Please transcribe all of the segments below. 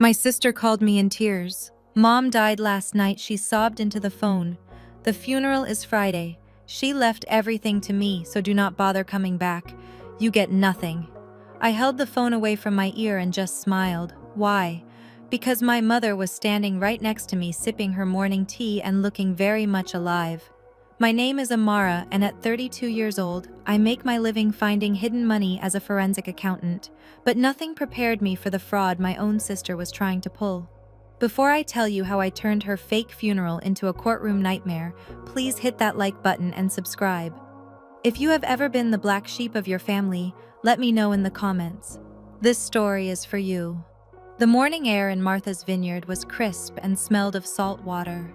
My sister called me in tears. Mom died last night, she sobbed into the phone. The funeral is Friday. She left everything to me, so do not bother coming back. You get nothing. I held the phone away from my ear and just smiled. Why? Because my mother was standing right next to me sipping her morning tea and looking very much alive. My name is Amara, and at 32 years old, I make my living finding hidden money as a forensic accountant, but nothing prepared me for the fraud my own sister was trying to pull. Before I tell you how I turned her fake funeral into a courtroom nightmare, please hit that like button and subscribe. If you have ever been the black sheep of your family, let me know in the comments. This story is for you. The morning air in Martha's Vineyard was crisp and smelled of salt water.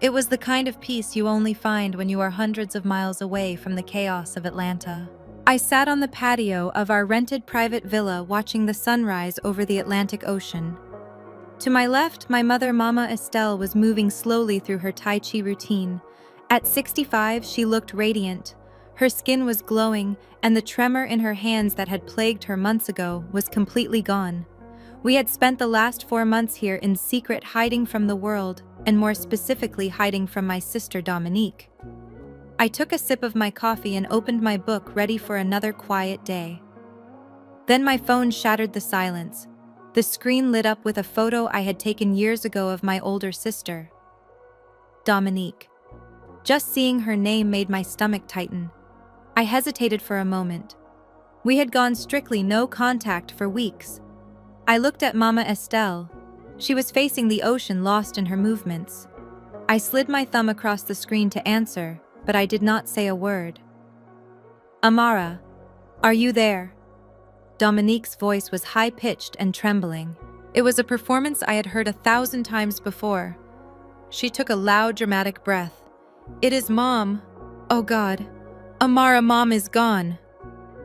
It was the kind of peace you only find when you are hundreds of miles away from the chaos of Atlanta. I sat on the patio of our rented private villa watching the sunrise over the Atlantic Ocean. To my left, my mother, Mama Estelle, was moving slowly through her Tai Chi routine. At 65, she looked radiant. Her skin was glowing, and the tremor in her hands that had plagued her months ago was completely gone. We had spent the last 4 months here in secret, hiding from the world, and more specifically hiding from my sister Dominique. I took a sip of my coffee and opened my book, ready for another quiet day. Then my phone shattered the silence. The screen lit up with a photo I had taken years ago of my older sister, Dominique. Just seeing her name made my stomach tighten. I hesitated for a moment. We had gone strictly no contact for weeks. I looked at Mama Estelle. She was facing the ocean, lost in her movements. I slid my thumb across the screen to answer, but I did not say a word. Amara, are you there? Dominique's voice was high-pitched and trembling. It was a performance I had heard 1,000 times before. She took a loud, dramatic breath. It is Mom. Oh God. Amara, Mom is gone.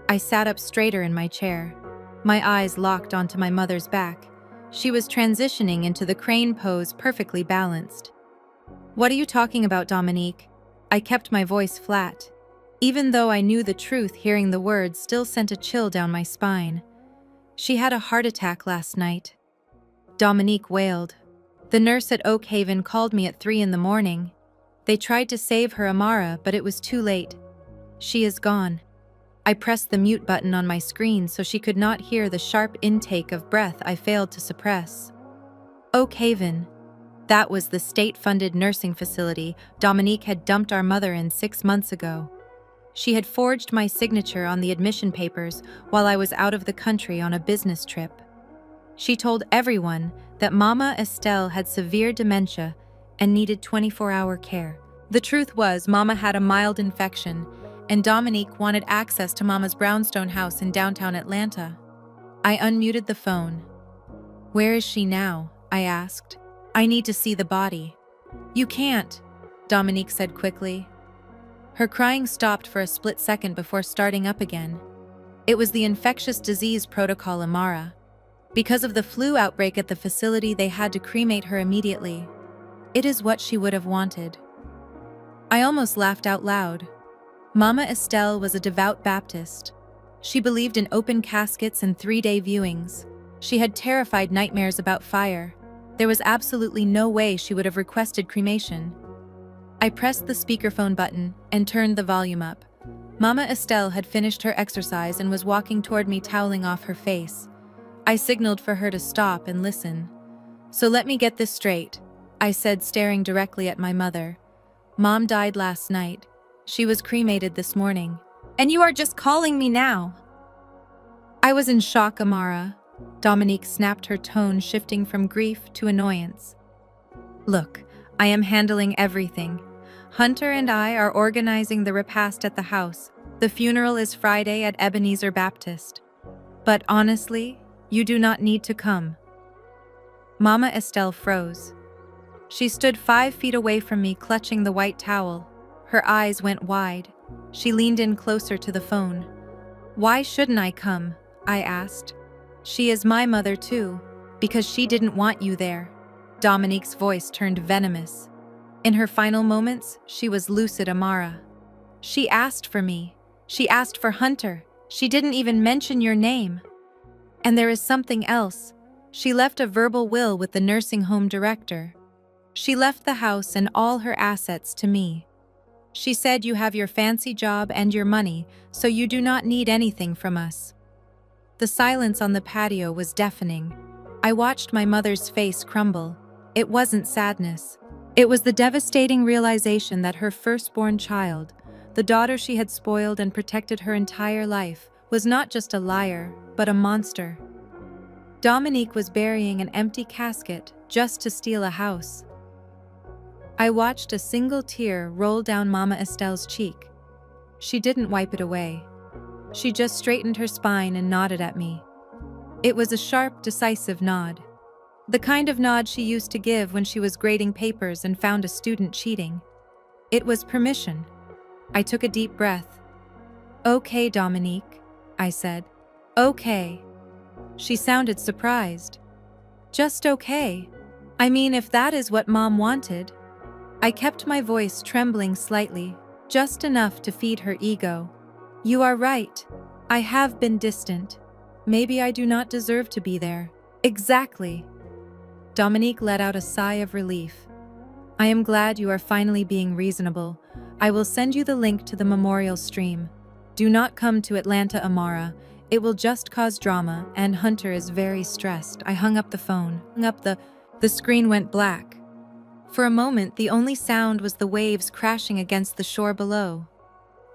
I sat up straighter in my chair. My eyes locked onto my mother's back. She was transitioning into the crane pose, perfectly balanced. What are you talking about, Dominique? I kept my voice flat. Even though I knew the truth, hearing the words still sent a chill down my spine. She had a heart attack last night. Dominique wailed. The nurse at Oak Haven called me at 3 in the morning. They tried to save her, Amara, but it was too late. She is gone. I pressed the mute button on my screen so she could not hear the sharp intake of breath I failed to suppress. Oak Haven. That was the state-funded nursing facility Dominique had dumped our mother in 6 months ago. She had forged my signature on the admission papers while I was out of the country on a business trip. She told everyone that Mama Estelle had severe dementia and needed 24-hour care. The truth was, Mama had a mild infection, and Dominique wanted access to Mama's brownstone house in downtown Atlanta. I unmuted the phone. Where is she now? I asked. I need to see the body. You can't, Dominique said quickly. Her crying stopped for a split second before starting up again. It was the infectious disease protocol, Amara. Because of the flu outbreak at the facility, they had to cremate her immediately. It is what she would have wanted. I almost laughed out loud. Mama Estelle was a devout Baptist. She believed in open caskets and 3-day viewings. She had terrified nightmares about fire. There was absolutely no way she would have requested cremation. I pressed the speakerphone button and turned the volume up. Mama Estelle had finished her exercise and was walking toward me, toweling off her face. I signaled for her to stop and listen. So let me get this straight, I said, staring directly at my mother. Mom died last night. She was cremated this morning. And you are just calling me now? I was in shock, Amara. Dominique snapped, her tone shifting from grief to annoyance. Look, I am handling everything. Hunter and I are organizing the repast at the house. The funeral is Friday at Ebenezer Baptist. But honestly, you do not need to come. Mama Estelle froze. She stood 5 feet away from me, clutching the white towel. Her eyes went wide. She leaned in closer to the phone. Why shouldn't I come? I asked. She is my mother too, because she didn't want you there. Dominique's voice turned venomous. In her final moments, she was lucid, Amara. She asked for me. She asked for Hunter. She didn't even mention your name. And there is something else. She left a verbal will with the nursing home director. She left the house and all her assets to me. She said, "You have your fancy job and your money, so you do not need anything from us." The silence on the patio was deafening. I watched my mother's face crumble. It wasn't sadness. It was the devastating realization that her firstborn child, the daughter she had spoiled and protected her entire life, was not just a liar, but a monster. Dominique was burying an empty casket just to steal a house. I watched a single tear roll down Mama Estelle's cheek. She didn't wipe it away. She just straightened her spine and nodded at me. It was a sharp, decisive nod. The kind of nod she used to give when she was grading papers and found a student cheating. It was permission. I took a deep breath. "Okay, Dominique," I said. "Okay." She sounded surprised. "Just okay? I mean, if that is what Mom wanted." I kept my voice trembling slightly, just enough to feed her ego. "You are right. I have been distant. Maybe I do not deserve to be there." "Exactly." Dominique let out a sigh of relief. "I am glad you are finally being reasonable. I will send you the link to the memorial stream. Do not come to Atlanta, Amara. It will just cause drama, and Hunter is very stressed." I hung up the phone. The screen went black. For a moment, the only sound was the waves crashing against the shore below.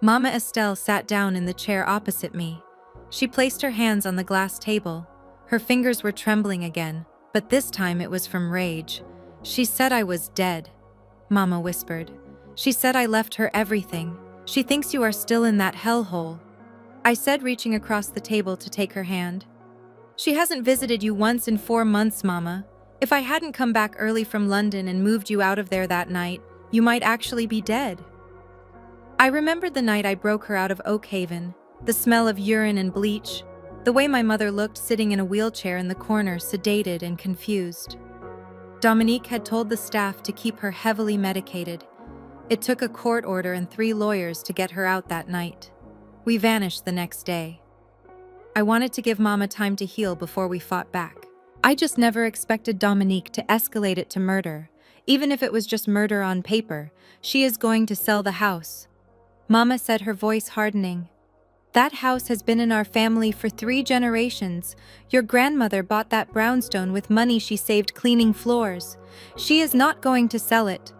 Mama Estelle sat down in the chair opposite me. She placed her hands on the glass table. Her fingers were trembling again, but this time it was from rage. "She said I was dead," Mama whispered. "She said I left her everything. She thinks you are still in that hellhole," I said, reaching across the table to take her hand. "She hasn't visited you once in 4 months, Mama. If I hadn't come back early from London and moved you out of there that night, you might actually be dead." I remembered the night I broke her out of Oak Haven, the smell of urine and bleach, the way my mother looked sitting in a wheelchair in the corner, sedated and confused. Dominique had told the staff to keep her heavily medicated. It took a court order and 3 lawyers to get her out that night. We vanished the next day. I wanted to give Mama time to heal before we fought back. I just never expected Dominique to escalate it to murder. Even if it was just murder on paper, she is going to sell the house. Mama said, her voice hardening. "That house has been in our family for 3 generations. Your grandmother bought that brownstone with money she saved cleaning floors. She is not going to sell it,"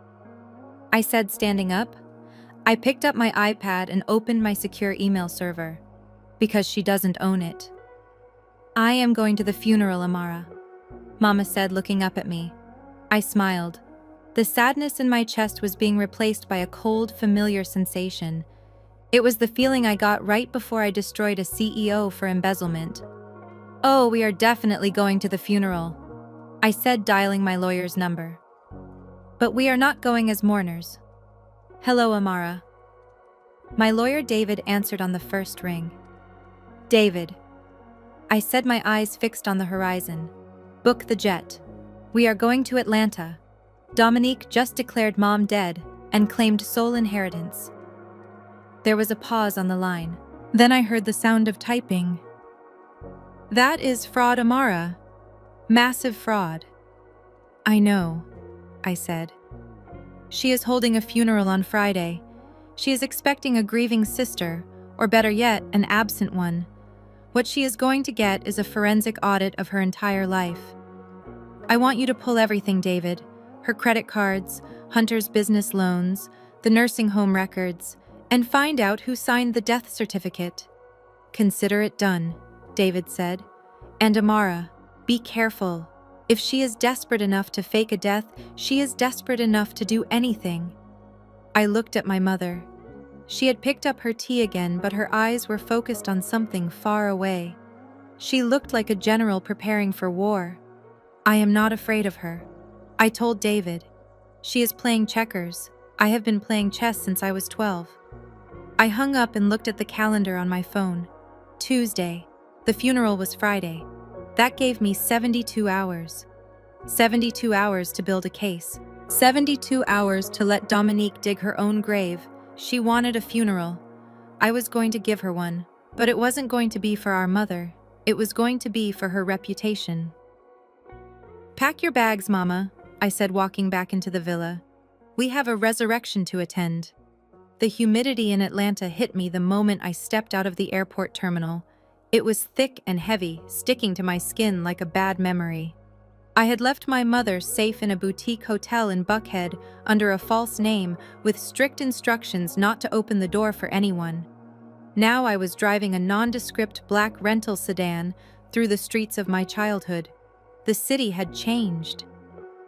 I said, standing up. I picked up my iPad and opened my secure email server. "Because she doesn't own it." "I am going to the funeral, Amara," Mama said, looking up at me. I smiled. The sadness in my chest was being replaced by a cold, familiar sensation. It was the feeling I got right before I destroyed a CEO for embezzlement. "Oh, we are definitely going to the funeral," I said, dialing my lawyer's number. "But we are not going as mourners." "Hello, Amara." My lawyer David answered on the first ring. "David," I said, my eyes fixed on the horizon. "Book the jet. We are going to Atlanta. Dominique just declared Mom dead and claimed sole inheritance." There was a pause on the line. Then I heard the sound of typing. "That is fraud, Amara. Massive fraud." "I know," I said. "She is holding a funeral on Friday. She is expecting a grieving sister, or better yet, an absent one. What she is going to get is a forensic audit of her entire life. I want you to pull everything, David. Her credit cards, Hunter's business loans, the nursing home records, and find out who signed the death certificate." "Consider it done," David said. "And Amara, be careful. If she is desperate enough to fake a death, she is desperate enough to do anything." I looked at my mother. She had picked up her tea again, but her eyes were focused on something far away. She looked like a general preparing for war. "I am not afraid of her," I told David. "She is playing checkers. I have been playing chess since I was 12. I hung up and looked at the calendar on my phone. Tuesday. The funeral was Friday. That gave me 72 hours. 72 hours to build a case. 72 hours to let Dominique dig her own grave. She wanted a funeral. I was going to give her one, but it wasn't going to be for our mother. It was going to be for her reputation. Pack your bags, Mama, I said, walking back into the villa. We have a resurrection to attend. The humidity in Atlanta hit me the moment I stepped out of the airport terminal. It was thick and heavy, sticking to my skin like a bad memory. I had left my mother safe in a boutique hotel in Buckhead under a false name with strict instructions not to open the door for anyone. Now I was driving a nondescript black rental sedan through the streets of my childhood. The city had changed.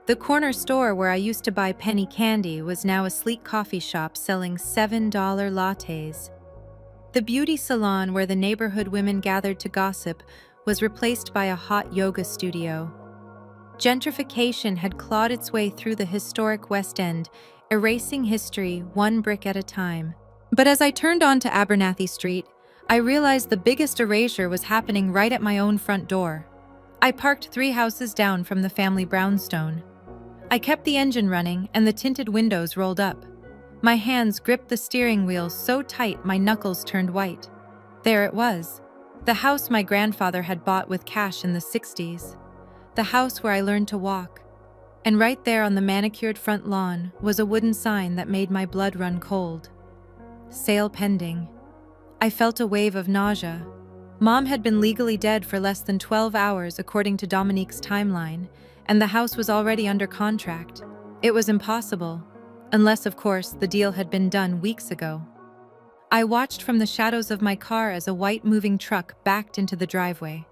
The corner store where I used to buy penny candy was now a sleek coffee shop selling $7 lattes. The beauty salon where the neighborhood women gathered to gossip was replaced by a hot yoga studio. Gentrification had clawed its way through the historic West End, erasing history one brick at a time. But as I turned onto Abernathy Street, I realized the biggest erasure was happening right at my own front door. I parked 3 houses down from the family brownstone. I kept the engine running and the tinted windows rolled up. My hands gripped the steering wheel so tight my knuckles turned white. There it was, the house my grandfather had bought with cash in the 60s. The house where I learned to walk. And right there on the manicured front lawn was a wooden sign that made my blood run cold. Sale pending. I felt a wave of nausea. Mom had been legally dead for less than 12 hours according to Dominique's timeline, and the house was already under contract. It was impossible, unless, of course, the deal had been done weeks ago. I watched from the shadows of my car as a white moving truck backed into the driveway.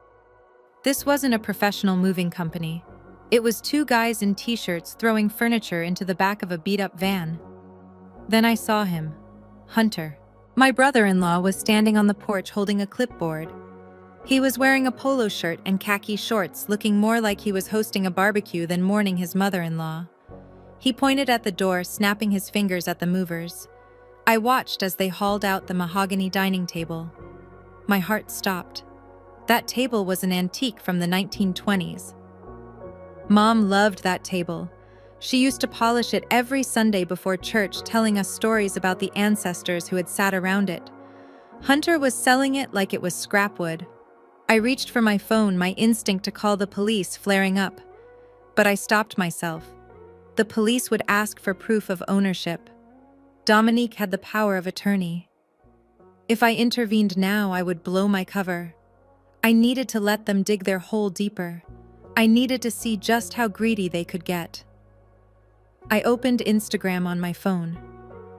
This wasn't a professional moving company. It was 2 guys in t-shirts throwing furniture into the back of a beat-up van. Then I saw him, Hunter. My brother-in-law was standing on the porch holding a clipboard. He was wearing a polo shirt and khaki shorts, looking more like he was hosting a barbecue than mourning his mother-in-law. He pointed at the door, snapping his fingers at the movers. I watched as they hauled out the mahogany dining table. My heart stopped. That table was an antique from the 1920s. Mom loved that table. She used to polish it every Sunday before church, telling us stories about the ancestors who had sat around it. Hunter was selling it like it was scrap wood. I reached for my phone, my instinct to call the police flaring up. But I stopped myself. The police would ask for proof of ownership. Dominique had the power of attorney. If I intervened now, I would blow my cover. I needed to let them dig their hole deeper. I needed to see just how greedy they could get. I opened Instagram on my phone.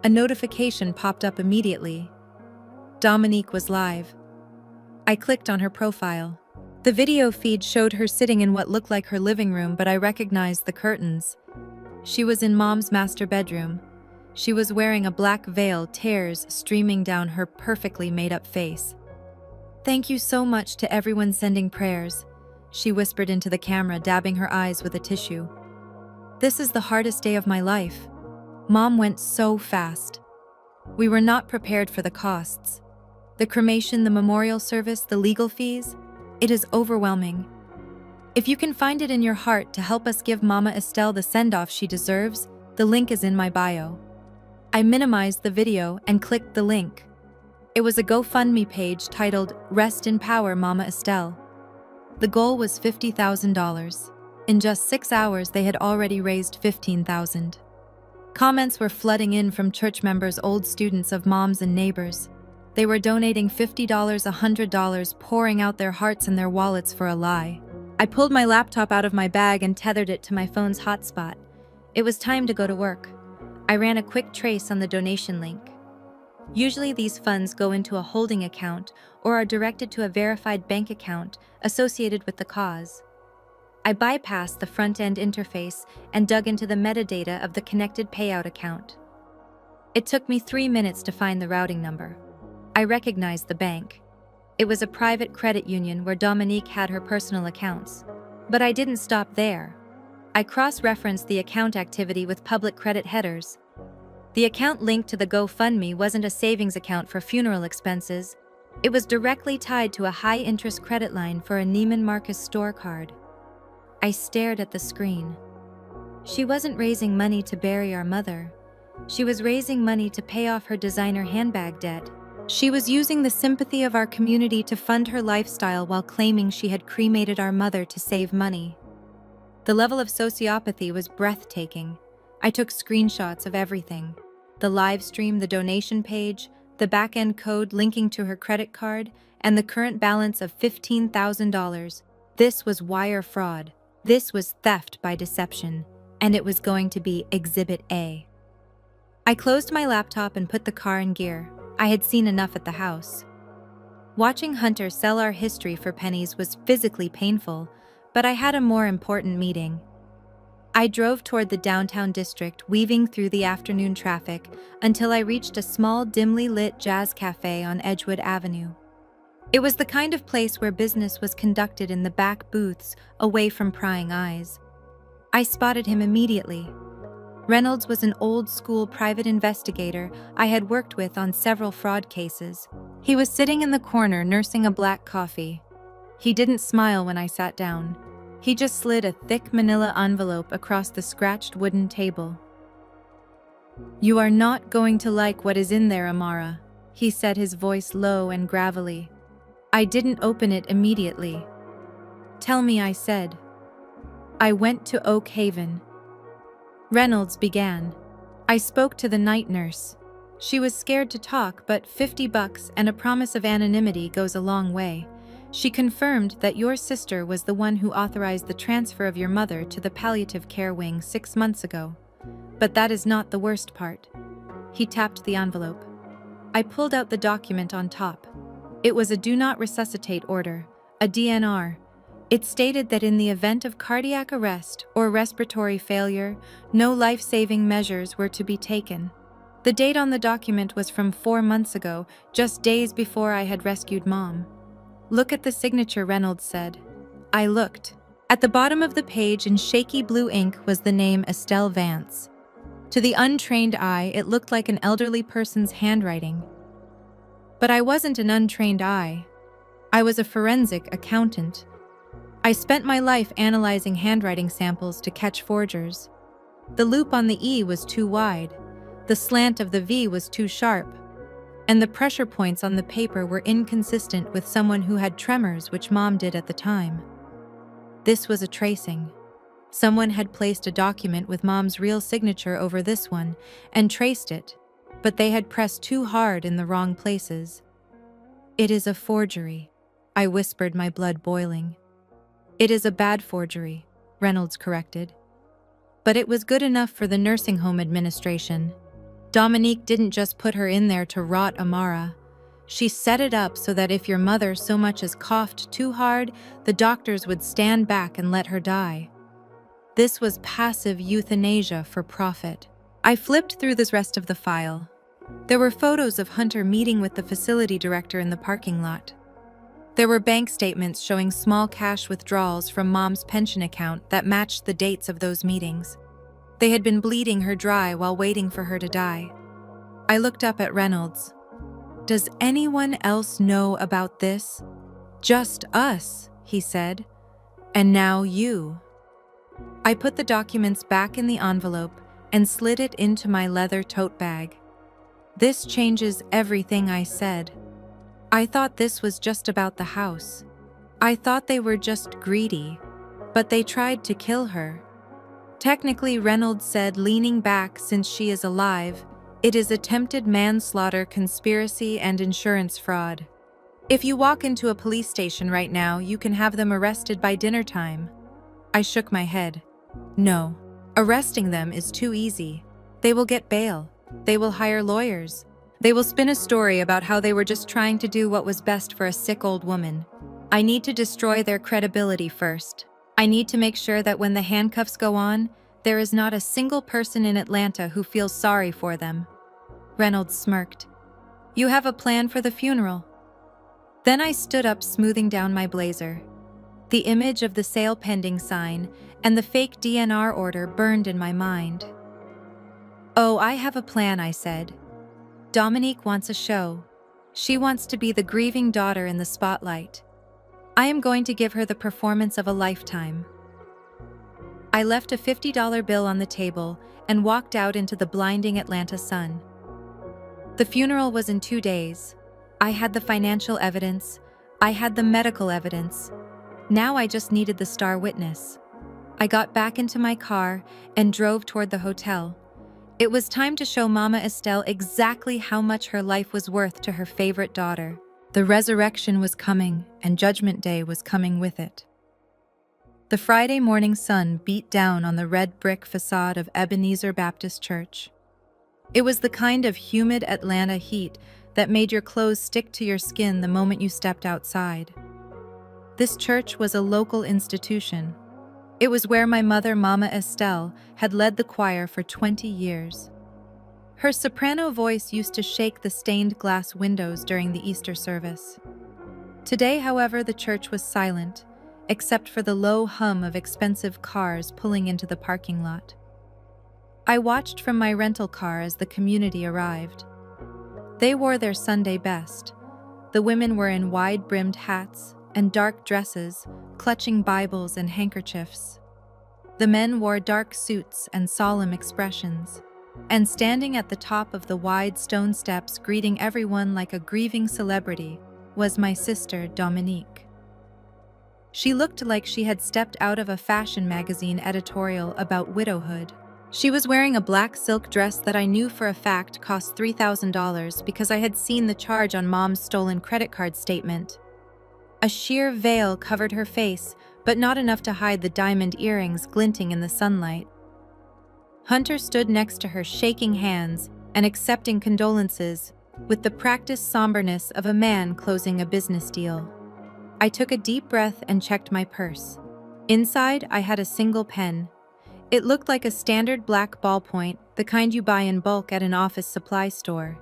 A notification popped up immediately. Dominique was live. I clicked on her profile. The video feed showed her sitting in what looked like her living room, but I recognized the curtains. She was in Mom's master bedroom. She was wearing a black veil, tears streaming down her perfectly made-up face. "Thank you so much to everyone sending prayers," she whispered into the camera, dabbing her eyes with a tissue. "This is the hardest day of my life." Mom went so fast. We were not prepared for the costs. The cremation, the memorial service, the legal fees. It is overwhelming. If you can find it in your heart to help us give Mama Estelle the send-off she deserves, the link is in my bio. I minimized the video and clicked the link. It was a GoFundMe page titled "Rest in Power, Mama Estelle." The goal was $50,000. In just 6 hours, they had already raised $15,000. Comments were flooding in from church members, old students of Moms, and neighbors. They were donating $50, $100, pouring out their hearts and their wallets for a lie. I pulled my laptop out of my bag and tethered it to my phone's hotspot. It was time to go to work. I ran a quick trace on the donation link. Usually these funds go into a holding account or are directed to a verified bank account associated with the cause. I bypassed the front-end interface and dug into the metadata of the connected payout account. It took me 3 minutes to find the routing number. I recognized the bank. It was a private credit union where Dominique had her personal accounts. But I didn't stop there. I cross-referenced the account activity with public credit headers. The account linked to the GoFundMe wasn't a savings account for funeral expenses. It was directly tied to a high-interest credit line for a Neiman Marcus store card. I stared at the screen. She wasn't raising money to bury our mother. She was raising money to pay off her designer handbag debt. She was using the sympathy of our community to fund her lifestyle while claiming she had cremated our mother to save money. The level of sociopathy was breathtaking. I took screenshots of everything: the live stream, the donation page, the back-end code linking to her credit card, and the current balance of $15,000. This was wire fraud. This was theft by deception, and it was going to be Exhibit A. I closed my laptop and put the car in gear. I had seen enough at the house. Watching Hunter sell our history for pennies was physically painful, but I had a more important meeting. I drove toward the downtown district, weaving through the afternoon traffic until I reached a small, dimly lit jazz cafe on Edgewood Avenue. It was the kind of place where business was conducted in the back booths, away from prying eyes. I spotted him immediately. Reynolds was an old-school private investigator I had worked with on several fraud cases. He was sitting in the corner nursing a black coffee. He didn't smile when I sat down. He just slid a thick manila envelope across the scratched wooden table. "You are not going to like what is in there, Amara," he said, his voice low and gravelly. I didn't open it immediately. "Tell me," I said. "I went to Oak Haven." Reynolds began. "I spoke to the night nurse. She was scared to talk, but $50 and a promise of anonymity goes a long way. She confirmed that your sister was the one who authorized the transfer of your mother to the palliative care wing 6 months ago. But that is not the worst part." He tapped the envelope. I pulled out the document on top. It was a do not resuscitate order, a DNR. It stated that in the event of cardiac arrest or respiratory failure, no life-saving measures were to be taken. The date on the document was from 4 months ago, just days before I had rescued Mom. "Look at the signature," Reynolds said. I looked. At the bottom of the page in shaky blue ink was the name Estelle Vance. To the untrained eye, it looked like an elderly person's handwriting. But I wasn't an untrained eye. I was a forensic accountant. I spent my life analyzing handwriting samples to catch forgers. The loop on the E was too wide, the slant of the V was too sharp, and the pressure points on the paper were inconsistent with someone who had tremors, which Mom did at the time. This was a tracing. Someone had placed a document with Mom's real signature over this one and traced it, but they had pressed too hard in the wrong places. "It is a forgery," I whispered, my blood boiling. "It is a bad forgery," Reynolds corrected. "But it was good enough for the nursing home administration. Dominique didn't just put her in there to rot, Amara. She set it up so that if your mother so much as coughed too hard, the doctors would stand back and let her die. This was passive euthanasia for profit." I flipped through the rest of the file. There were photos of Hunter meeting with the facility director in the parking lot. There were bank statements showing small cash withdrawals from Mom's pension account that matched the dates of those meetings. They had been bleeding her dry while waiting for her to die. I looked up at Reynolds. "Does anyone else know about this?" "Just us," he said. "And now you." I put the documents back in the envelope and slid it into my leather tote bag. "This changes everything," I said. "I thought this was just about the house. I thought they were just greedy, but they tried to kill her." "Technically," Reynolds said, leaning back, "since she is alive, it is attempted manslaughter, conspiracy, and insurance fraud. If you walk into a police station right now, you can have them arrested by dinner time." I shook my head. "No. Arresting them is too easy. They will get bail. They will hire lawyers. They will spin a story about how they were just trying to do what was best for a sick old woman. I need to destroy their credibility first. I need to make sure that when the handcuffs go on, there is not a single person in Atlanta who feels sorry for them." Reynolds smirked. "You have a plan for the funeral?" Then I stood up, smoothing down my blazer. The image of the sale pending sign and the fake DNR order burned in my mind. "Oh, I have a plan," I said. "Dominique wants a show. She wants to be the grieving daughter in the spotlight. I am going to give her the performance of a lifetime." I left a $50 bill on the table and walked out into the blinding Atlanta sun. The funeral was in 2 days. I had the financial evidence. I had the medical evidence. Now I just needed the star witness. I got back into my car and drove toward the hotel. It was time to show Mama Estelle exactly how much her life was worth to her favorite daughter. The resurrection was coming, and Judgment Day was coming with it. The Friday morning sun beat down on the red brick facade of Ebenezer Baptist Church. It was the kind of humid Atlanta heat that made your clothes stick to your skin the moment you stepped outside. This church was a local institution. It was where my mother, Mama Estelle, had led the choir for 20 years. Her soprano voice used to shake the stained glass windows during the Easter service. Today, however, the church was silent, except for the low hum of expensive cars pulling into the parking lot. I watched from my rental car as the community arrived. They wore their Sunday best. The women were in wide-brimmed hats and dark dresses, clutching Bibles and handkerchiefs. The men wore dark suits and solemn expressions. And standing at the top of the wide stone steps greeting everyone like a grieving celebrity was my sister, Dominique. She looked like she had stepped out of a fashion magazine editorial about widowhood. She was wearing a black silk dress that I knew for a fact cost $3,000 because I had seen the charge on Mom's stolen credit card statement. A sheer veil covered her face, but not enough to hide the diamond earrings glinting in the sunlight. Hunter stood next to her, shaking hands and accepting condolences with the practiced somberness of a man closing a business deal. I took a deep breath and checked my purse. Inside, I had a single pen. It looked like a standard black ballpoint, the kind you buy in bulk at an office supply store.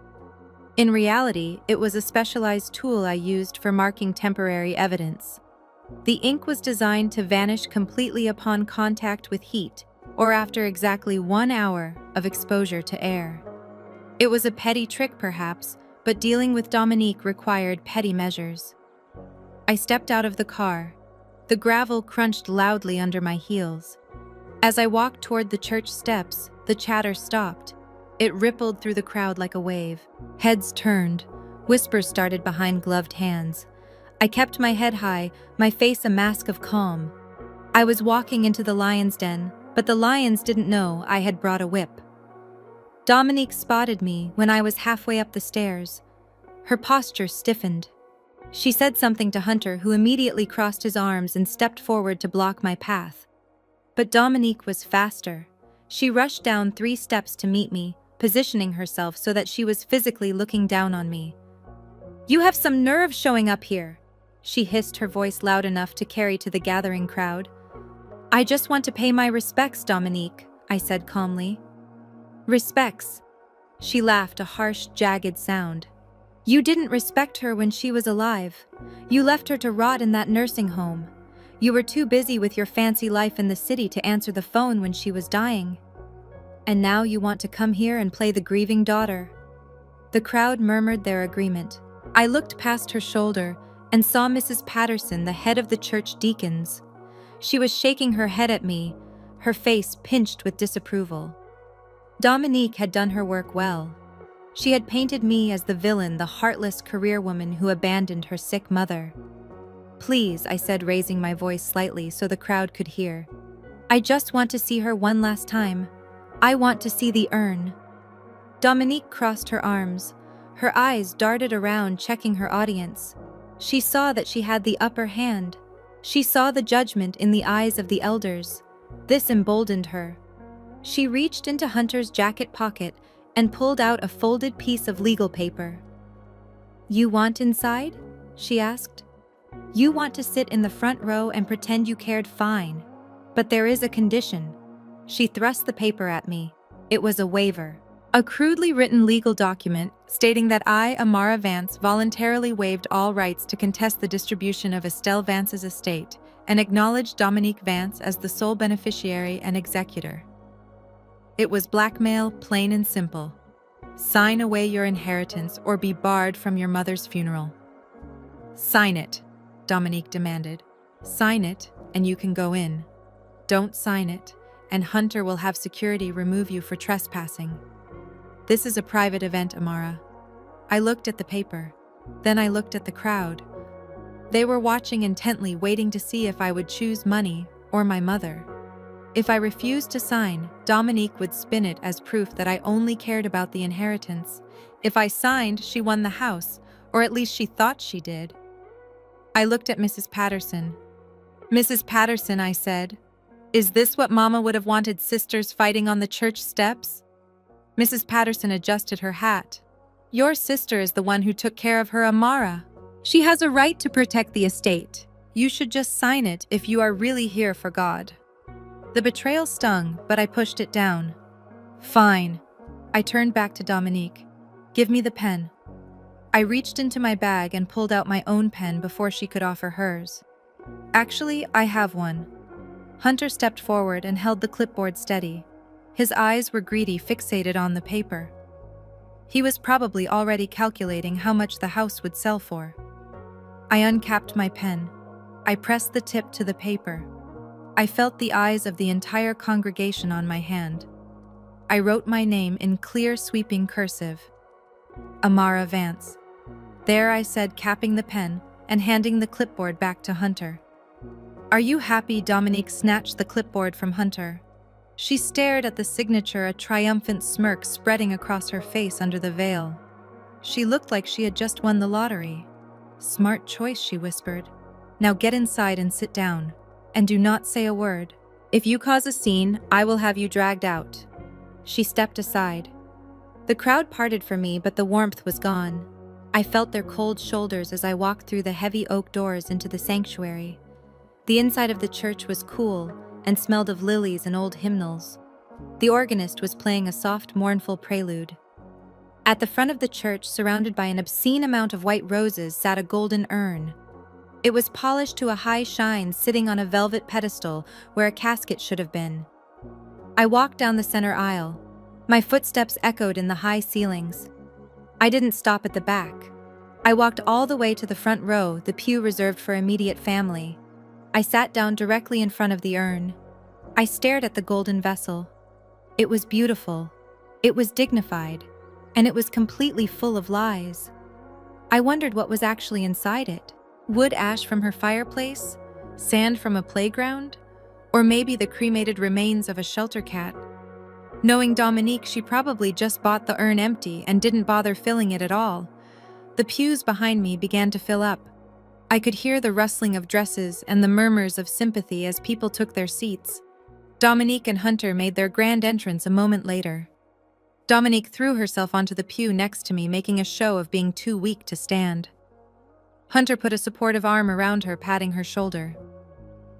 In reality, it was a specialized tool I used for marking temporary evidence. The ink was designed to vanish completely upon contact with heat, or after exactly 1 hour of exposure to air. It was a petty trick perhaps, but dealing with Dominique required petty measures. I stepped out of the car. The gravel crunched loudly under my heels. As I walked toward the church steps, the chatter stopped. It rippled through the crowd like a wave. Heads turned. Whispers started behind gloved hands. I kept my head high, my face a mask of calm. I was walking into the lion's den, but the lions didn't know I had brought a whip. Dominique spotted me when I was halfway up the stairs. Her posture stiffened. She said something to Hunter, who immediately crossed his arms and stepped forward to block my path. But Dominique was faster. She rushed down 3 steps to meet me, positioning herself so that she was physically looking down on me. "You have some nerve showing up here," she hissed, her voice loud enough to carry to the gathering crowd. "I just want to pay my respects, Dominique," I said calmly. "Respects?" She laughed, a harsh, jagged sound. "You didn't respect her when she was alive. You left her to rot in that nursing home. You were too busy with your fancy life in the city to answer the phone when she was dying. And now you want to come here and play the grieving daughter." The crowd murmured their agreement. I looked past her shoulder and saw Mrs. Patterson, the head of the church deacons. She was shaking her head at me, her face pinched with disapproval. Dominique had done her work well. She had painted me as the villain, the heartless career woman who abandoned her sick mother. "Please," I said, raising my voice slightly so the crowd could hear. "I just want to see her one last time. I want to see the urn." Dominique crossed her arms. Her eyes darted around, checking her audience. She saw that she had the upper hand. She saw the judgment in the eyes of the elders. This emboldened her. She reached into Hunter's jacket pocket and pulled out a folded piece of legal paper. "You want inside?" she asked. "You want to sit in the front row and pretend you cared? Fine. But there is a condition." She thrust the paper at me. It was a waiver. A crudely written legal document stating that I, Amara Vance, voluntarily waived all rights to contest the distribution of Estelle Vance's estate and acknowledged Dominique Vance as the sole beneficiary and executor. It was blackmail, plain and simple. Sign away your inheritance or be barred from your mother's funeral. "Sign it," Dominique demanded. "Sign it, and you can go in. Don't sign it, and Hunter will have security remove you for trespassing. This is a private event, Amara." I looked at the paper. Then I looked at the crowd. They were watching intently, waiting to see if I would choose money or my mother. If I refused to sign, Dominique would spin it as proof that I only cared about the inheritance. If I signed, she won the house, or at least she thought she did. I looked at Mrs. Patterson. "Mrs. Patterson," I said, "is this what Mama would have wanted sisters fighting on the church steps?" Mrs. Patterson adjusted her hat. "Your sister is the one who took care of her Amara. She has a right to protect the estate. You should just sign it if you are really here for God." The betrayal stung, but I pushed it down. "Fine." I turned back to Dominique. "Give me the pen." I reached into my bag and pulled out my own pen before she could offer hers. "Actually, I have one." Hunter stepped forward and held the clipboard steady. His eyes were greedy, fixated on the paper. He was probably already calculating how much the house would sell for. I uncapped my pen. I pressed the tip to the paper. I felt the eyes of the entire congregation on my hand. I wrote my name in clear, sweeping cursive. Amara Vance. There I said, capping the pen and handing the clipboard back to Hunter. "Are you happy?" Dominique snatched the clipboard from Hunter. She stared at the signature, a triumphant smirk spreading across her face under the veil. She looked like she had just won the lottery. "Smart choice," she whispered. "Now get inside and sit down. And do not say a word. If you cause a scene, I will have you dragged out." She stepped aside. The crowd parted for me, but the warmth was gone. I felt their cold shoulders as I walked through the heavy oak doors into the sanctuary. The inside of the church was cool and smelled of lilies and old hymnals. The organist was playing a soft, mournful prelude. At the front of the church, surrounded by an obscene amount of white roses, sat a golden urn. It was polished to a high shine, sitting on a velvet pedestal where a casket should have been. I walked down the center aisle. My footsteps echoed in the high ceilings. I didn't stop at the back. I walked all the way to the front row, the pew reserved for immediate family. I sat down directly in front of the urn. I stared at the golden vessel. It was beautiful. It was dignified. And it was completely full of lies. I wondered what was actually inside it. Wood ash from her fireplace? Sand from a playground? Or maybe the cremated remains of a shelter cat? Knowing Dominique, she probably just bought the urn empty and didn't bother filling it at all. The pews behind me began to fill up. I could hear the rustling of dresses and the murmurs of sympathy as people took their seats. Dominique and Hunter made their grand entrance a moment later. Dominique threw herself onto the pew next to me, making a show of being too weak to stand. Hunter put a supportive arm around her, patting her shoulder.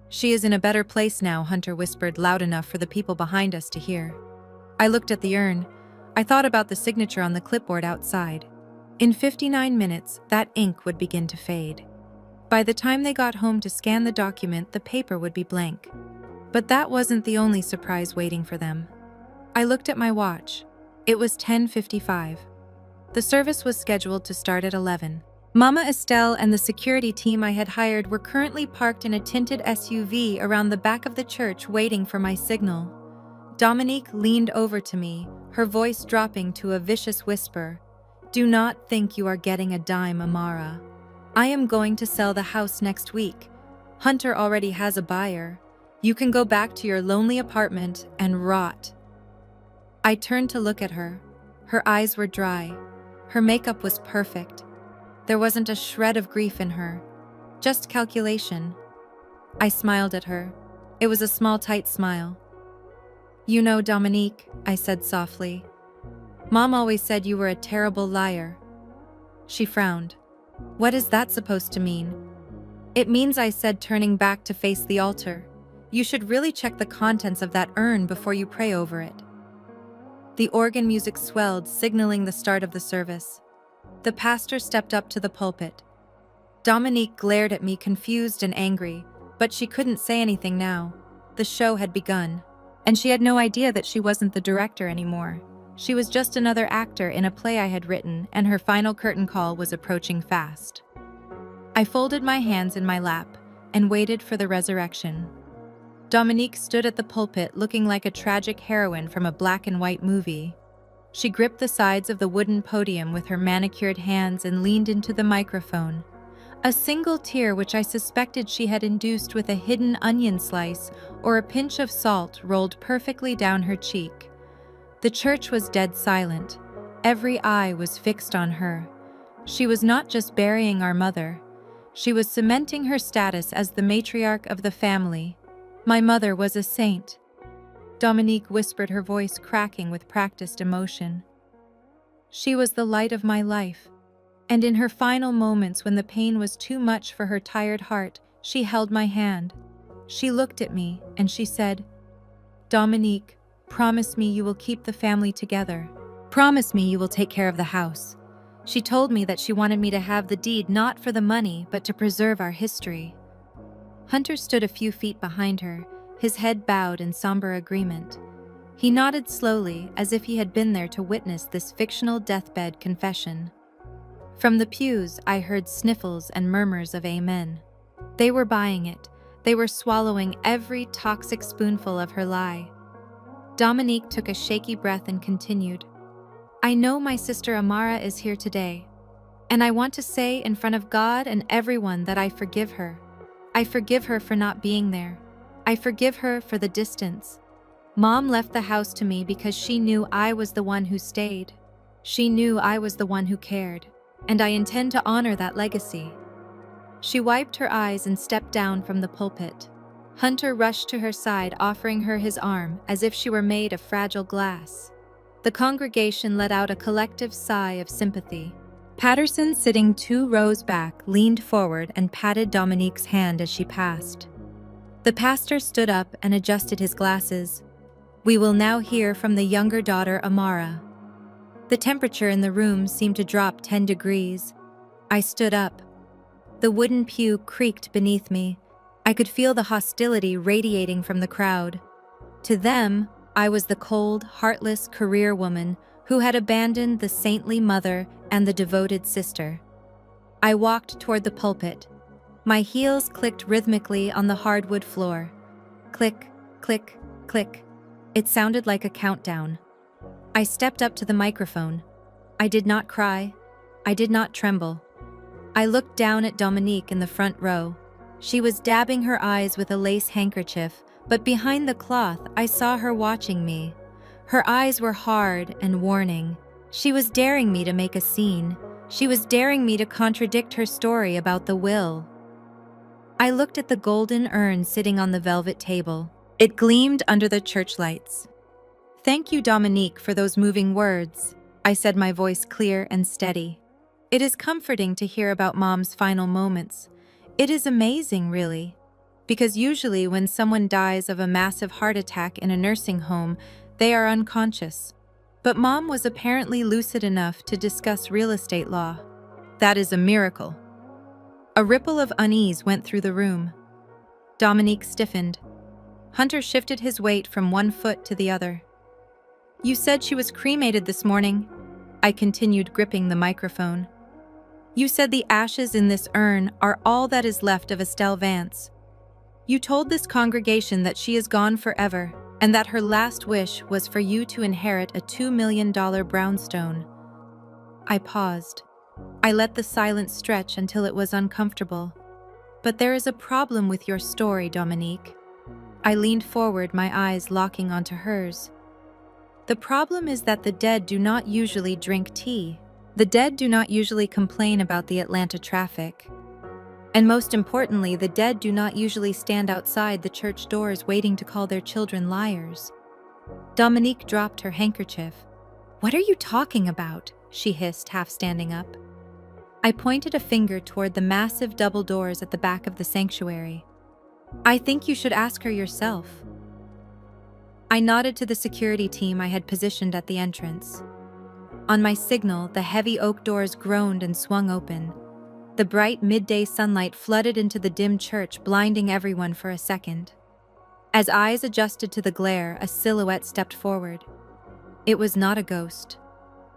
"She is in a better place now," Hunter whispered loud enough for the people behind us to hear. I looked at the urn. I thought about the signature on the clipboard outside. In 59 minutes, that ink would begin to fade. By the time they got home to scan the document, the paper would be blank. But that wasn't the only surprise waiting for them. I looked at my watch. It was 10:55. The service was scheduled to start at 11. Mama Estelle and the security team I had hired were currently parked in a tinted SUV around the back of the church waiting for my signal. Dominique leaned over to me, her voice dropping to a vicious whisper. "Do not think you are getting a dime, Amara. I am going to sell the house next week. Hunter already has a buyer. You can go back to your lonely apartment and rot." I turned to look at her. Her eyes were dry. Her makeup was perfect. There wasn't a shred of grief in her, just calculation. I smiled at her. It was a small, tight smile. "You know, Dominique," I said softly, "Mom always said you were a terrible liar." She frowned. "What is that supposed to mean?" "It means," I said, turning back to face the altar, "you should really check the contents of that urn before you pray over it." The organ music swelled, signaling the start of the service. The pastor stepped up to the pulpit. Dominique glared at me, confused and angry, but she couldn't say anything now. The show had begun, and she had no idea that she wasn't the director anymore. She was just another actor in a play I had written, and her final curtain call was approaching fast. I folded my hands in my lap and waited for the resurrection. Dominique stood at the pulpit looking like a tragic heroine from a black and white movie. She gripped the sides of the wooden podium with her manicured hands and leaned into the microphone. A single tear, which I suspected she had induced with a hidden onion slice or a pinch of salt, rolled perfectly down her cheek. The church was dead silent. Every eye was fixed on her. She was not just burying our mother. She was cementing her status as the matriarch of the family. My mother was a saint. Dominique whispered, her voice cracking with practiced emotion. She was the light of my life. And in her final moments, when the pain was too much for her tired heart, she held my hand. She looked at me and she said, "Dominique, promise me you will keep the family together. Promise me you will take care of the house." She told me that she wanted me to have the deed not for the money, but to preserve our history. Hunter stood a few feet behind her, his head bowed in somber agreement. He nodded slowly, as if he had been there to witness this fictional deathbed confession. From the pews, I heard sniffles and murmurs of amen. They were buying it. They were swallowing every toxic spoonful of her lie. Dominique took a shaky breath and continued, "I know my sister Amara is here today, and I want to say in front of God and everyone that I forgive her. I forgive her for not being there. I forgive her for the distance. Mom left the house to me because she knew I was the one who stayed. She knew I was the one who cared, and I intend to honor that legacy." She wiped her eyes and stepped down from the pulpit. Hunter rushed to her side, offering her his arm as if she were made of fragile glass. The congregation let out a collective sigh of sympathy. Patterson, sitting 2 rows back, leaned forward and patted Dominique's hand as she passed. The pastor stood up and adjusted his glasses. "We will now hear from the younger daughter, Amara." The temperature in the room seemed to drop 10 degrees. I stood up. The wooden pew creaked beneath me. I could feel the hostility radiating from the crowd. To them, I was the cold, heartless career woman who had abandoned the saintly mother and the devoted sister. I walked toward the pulpit. My heels clicked rhythmically on the hardwood floor. Click, click, click. It sounded like a countdown. I stepped up to the microphone. I did not cry. I did not tremble. I looked down at Dominique in the front row. She was dabbing her eyes with a lace handkerchief, but behind the cloth I saw her watching me. Her eyes were hard and warning. She was daring me to make a scene. She was daring me to contradict her story about the will. I looked at the golden urn sitting on the velvet table. It gleamed under the church lights. "Thank you, Dominique, for those moving words," I said, my voice clear and steady. "It is comforting to hear about Mom's final moments. It is amazing, really. Because usually when someone dies of a massive heart attack in a nursing home, they are unconscious. But Mom was apparently lucid enough to discuss real estate law. That is a miracle." A ripple of unease went through the room. Dominique stiffened. Hunter shifted his weight from one foot to the other. "You said she was cremated this morning," I continued, gripping the microphone. "You said the ashes in this urn are all that is left of Estelle Vance. You told this congregation that she is gone forever, and that her last wish was for you to inherit a $2 million brownstone." I paused. I let the silence stretch until it was uncomfortable. "But there is a problem with your story, Dominique." I leaned forward, my eyes locking onto hers. "The problem is that the dead do not usually drink tea. The dead do not usually complain about the Atlanta traffic. And most importantly, the dead do not usually stand outside the church doors waiting to call their children liars." Dominique dropped her handkerchief. "What are you talking about?" she hissed, half standing up. I pointed a finger toward the massive double doors at the back of the sanctuary. "I think you should ask her yourself." I nodded to the security team I had positioned at the entrance. On my signal, the heavy oak doors groaned and swung open. The bright midday sunlight flooded into the dim church, blinding everyone for a second. As eyes adjusted to the glare, a silhouette stepped forward. It was not a ghost.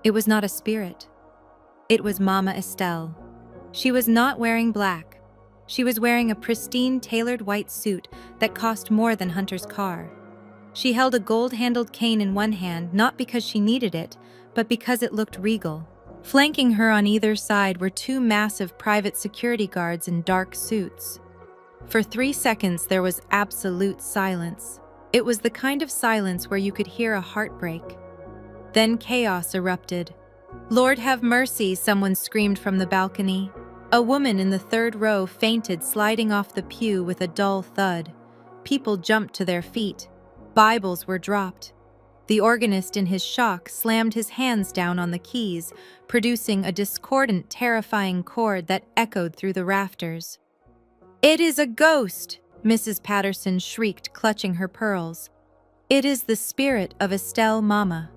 It was not a spirit. It was Mama Estelle. She was not wearing black. She was wearing a pristine, tailored white suit that cost more than Hunter's car. She held a gold-handled cane in one hand, not because she needed it, but because it looked regal. Flanking her on either side were two massive private security guards in dark suits. For 3 seconds, there was absolute silence. It was the kind of silence where you could hear a heartbreak. Then chaos erupted. "Lord have mercy," someone screamed from the balcony. A woman in the 3rd row fainted, sliding off the pew with a dull thud. People jumped to their feet. Bibles were dropped. The organist, in his shock, slammed his hands down on the keys, producing a discordant, terrifying chord that echoed through the rafters. "It is a ghost!" Mrs. Patterson shrieked, clutching her pearls. "It is the spirit of Estelle, Mama."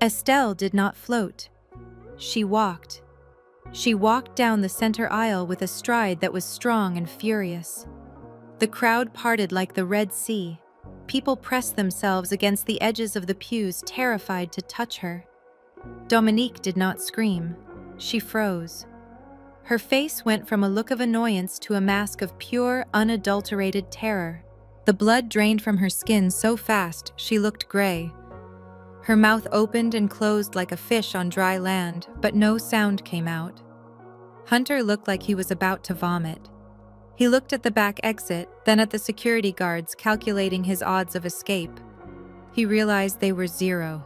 Estelle did not float. She walked. She walked down the center aisle with a stride that was strong and furious. The crowd parted like the Red Sea. People pressed themselves against the edges of the pews, terrified to touch her. Dominique did not scream. She froze. Her face went from a look of annoyance to a mask of pure, unadulterated terror. The blood drained from her skin so fast she looked gray. Her mouth opened and closed like a fish on dry land, but no sound came out. Hunter looked like he was about to vomit. He looked at the back exit, then at the security guards, calculating his odds of escape. He realized they were 0.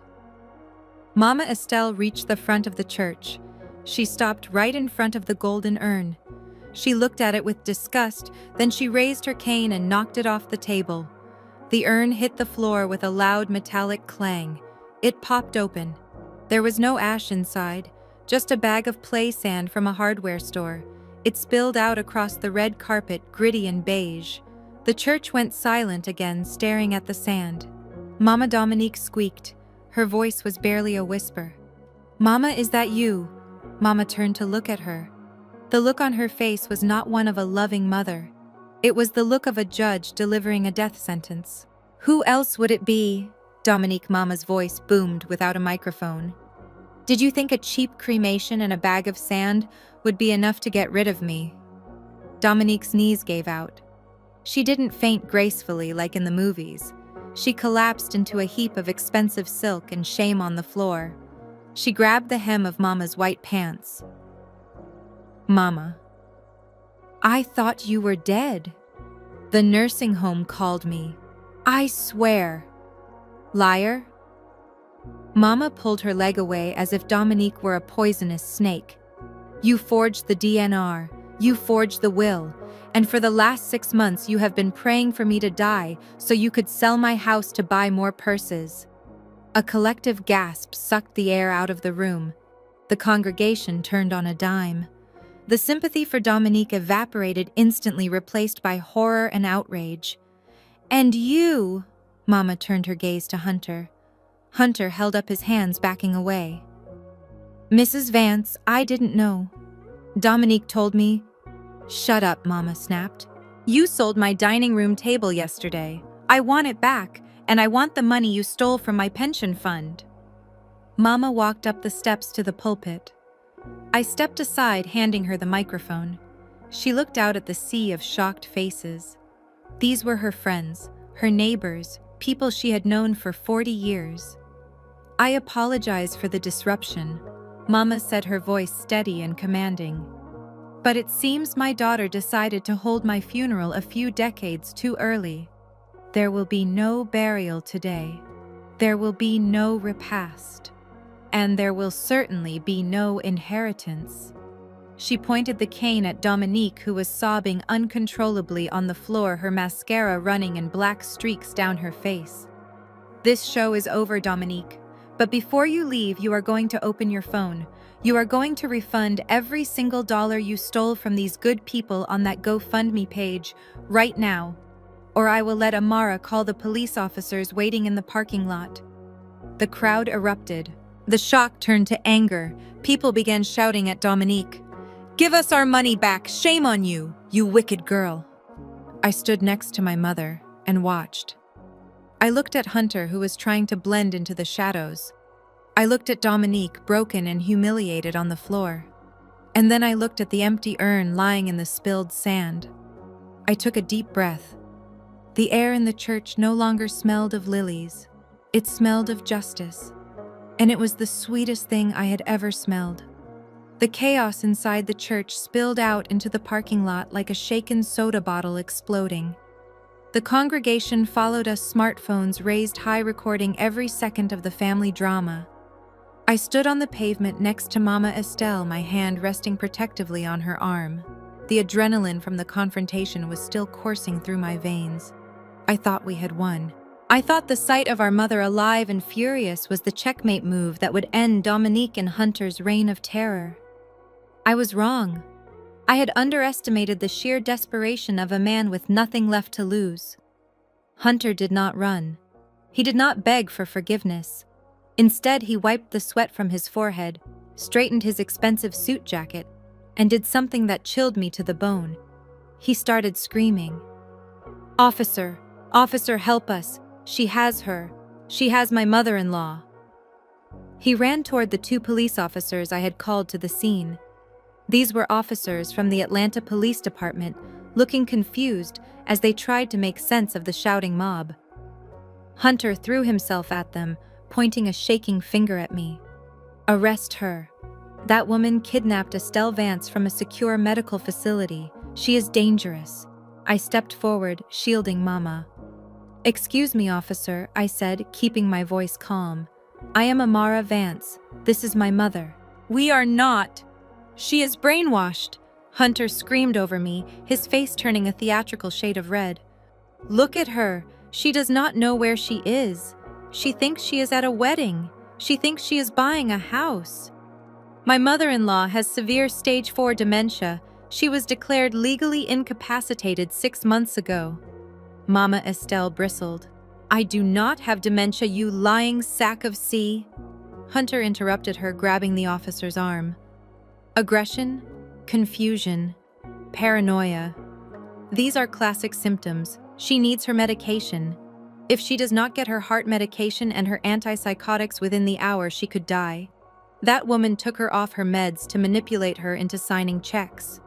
Mama Estelle reached the front of the church. She stopped right in front of the golden urn. She looked at it with disgust, then she raised her cane and knocked it off the table. The urn hit the floor with a loud metallic clang. It popped open. There was no ash inside, just a bag of play sand from a hardware store. It spilled out across the red carpet, gritty and beige. The church went silent again, staring at the sand. Mama Dominique squeaked. Her voice was barely a whisper. "Mama, is that you?" Mama turned to look at her. The look on her face was not one of a loving mother. It was the look of a judge delivering a death sentence. "Who else would it be?" Dominique Mama's voice boomed without a microphone. "Did you think a cheap cremation and a bag of sand would be enough to get rid of me?" Dominique's knees gave out. She didn't faint gracefully like in the movies. She collapsed into a heap of expensive silk and shame on the floor. She grabbed the hem of Mama's white pants. "Mama, I thought you were dead. The nursing home called me. I swear." "Liar." Mama pulled her leg away as if Dominique were a poisonous snake. "You forged the DNR, you forged the will, and for the last 6 months you have been praying for me to die so you could sell my house to buy more purses." A collective gasp sucked the air out of the room. The congregation turned on a dime. The sympathy for Dominique evaporated, instantly replaced by horror and outrage. "And you?" Mama turned her gaze to Hunter. Hunter held up his hands, backing away. "Mrs. Vance, I didn't know. Dominique told me." "Shut up," Mama snapped. "You sold my dining room table yesterday. I want it back, and I want the money you stole from my pension fund." Mama walked up the steps to the pulpit. I stepped aside, handing her the microphone. She looked out at the sea of shocked faces. These were her friends, her neighbors, people she had known for 40 years. "I apologize for the disruption," Mama said, her voice steady and commanding. "But it seems my daughter decided to hold my funeral a few decades too early. There will be no burial today. There will be no repast. And there will certainly be no inheritance." She pointed the cane at Dominique, who was sobbing uncontrollably on the floor, her mascara running in black streaks down her face. "This show is over, Dominique. But before you leave, you are going to open your phone. You are going to refund every single dollar you stole from these good people on that GoFundMe page right now. Or I will let Amara call the police officers waiting in the parking lot." The crowd erupted. The shock turned to anger. People began shouting at Dominique, "Give us our money back! Shame on you, you wicked girl!" I stood next to my mother and watched. I looked at Hunter, who was trying to blend into the shadows. I looked at Dominique, broken and humiliated on the floor. And then I looked at the empty urn lying in the spilled sand. I took a deep breath. The air in the church no longer smelled of lilies. It smelled of justice. and it was the sweetest thing I had ever smelled. The chaos inside the church spilled out into the parking lot like a shaken soda bottle exploding. The congregation followed us, smartphones raised high, recording every second of the family drama. I stood on the pavement next to Mama Estelle, my hand resting protectively on her arm. The adrenaline from the confrontation was still coursing through my veins. I thought we had won. I thought the sight of our mother alive and furious was the checkmate move that would end Dominique and Hunter's reign of terror. I was wrong. I had underestimated the sheer desperation of a man with nothing left to lose. Hunter did not run. He did not beg for forgiveness. Instead, he wiped the sweat from his forehead, straightened his expensive suit jacket, and did something that chilled me to the bone. He started screaming. "Officer! Officer, help us! She has her! She has my mother-in-law!" He ran toward the 2 police officers I had called to the scene. These were officers from the Atlanta Police Department, looking confused as they tried to make sense of the shouting mob. Hunter threw himself at them, pointing a shaking finger at me. "Arrest her. That woman kidnapped Estelle Vance from a secure medical facility. She is dangerous." I stepped forward, shielding Mama. "Excuse me, officer," I said, keeping my voice calm. "I am Amara Vance. This is my mother." "We are not. She is brainwashed," Hunter screamed over me, his face turning a theatrical shade of red. "Look at her. She does not know where she is. She thinks she is at a wedding. She thinks she is buying a house. My mother-in-law has severe stage 4 dementia. She was declared legally incapacitated 6 months ago." Mama Estelle bristled. "I do not have dementia, you lying sack of C." Hunter interrupted her, grabbing the officer's arm. "Aggression, confusion, paranoia. These are classic symptoms. She needs her medication. If she does not get her heart medication and her antipsychotics within the hour, she could die. That woman took her off her meds to manipulate her into signing checks."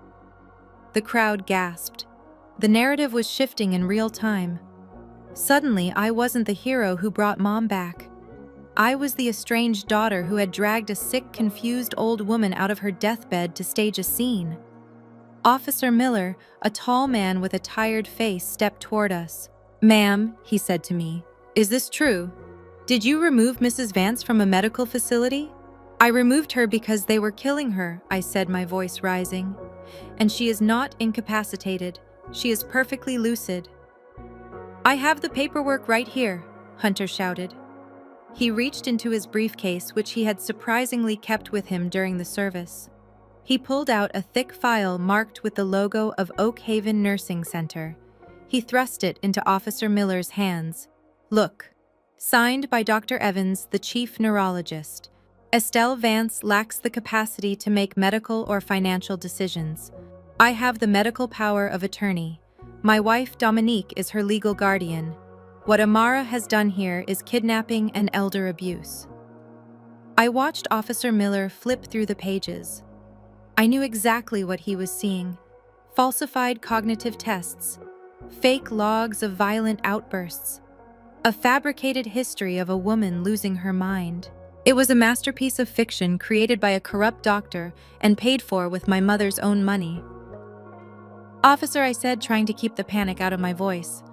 The crowd gasped. The narrative was shifting in real time. Suddenly, I wasn't the hero who brought Mom back. I was the estranged daughter who had dragged a sick, confused old woman out of her deathbed to stage a scene. Officer Miller, a tall man with a tired face, stepped toward us. "Ma'am," he said to me, "is this true? Did you remove Mrs. Vance from a medical facility?" "I removed her because they were killing her," I said, my voice rising. "And she is not incapacitated. She is perfectly lucid." "I have the paperwork right here," Hunter shouted. He reached into his briefcase, which he had surprisingly kept with him during the service. He pulled out a thick file marked with the logo of Oak Haven Nursing Center. He thrust it into Officer Miller's hands. "Look. Signed by Dr. Evans, the chief neurologist. Estelle Vance lacks the capacity to make medical or financial decisions. I have the medical power of attorney. My wife, Dominique, is her legal guardian. What Amara has done here is kidnapping and elder abuse." I watched Officer Miller flip through the pages. I knew exactly what he was seeing. Falsified cognitive tests, fake logs of violent outbursts, a fabricated history of a woman losing her mind. It was a masterpiece of fiction created by a corrupt doctor and paid for with my mother's own money. "Officer," I said, trying to keep the panic out of my voice,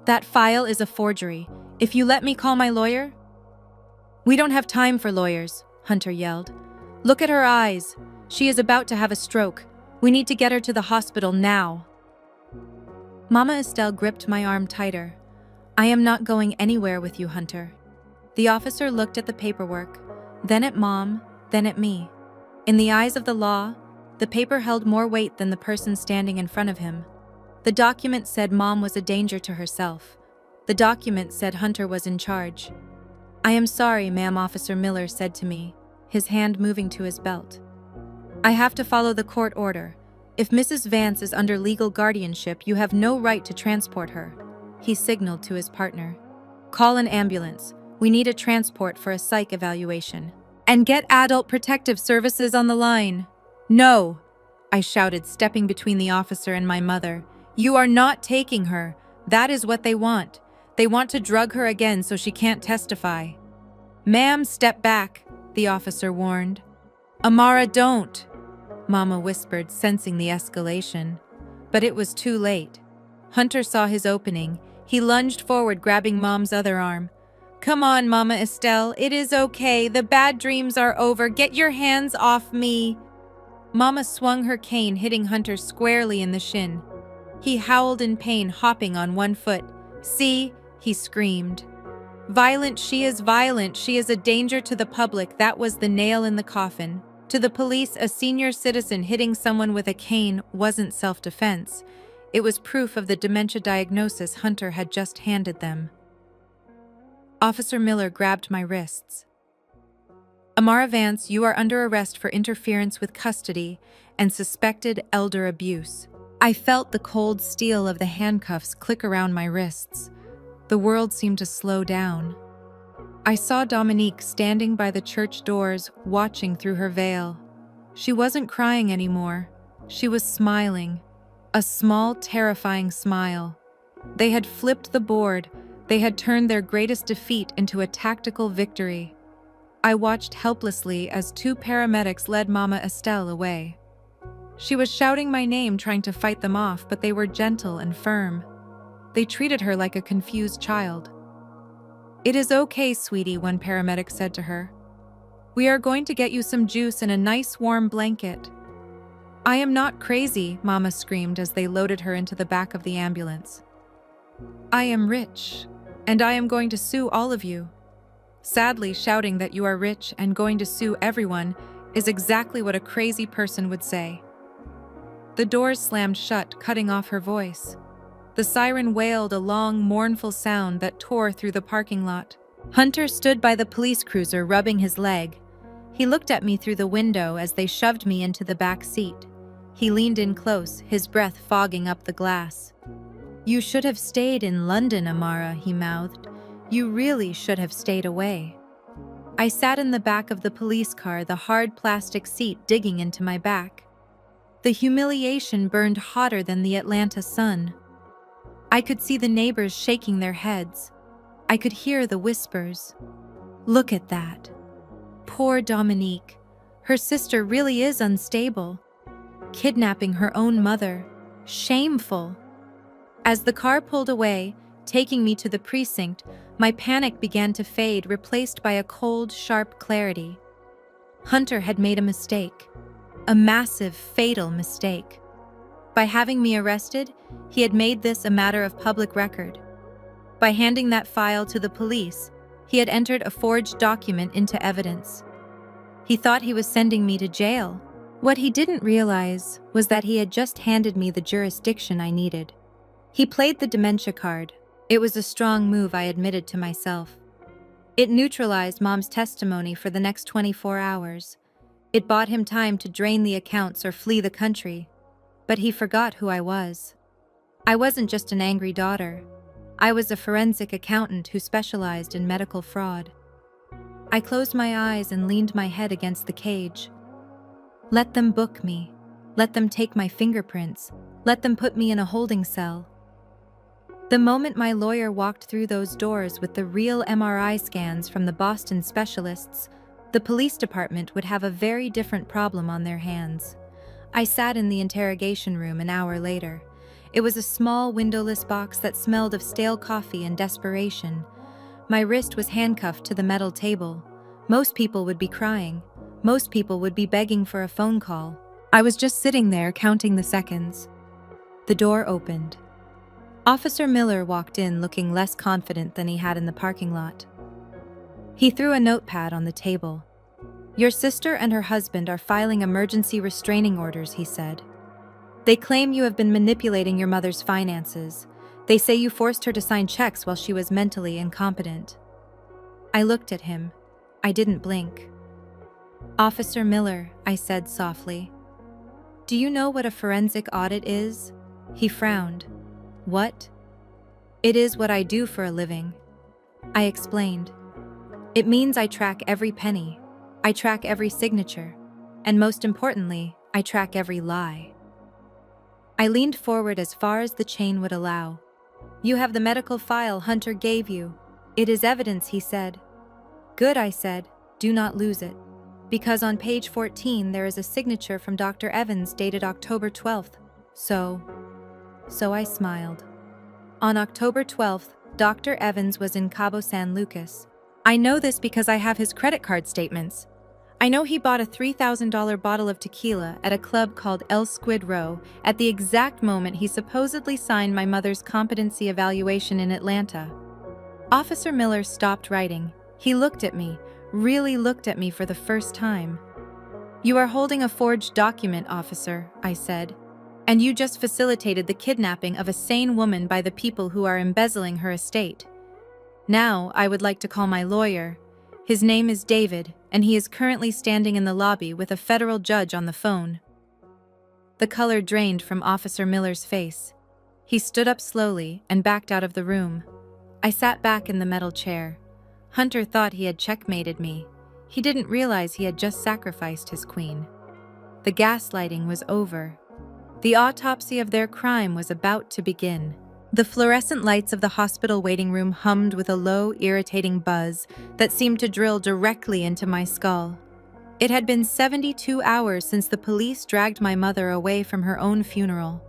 "that file is a forgery. If you let me call my lawyer—" "We don't have time for lawyers," Hunter yelled. "Look at her eyes. She is about to have a stroke. We need to get her to the hospital now." Mama Estelle gripped my arm tighter. "I am not going anywhere with you, Hunter." The officer looked at the paperwork, then at Mom, then at me. In the eyes of the law, the paper held more weight than the person standing in front of him. The document said Mom was a danger to herself. The document said Hunter was in charge. "I am sorry, ma'am," Officer Miller said to me, his hand moving to his belt. "I have to follow the court order. If Mrs. Vance is under legal guardianship, you have no right to transport her." He signaled to his partner. "Call an ambulance. We need a transport for a psych evaluation. And get adult protective services on the line." "No," I shouted, stepping between the officer and my mother. "You are not taking her. That is what they want. They want to drug her again so she can't testify." "Ma'am, step back," the officer warned. Amara, don't, Mama whispered, sensing the escalation. But it was too late. Hunter saw his opening. He lunged forward, grabbing Mom's other arm. Come on, Mama Estelle, it is okay. The bad dreams are over. Get your hands off me. Mama swung her cane, hitting Hunter squarely in the shin. He howled in pain, hopping on one foot. See, he screamed. Violent, she is violent. She is a danger to the public. That was the nail in the coffin. To the police, a senior citizen hitting someone with a cane wasn't self-defense. It was proof of the dementia diagnosis Hunter had just handed them. Officer Miller grabbed my wrists. Amara Vance, you are under arrest for interference with custody and suspected elder abuse. I felt the cold steel of the handcuffs click around my wrists. The world seemed to slow down. I saw Dominique standing by the church doors, watching through her veil. She wasn't crying anymore. She was smiling. A small, terrifying smile. They had flipped the board. They had turned their greatest defeat into a tactical victory. I watched helplessly as two paramedics led Mama Estelle away. She was shouting my name, trying to fight them off, but they were gentle and firm. They treated her like a confused child. It is okay, sweetie, one paramedic said to her. We are going to get you some juice and a nice warm blanket. I am not crazy, Mama screamed as they loaded her into the back of the ambulance. I am rich, and I am going to sue all of you. Sadly, shouting that you are rich and going to sue everyone is exactly what a crazy person would say. The doors slammed shut, cutting off her voice. The siren wailed a long, mournful sound that tore through the parking lot. Hunter stood by the police cruiser, rubbing his leg. He looked at me through the window as they shoved me into the back seat. He leaned in close, his breath fogging up the glass. You should have stayed in London, Amara, he mouthed. You really should have stayed away. I sat in the back of the police car, the hard plastic seat digging into my back. The humiliation burned hotter than the Atlanta sun. I could see the neighbors shaking their heads. I could hear the whispers. Look at that. Poor Dominique. Her sister really is unstable. Kidnapping her own mother. Shameful. As the car pulled away, taking me to the precinct, my panic began to fade, replaced by a cold, sharp clarity. Hunter had made a mistake. A massive, fatal mistake. By having me arrested, he had made this a matter of public record. By handing that file to the police, he had entered a forged document into evidence. He thought he was sending me to jail. What he didn't realize was that he had just handed me the jurisdiction I needed. He played the dementia card. It was a strong move, I admitted to myself. It neutralized Mom's testimony for the next 24 hours. It bought him time to drain the accounts or flee the country. But he forgot who I was. I wasn't just an angry daughter. I was a forensic accountant who specialized in medical fraud. I closed my eyes and leaned my head against the cage. Let them book me. Let them take my fingerprints. Let them put me in a holding cell. The moment my lawyer walked through those doors with the real MRI scans from the Boston specialists, the police department would have a very different problem on their hands. I sat in the interrogation room an hour later. It was a small, windowless box that smelled of stale coffee and desperation. My wrist was handcuffed to the metal table. Most people would be crying. Most people would be begging for a phone call. I was just sitting there, counting the seconds. The door opened. Officer Miller walked in, looking less confident than he had in the parking lot. He threw a notepad on the table. Your sister and her husband are filing emergency restraining orders, he said. They claim you have been manipulating your mother's finances. They say you forced her to sign checks while she was mentally incompetent. I looked at him. I didn't blink. Officer Miller, I said softly. Do you know what a forensic audit is? He frowned. What? It is what I do for a living. I explained. It means I track every penny. I track every signature. And most importantly, I track every lie. I leaned forward as far as the chain would allow. You have the medical file Hunter gave you. It is evidence, he said. Good, I said. Do not lose it. Because on page 14 there is a signature from Dr. Evans dated October 12th. So I smiled. On October 12th, Dr. Evans was in Cabo San Lucas. I know this because I have his credit card statements. I know he bought a $3,000 bottle of tequila at a club called El Squid Row at the exact moment he supposedly signed my mother's competency evaluation in Atlanta. Officer Miller stopped writing. He looked at me, really looked at me for the first time. "You are holding a forged document, officer," I said. "And you just facilitated the kidnapping of a sane woman by the people who are embezzling her estate. Now, I would like to call my lawyer. His name is David, and he is currently standing in the lobby with a federal judge on the phone." The color drained from Officer Miller's face. He stood up slowly and backed out of the room. I sat back in the metal chair. Hunter thought he had checkmated me. He didn't realize he had just sacrificed his queen. The gaslighting was over. The autopsy of their crime was about to begin. The fluorescent lights of the hospital waiting room hummed with a low, irritating buzz that seemed to drill directly into my skull. It had been 72 hours since the police dragged my mother away from her own funeral.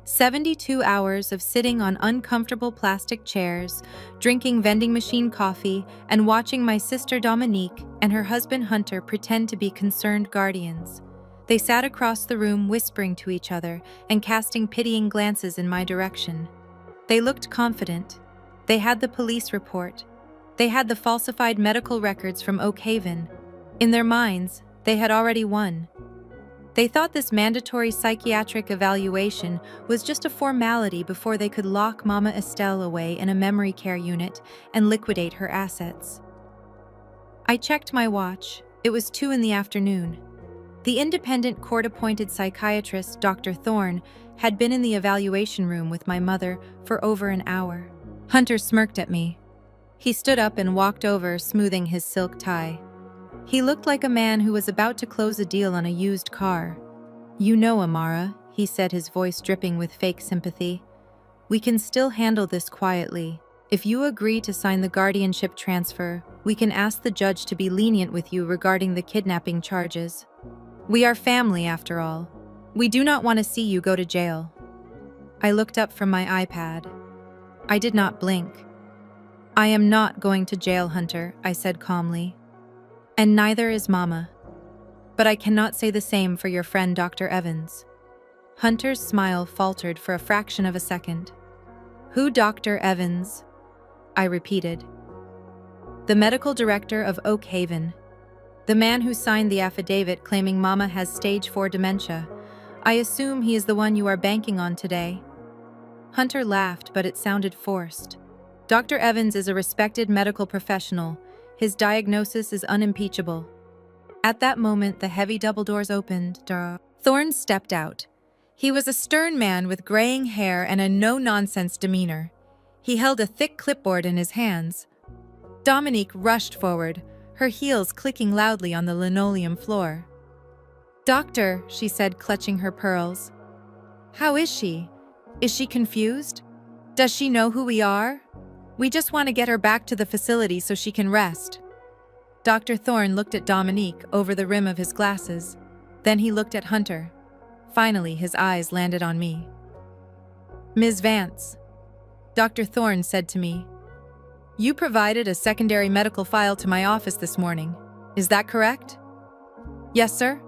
72 hours of sitting on uncomfortable plastic chairs, drinking vending machine coffee, and watching my sister Dominique and her husband Hunter pretend to be concerned guardians. They sat across the room whispering to each other and casting pitying glances in my direction. They looked confident. They had the police report. They had the falsified medical records from Oak Haven. In their minds, they had already won. They thought this mandatory psychiatric evaluation was just a formality before they could lock Mama Estelle away in a memory care unit and liquidate her assets. I checked my watch. It was 2 in the afternoon. The independent court-appointed psychiatrist, Dr. Thorne, had been in the evaluation room with my mother for over an hour. Hunter smirked at me. He stood up and walked over, smoothing his silk tie. He looked like a man who was about to close a deal on a used car. "You know, Amara," he said, his voice dripping with fake sympathy, "we can still handle this quietly. If you agree to sign the guardianship transfer, we can ask the judge to be lenient with you regarding the kidnapping charges. We are family, after all. We do not want to see you go to jail." I looked up from my iPad. I did not blink. "I am not going to jail, Hunter," I said calmly. "And neither is Mama. But I cannot say the same for your friend Dr. Evans." Hunter's smile faltered for a fraction of a second. "Who, Dr. Evans?" I repeated. "The medical director of Oak Haven. The man who signed the affidavit claiming Mama has stage 4 dementia. I assume he is the one you are banking on today." Hunter laughed, but it sounded forced. "Dr. Evans is a respected medical professional. His diagnosis is unimpeachable." At that moment, the heavy double doors opened. Thorne stepped out. He was a stern man with graying hair and a no-nonsense demeanor. He held a thick clipboard in his hands. Dominique rushed forward, her heels clicking loudly on the linoleum floor. "Doctor," she said, clutching her pearls. "How is she? Is she confused? Does she know who we are? We just want to get her back to the facility so she can rest." Dr. Thorne looked at Dominique over the rim of his glasses. Then he looked at Hunter. Finally, his eyes landed on me. "Ms. Vance," Dr. Thorne said to me, "you provided a secondary medical file to my office this morning. Is that correct?" "Yes, sir,"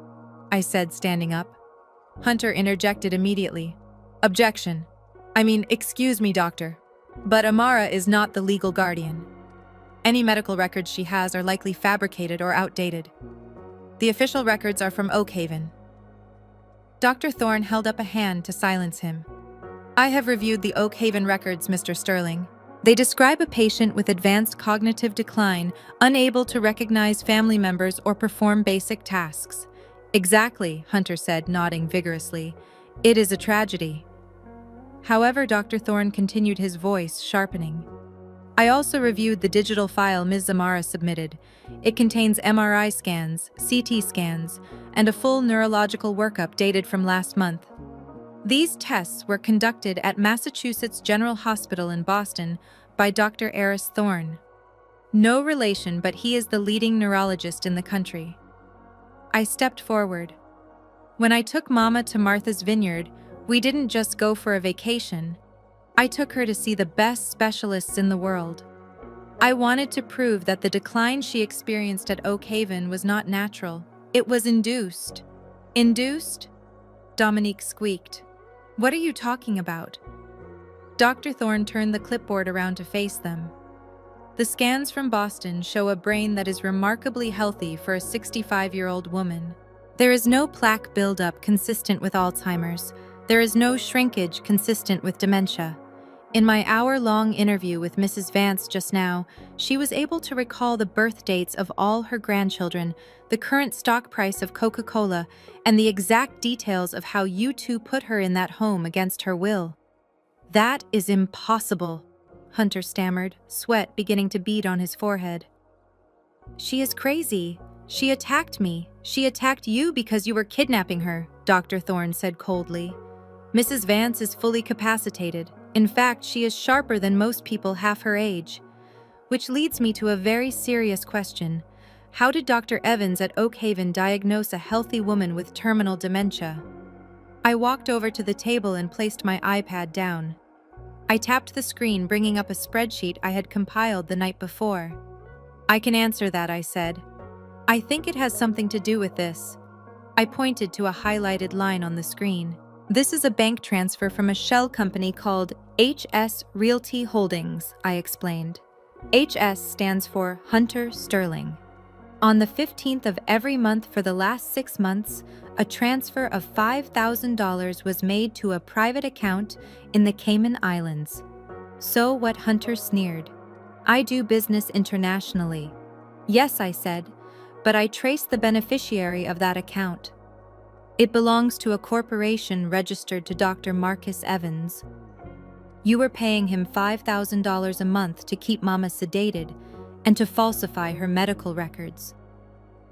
I said, standing up. Hunter interjected immediately. "Objection. Excuse me, doctor. But Amara is not the legal guardian. Any medical records she has are likely fabricated or outdated. The official records are from Oak Haven." Dr. Thorne held up a hand to silence him. "I have reviewed the Oak Haven records, Mr. Sterling. They describe a patient with advanced cognitive decline, unable to recognize family members or perform basic tasks." "Exactly," Hunter said, nodding vigorously. "It is a tragedy." However, Dr. Thorne continued, his voice sharpening. "I also reviewed the digital file Ms. Amara submitted. It contains MRI scans, CT scans, and a full neurological workup dated from last month. These tests were conducted at Massachusetts General Hospital in Boston by Dr. Eris Thorne. No relation, but he is the leading neurologist in the country." I stepped forward. When I took Mama to Martha's Vineyard, we didn't just go for a vacation. I took her to see the best specialists in the world. I wanted to prove that the decline she experienced at Oak Haven was not natural. It was induced. Induced? Dominique squeaked. What are you talking about? Dr. Thorne turned the clipboard around to face them. The scans from Boston show a brain that is remarkably healthy for a 65-year-old woman. There is no plaque buildup consistent with Alzheimer's. There is no shrinkage consistent with dementia. In my hour-long interview with Mrs. Vance just now, she was able to recall the birth dates of all her grandchildren, the current stock price of Coca-Cola, and the exact details of how you two put her in that home against her will. That is impossible, Hunter stammered, sweat beginning to bead on his forehead. She is crazy. She attacked me. She attacked you because you were kidnapping her, Dr. Thorne said coldly. Mrs. Vance is fully capacitated. In fact, she is sharper than most people half her age. Which leads me to a very serious question. How did Dr. Evans at Oak Haven diagnose a healthy woman with terminal dementia? I walked over to the table and placed my iPad down. I tapped the screen, bringing up a spreadsheet I had compiled the night before. I can answer that, I said. I think it has something to do with this. I pointed to a highlighted line on the screen. This is a bank transfer from a shell company called HS Realty Holdings, I explained. HS stands for Hunter Sterling. On the 15th of every month for the last 6 months, a transfer of $5,000 was made to a private account in the Cayman Islands. So what? Hunter sneered. I do business internationally. Yes, I said, but I traced the beneficiary of that account. It belongs to a corporation registered to Dr. Marcus Evans. You were paying him $5,000 a month to keep Mama sedated and to falsify her medical records.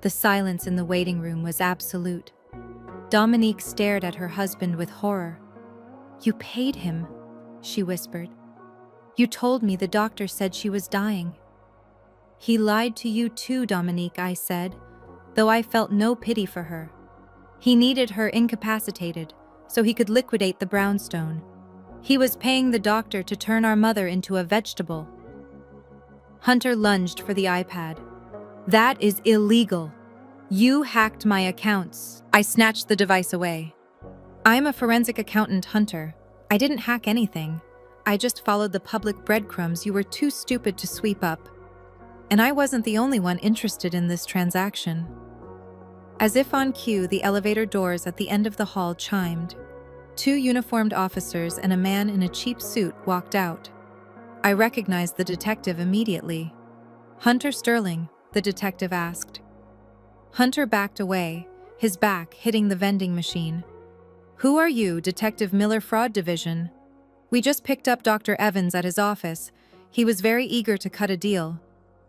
The silence in the waiting room was absolute. Dominique stared at her husband with horror. You paid him, she whispered. You told me the doctor said she was dying. He lied to you too, Dominique, I said, though I felt no pity for her. He needed her incapacitated so he could liquidate the brownstone. He was paying the doctor to turn our mother into a vegetable. Hunter lunged for the iPad. That is illegal. You hacked my accounts. I snatched the device away. I'm a forensic accountant, Hunter. I didn't hack anything. I just followed the public breadcrumbs you were too stupid to sweep up. And I wasn't the only one interested in this transaction. As if on cue, the elevator doors at the end of the hall chimed. 2 uniformed officers and a man in a cheap suit walked out. I recognized the detective immediately. Hunter Sterling, the detective asked. Hunter backed away, his back hitting the vending machine. Who are you, Detective Miller Fraud Division? We just picked up Dr. Evans at his office. He was very eager to cut a deal.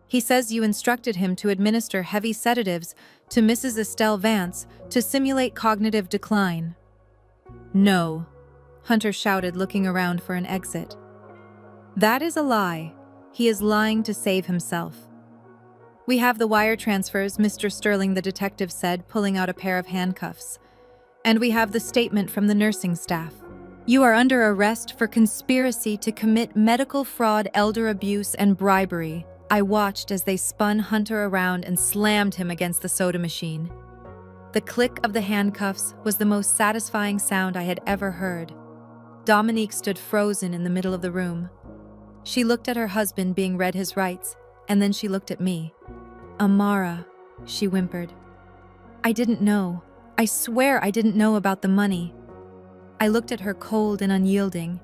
He says you instructed him to administer heavy sedatives to Mrs. Estelle Vance to simulate cognitive decline. No, Hunter shouted, looking around for an exit. That is a lie. He is lying to save himself. We have the wire transfers, Mr. Sterling, the detective said, pulling out a pair of handcuffs. And we have the statement from the nursing staff. You are under arrest for conspiracy to commit medical fraud, elder abuse, and bribery. I watched as they spun Hunter around and slammed him against the soda machine. The click of the handcuffs was the most satisfying sound I had ever heard. Dominique stood frozen in the middle of the room. She looked at her husband being read his rights, and then she looked at me. Amara, she whimpered. I didn't know. I swear I didn't know about the money. I looked at her cold and unyielding.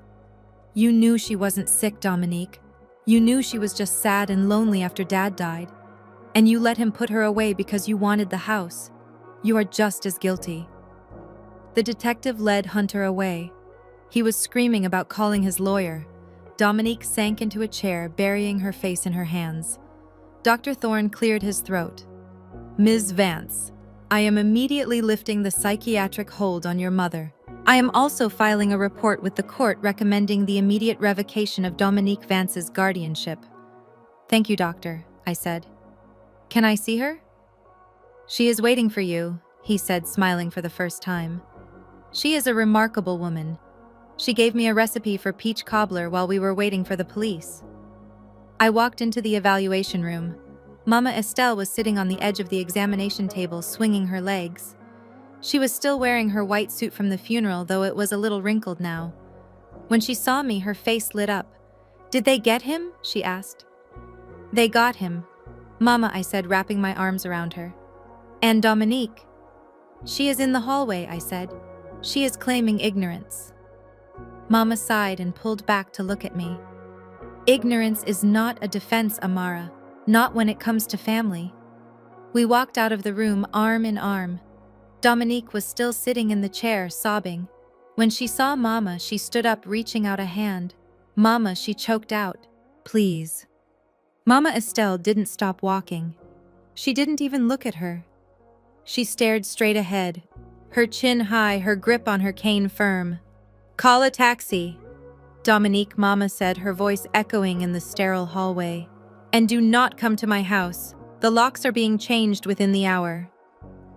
You knew she wasn't sick, Dominique. You knew she was just sad and lonely after Dad died. And you let him put her away because you wanted the house. You are just as guilty. The detective led Hunter away. He was screaming about calling his lawyer. Dominique sank into a chair, burying her face in her hands. Dr. Thorne cleared his throat. Ms. Vance, I am immediately lifting the psychiatric hold on your mother. I am also filing a report with the court recommending the immediate revocation of Dominique Vance's guardianship. Thank you, doctor, I said. Can I see her? "She is waiting for you," he said, smiling for the first time. "She is a remarkable woman. She gave me a recipe for peach cobbler while we were waiting for the police." I walked into the evaluation room. Mama Estelle was sitting on the edge of the examination table, swinging her legs. She was still wearing her white suit from the funeral, though it was a little wrinkled now. When she saw me, her face lit up. "Did they get him?" she asked. "They got him, Mama," I said, wrapping my arms around her. "And Dominique?" "She is in the hallway," I said. "She is claiming ignorance." Mama sighed and pulled back to look at me. "Ignorance is not a defense, Amara, not when it comes to family." We walked out of the room arm in arm. Dominique was still sitting in the chair, sobbing. When she saw Mama, she stood up, reaching out a hand. "Mama," she choked out, "please." Mama Estelle didn't stop walking. She didn't even look at her. She stared straight ahead, her chin high, her grip on her cane firm. "Call a taxi," Dominique, Mama said, her voice echoing in the sterile hallway. "And do not come to my house. The locks are being changed within the hour."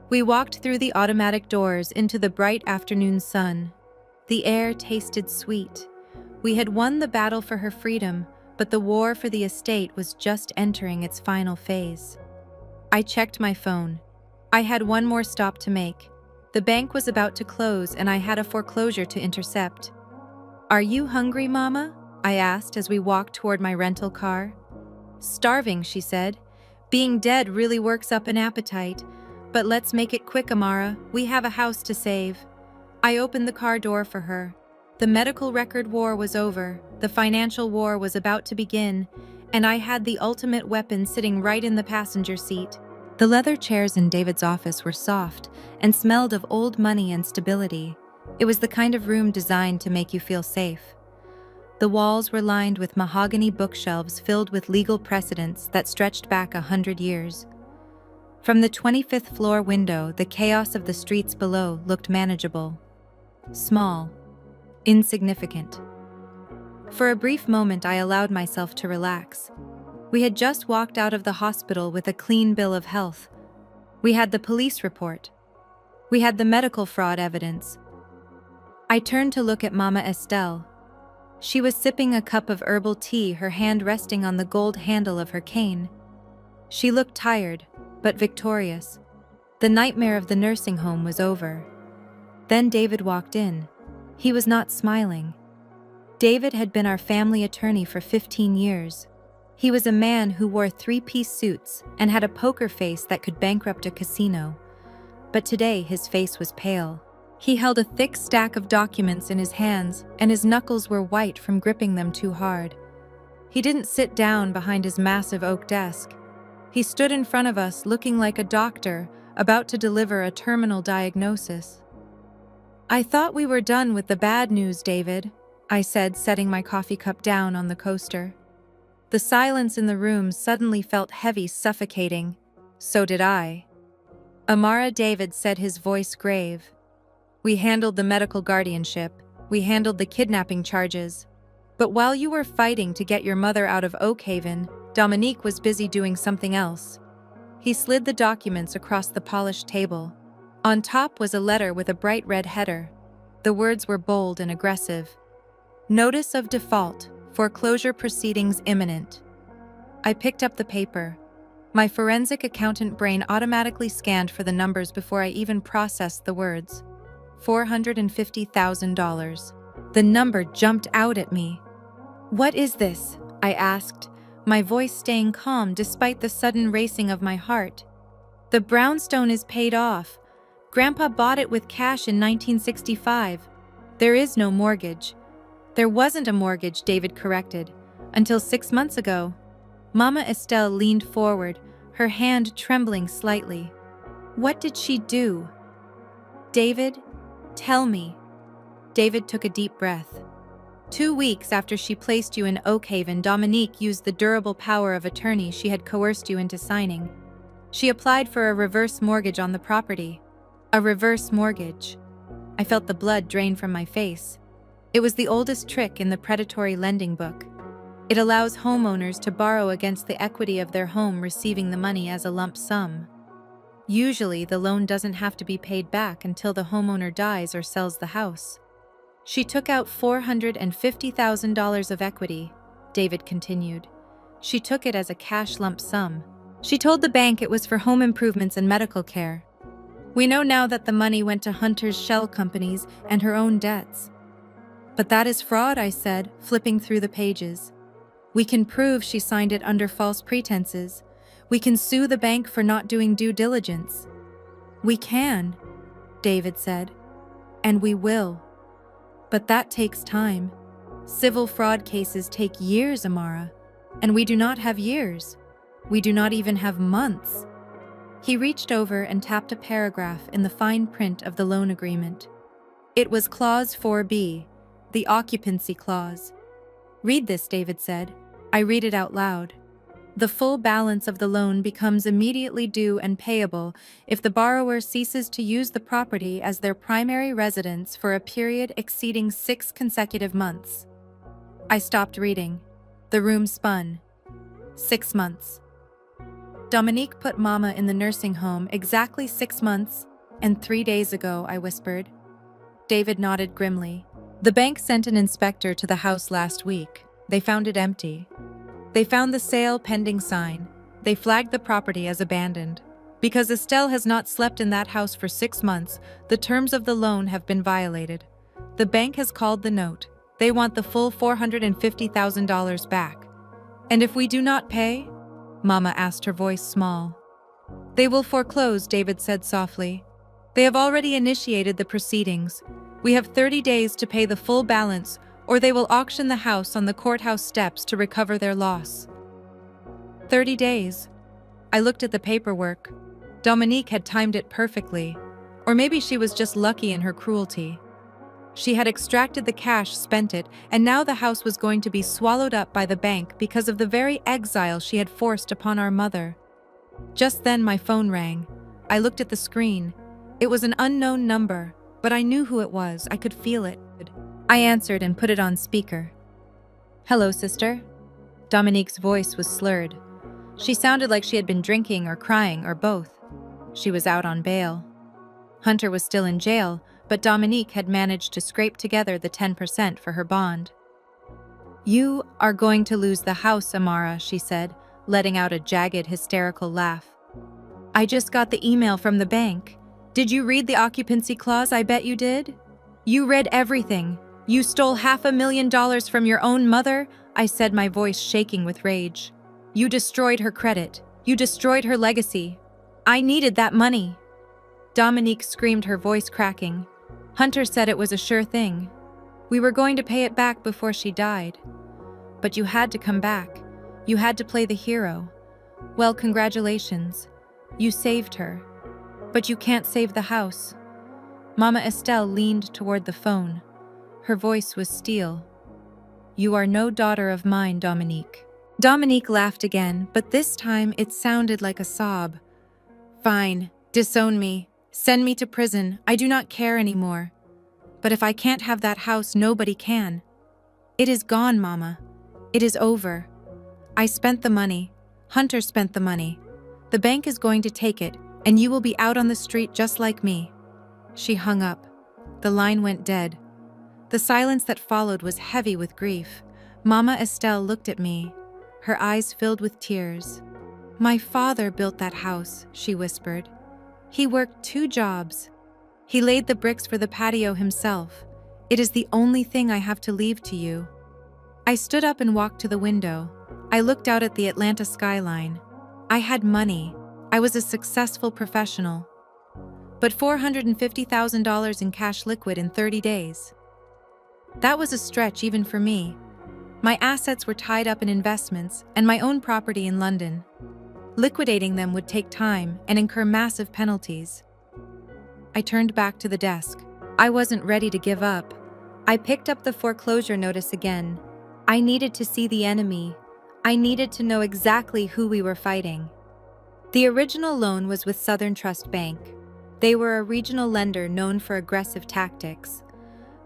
We walked through the automatic doors into the bright afternoon sun. The air tasted sweet. We had won the battle for her freedom, but the war for the estate was just entering its final phase. I checked my phone. I had one more stop to make. The bank was about to close, and I had a foreclosure to intercept. "Are you hungry, Mama?" I asked as we walked toward my rental car. "Starving," she said. "Being dead really works up an appetite. But let's make it quick, Amara. We have a house to save." I opened the car door for her. The medical record war was over, the financial war was about to begin, and I had the ultimate weapon sitting right in the passenger seat. The leather chairs in David's office were soft and smelled of old money and stability. It was the kind of room designed to make you feel safe. The walls were lined with mahogany bookshelves filled with legal precedents that stretched back 100 years. From the 25th floor window, the chaos of the streets below looked manageable. Small. Insignificant. For a brief moment, I allowed myself to relax. We had just walked out of the hospital with a clean bill of health. We had the police report. We had the medical fraud evidence. I turned to look at Mama Estelle. She was sipping a cup of herbal tea, her hand resting on the gold handle of her cane. She looked tired, but victorious. The nightmare of the nursing home was over. Then David walked in. He was not smiling. David had been our family attorney for 15 years. He was a man who wore three-piece suits and had a poker face that could bankrupt a casino. But today his face was pale. He held a thick stack of documents in his hands, and his knuckles were white from gripping them too hard. He didn't sit down behind his massive oak desk. He stood in front of us looking like a doctor about to deliver a terminal diagnosis. "I thought we were done with the bad news, David," I said, setting my coffee cup down on the coaster. The silence in the room suddenly felt heavy, suffocating. So did I. "Amara," David said, his voice grave. "We handled the medical guardianship. We handled the kidnapping charges. But while you were fighting to get your mother out of Oakhaven, Dominique was busy doing something else." He slid the documents across the polished table. On top was a letter with a bright red header. The words were bold and aggressive. "Notice of default. Foreclosure proceedings imminent." I picked up the paper. My forensic accountant brain automatically scanned for the numbers before I even processed the words. $450,000. The number jumped out at me. "What is this?" I asked, my voice staying calm despite the sudden racing of my heart. "The brownstone is paid off. Grandpa bought it with cash in 1965. There is no mortgage." "There wasn't a mortgage," David corrected, "until 6 months ago." Mama Estelle leaned forward, her hand trembling slightly. "What did she do?" "David, tell me." David took a deep breath. 2 weeks after she placed you in Oakhaven, Dominique used the durable power of attorney she had coerced you into signing. She applied for a reverse mortgage on the property. A reverse mortgage. I felt the blood drain from my face. It was the oldest trick in the predatory lending book. It allows homeowners to borrow against the equity of their home, receiving the money as a lump sum. Usually, the loan doesn't have to be paid back until the homeowner dies or sells the house. She took out $450,000 of equity, David continued. She took it as a cash lump sum. She told the bank it was for home improvements and medical care. We know now that the money went to Hunter's shell companies and her own debts. But that is fraud, I said, flipping through the pages. We can prove she signed it under false pretenses. We can sue the bank for not doing due diligence. We can, David said. And we will. But that takes time. Civil fraud cases take years, Amara. And we do not have years. We do not even have months. He reached over and tapped a paragraph in the fine print of the loan agreement. It was Clause 4B, the occupancy clause. Read this, David said. I read it out loud. The full balance of the loan becomes immediately due and payable if the borrower ceases to use the property as their primary residence for a period exceeding 6 consecutive months. I stopped reading. The room spun. 6 months. Dominique put Mama in the nursing home exactly 6 months and 3 days ago, I whispered. David nodded grimly. The bank sent an inspector to the house last week. They found it empty. They found the sale pending sign. They flagged the property as abandoned. Because Estelle has not slept in that house for 6 months, the terms of the loan have been violated. The bank has called the note. They want the full $450,000 back. And if we do not pay? Mama asked, her voice small. They will foreclose, David said softly. They have already initiated the proceedings. We have 30 days to pay the full balance, or they will auction the house on the courthouse steps to recover their loss. 30 days. I looked at the paperwork. Dominique had timed it perfectly. Or maybe she was just lucky in her cruelty. She had extracted the cash, spent it, and now the house was going to be swallowed up by the bank because of the very exile she had forced upon our mother. Just then my phone rang. I looked at the screen. It was an unknown number, but I knew who it was. I could feel it. I answered and put it on speaker. Hello, sister. Dominique's voice was slurred. She sounded like she had been drinking or crying or both. She was out on bail. Hunter was still in jail, but Dominique had managed to scrape together the 10% for her bond. You are going to lose the house, Amara, she said, letting out a jagged, hysterical laugh. I just got the email from the bank. Did you read the occupancy clause? I bet you did. You read everything. You stole $500,000 from your own mother, I said, my voice shaking with rage. You destroyed her credit. You destroyed her legacy. I needed that money. Dominique screamed, her voice cracking. Hunter said it was a sure thing. We were going to pay it back before she died. But you had to come back. You had to play the hero. Well, congratulations. You saved her. But you can't save the house. Mama Estelle leaned toward the phone. Her voice was steel. You are no daughter of mine, Dominique. Dominique laughed again, but this time it sounded like a sob. Fine, disown me. Send me to prison. I do not care anymore. But if I can't have that house, nobody can. It is gone, Mama. It is over. I spent the money. Hunter spent the money. The bank is going to take it, and you will be out on the street just like me. She hung up. The line went dead. The silence that followed was heavy with grief. Mama Estelle looked at me. Her eyes filled with tears. My father built that house, she whispered. He worked 2 jobs. He laid the bricks for the patio himself. It is the only thing I have to leave to you. I stood up and walked to the window. I looked out at the Atlanta skyline. I had money. I was a successful professional. But $450,000 in cash liquid in 30 days. That was a stretch even for me. My assets were tied up in investments and my own property in London. Liquidating them would take time and incur massive penalties. I turned back to the desk. I wasn't ready to give up. I picked up the foreclosure notice again. I needed to see the enemy. I needed to know exactly who we were fighting. The original loan was with Southern Trust Bank. They were a regional lender known for aggressive tactics.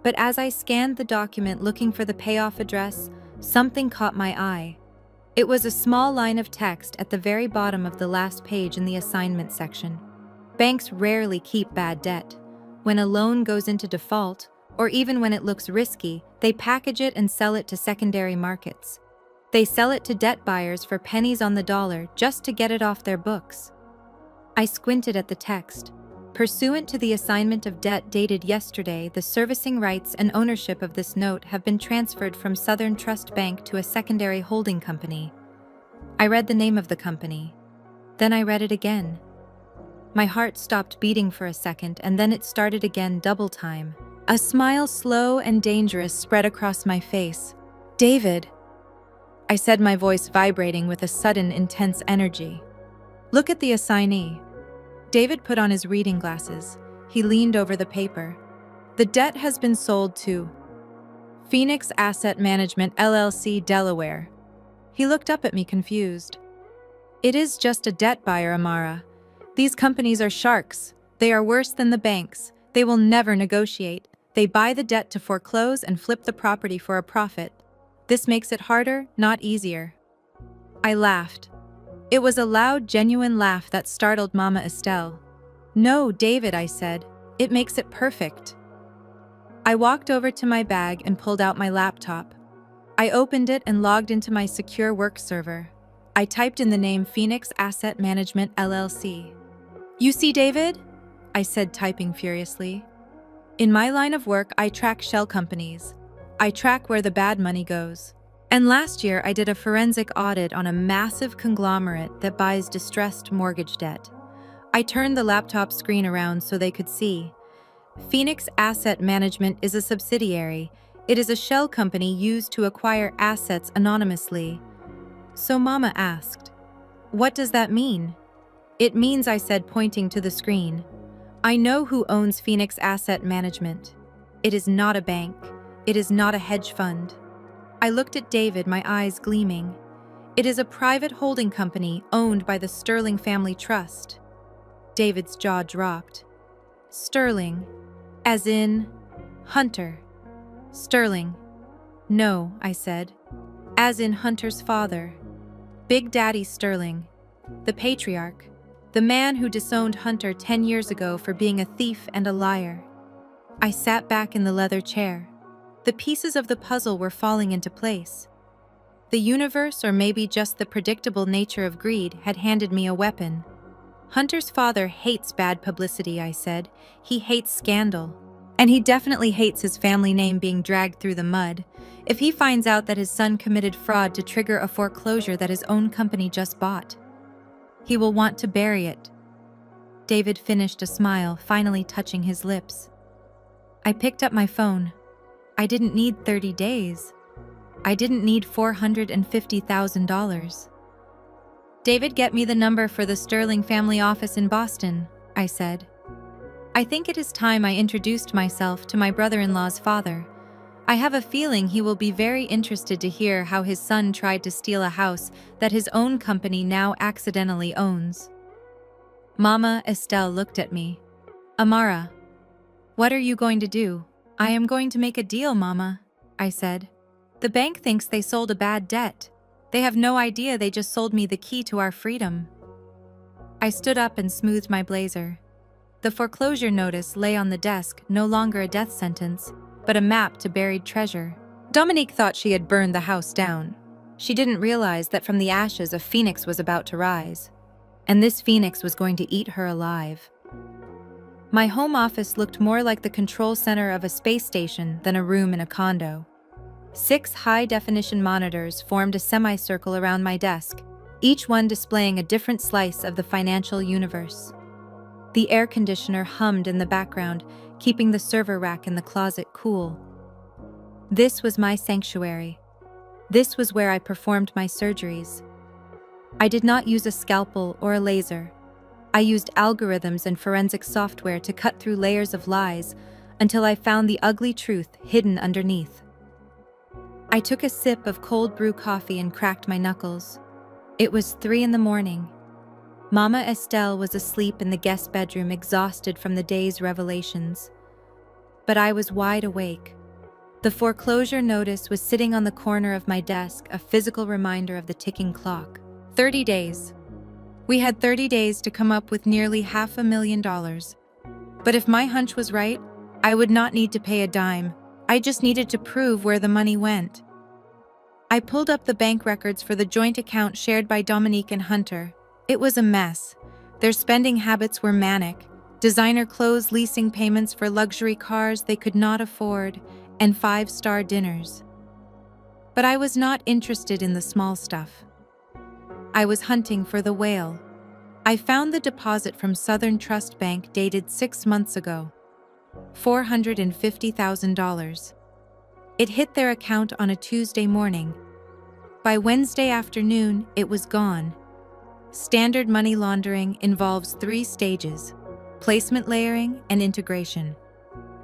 But as I scanned the document looking for the payoff address, something caught my eye. It was a small line of text at the very bottom of the last page in the assignment section. Banks rarely keep bad debt. When a loan goes into default, or even when it looks risky, they package it and sell it to secondary markets. They sell it to debt buyers for pennies on the dollar just to get it off their books. I squinted at the text. Pursuant to the assignment of debt dated yesterday, the servicing rights and ownership of this note have been transferred from Southern Trust Bank to a secondary holding company. I read the name of the company. Then I read it again. My heart stopped beating for a second, and then it started again double time. A smile, slow and dangerous, spread across my face. "David," I said, my voice vibrating with a sudden, intense energy. "Look at the assignee." David put on his reading glasses. He leaned over the paper. "The debt has been sold to Phoenix Asset Management, LLC, Delaware." He looked up at me confused. "It is just a debt buyer, Amara. These companies are sharks. They are worse than the banks. They will never negotiate. They buy the debt to foreclose and flip the property for a profit. This makes it harder, not easier." I laughed. It was a loud, genuine laugh that startled Mama Estelle. "No, David," I said. "It makes it perfect." I walked over to my bag and pulled out my laptop. I opened it and logged into my secure work server. I typed in the name Phoenix Asset Management, LLC. "You see, David?" I said, typing furiously. "In my line of work, I track shell companies. I track where the bad money goes. And last year, I did a forensic audit on a massive conglomerate that buys distressed mortgage debt." I turned the laptop screen around so they could see. "Phoenix Asset Management is a subsidiary. It is a shell company used to acquire assets anonymously." So Mama asked, "What does that mean?" "It means," I said, pointing to the screen, "I know who owns Phoenix Asset Management. It is not a bank. It is not a hedge fund." I looked at David, my eyes gleaming. "It is a private holding company owned by the Sterling Family Trust." David's jaw dropped. "Sterling? As in Hunter?" "Sterling. No," I said. "As in Hunter's father. Big Daddy Sterling. The patriarch. The man who disowned Hunter 10 years ago for being a thief and a liar." I sat back in the leather chair. The pieces of the puzzle were falling into place. The universe, or maybe just the predictable nature of greed, had handed me a weapon. "Hunter's father hates bad publicity," I said. "He hates scandal. And he definitely hates his family name being dragged through the mud. If he finds out that his son committed fraud to trigger a foreclosure that his own company just bought, he will want to bury it." David finished, a smile finally touching his lips. I picked up my phone. I didn't need 30 days. I didn't need $450,000. "David, get me the number for the Sterling family office in Boston," I said. I think it is time I introduced myself to my brother-in-law's father. I have a feeling he will be very interested to hear how his son tried to steal a house that his own company now accidentally owns. Mama Estelle looked at me. "Amara, what are you going to do?" "I am going to make a deal, Mama," I said. "The bank thinks they sold a bad debt. They have no idea they just sold me the key to our freedom." I stood up and smoothed my blazer. The foreclosure notice lay on the desk, no longer a death sentence, but a map to buried treasure. Dominique thought she had burned the house down. She didn't realize that from the ashes a phoenix was about to rise. And this phoenix was going to eat her alive. My home office looked more like the control center of a space station than a room in a condo. 6 high-definition monitors formed a semicircle around my desk, each one displaying a different slice of the financial universe. The air conditioner hummed in the background, keeping the server rack in the closet cool. This was my sanctuary. This was where I performed my surgeries. I did not use a scalpel or a laser. I used algorithms and forensic software to cut through layers of lies until I found the ugly truth hidden underneath. I took a sip of cold brew coffee and cracked my knuckles. It was 3 a.m. Mama Estelle was asleep in the guest bedroom, exhausted from the day's revelations. But I was wide awake. The foreclosure notice was sitting on the corner of my desk, a physical reminder of the ticking clock. 30 days. We had 30 days to come up with nearly $500,000. But if my hunch was right, I would not need to pay a dime. I just needed to prove where the money went. I pulled up the bank records for the joint account shared by Dominique and Hunter. It was a mess. Their spending habits were manic. Designer clothes, leasing payments for luxury cars they could not afford, and five-star dinners. But I was not interested in the small stuff. I was hunting for the whale. I found the deposit from Southern Trust Bank dated 6 months ago. $450,000. It hit their account on a Tuesday morning. By Wednesday afternoon, it was gone. Standard money laundering involves 3 stages: placement layering and integration.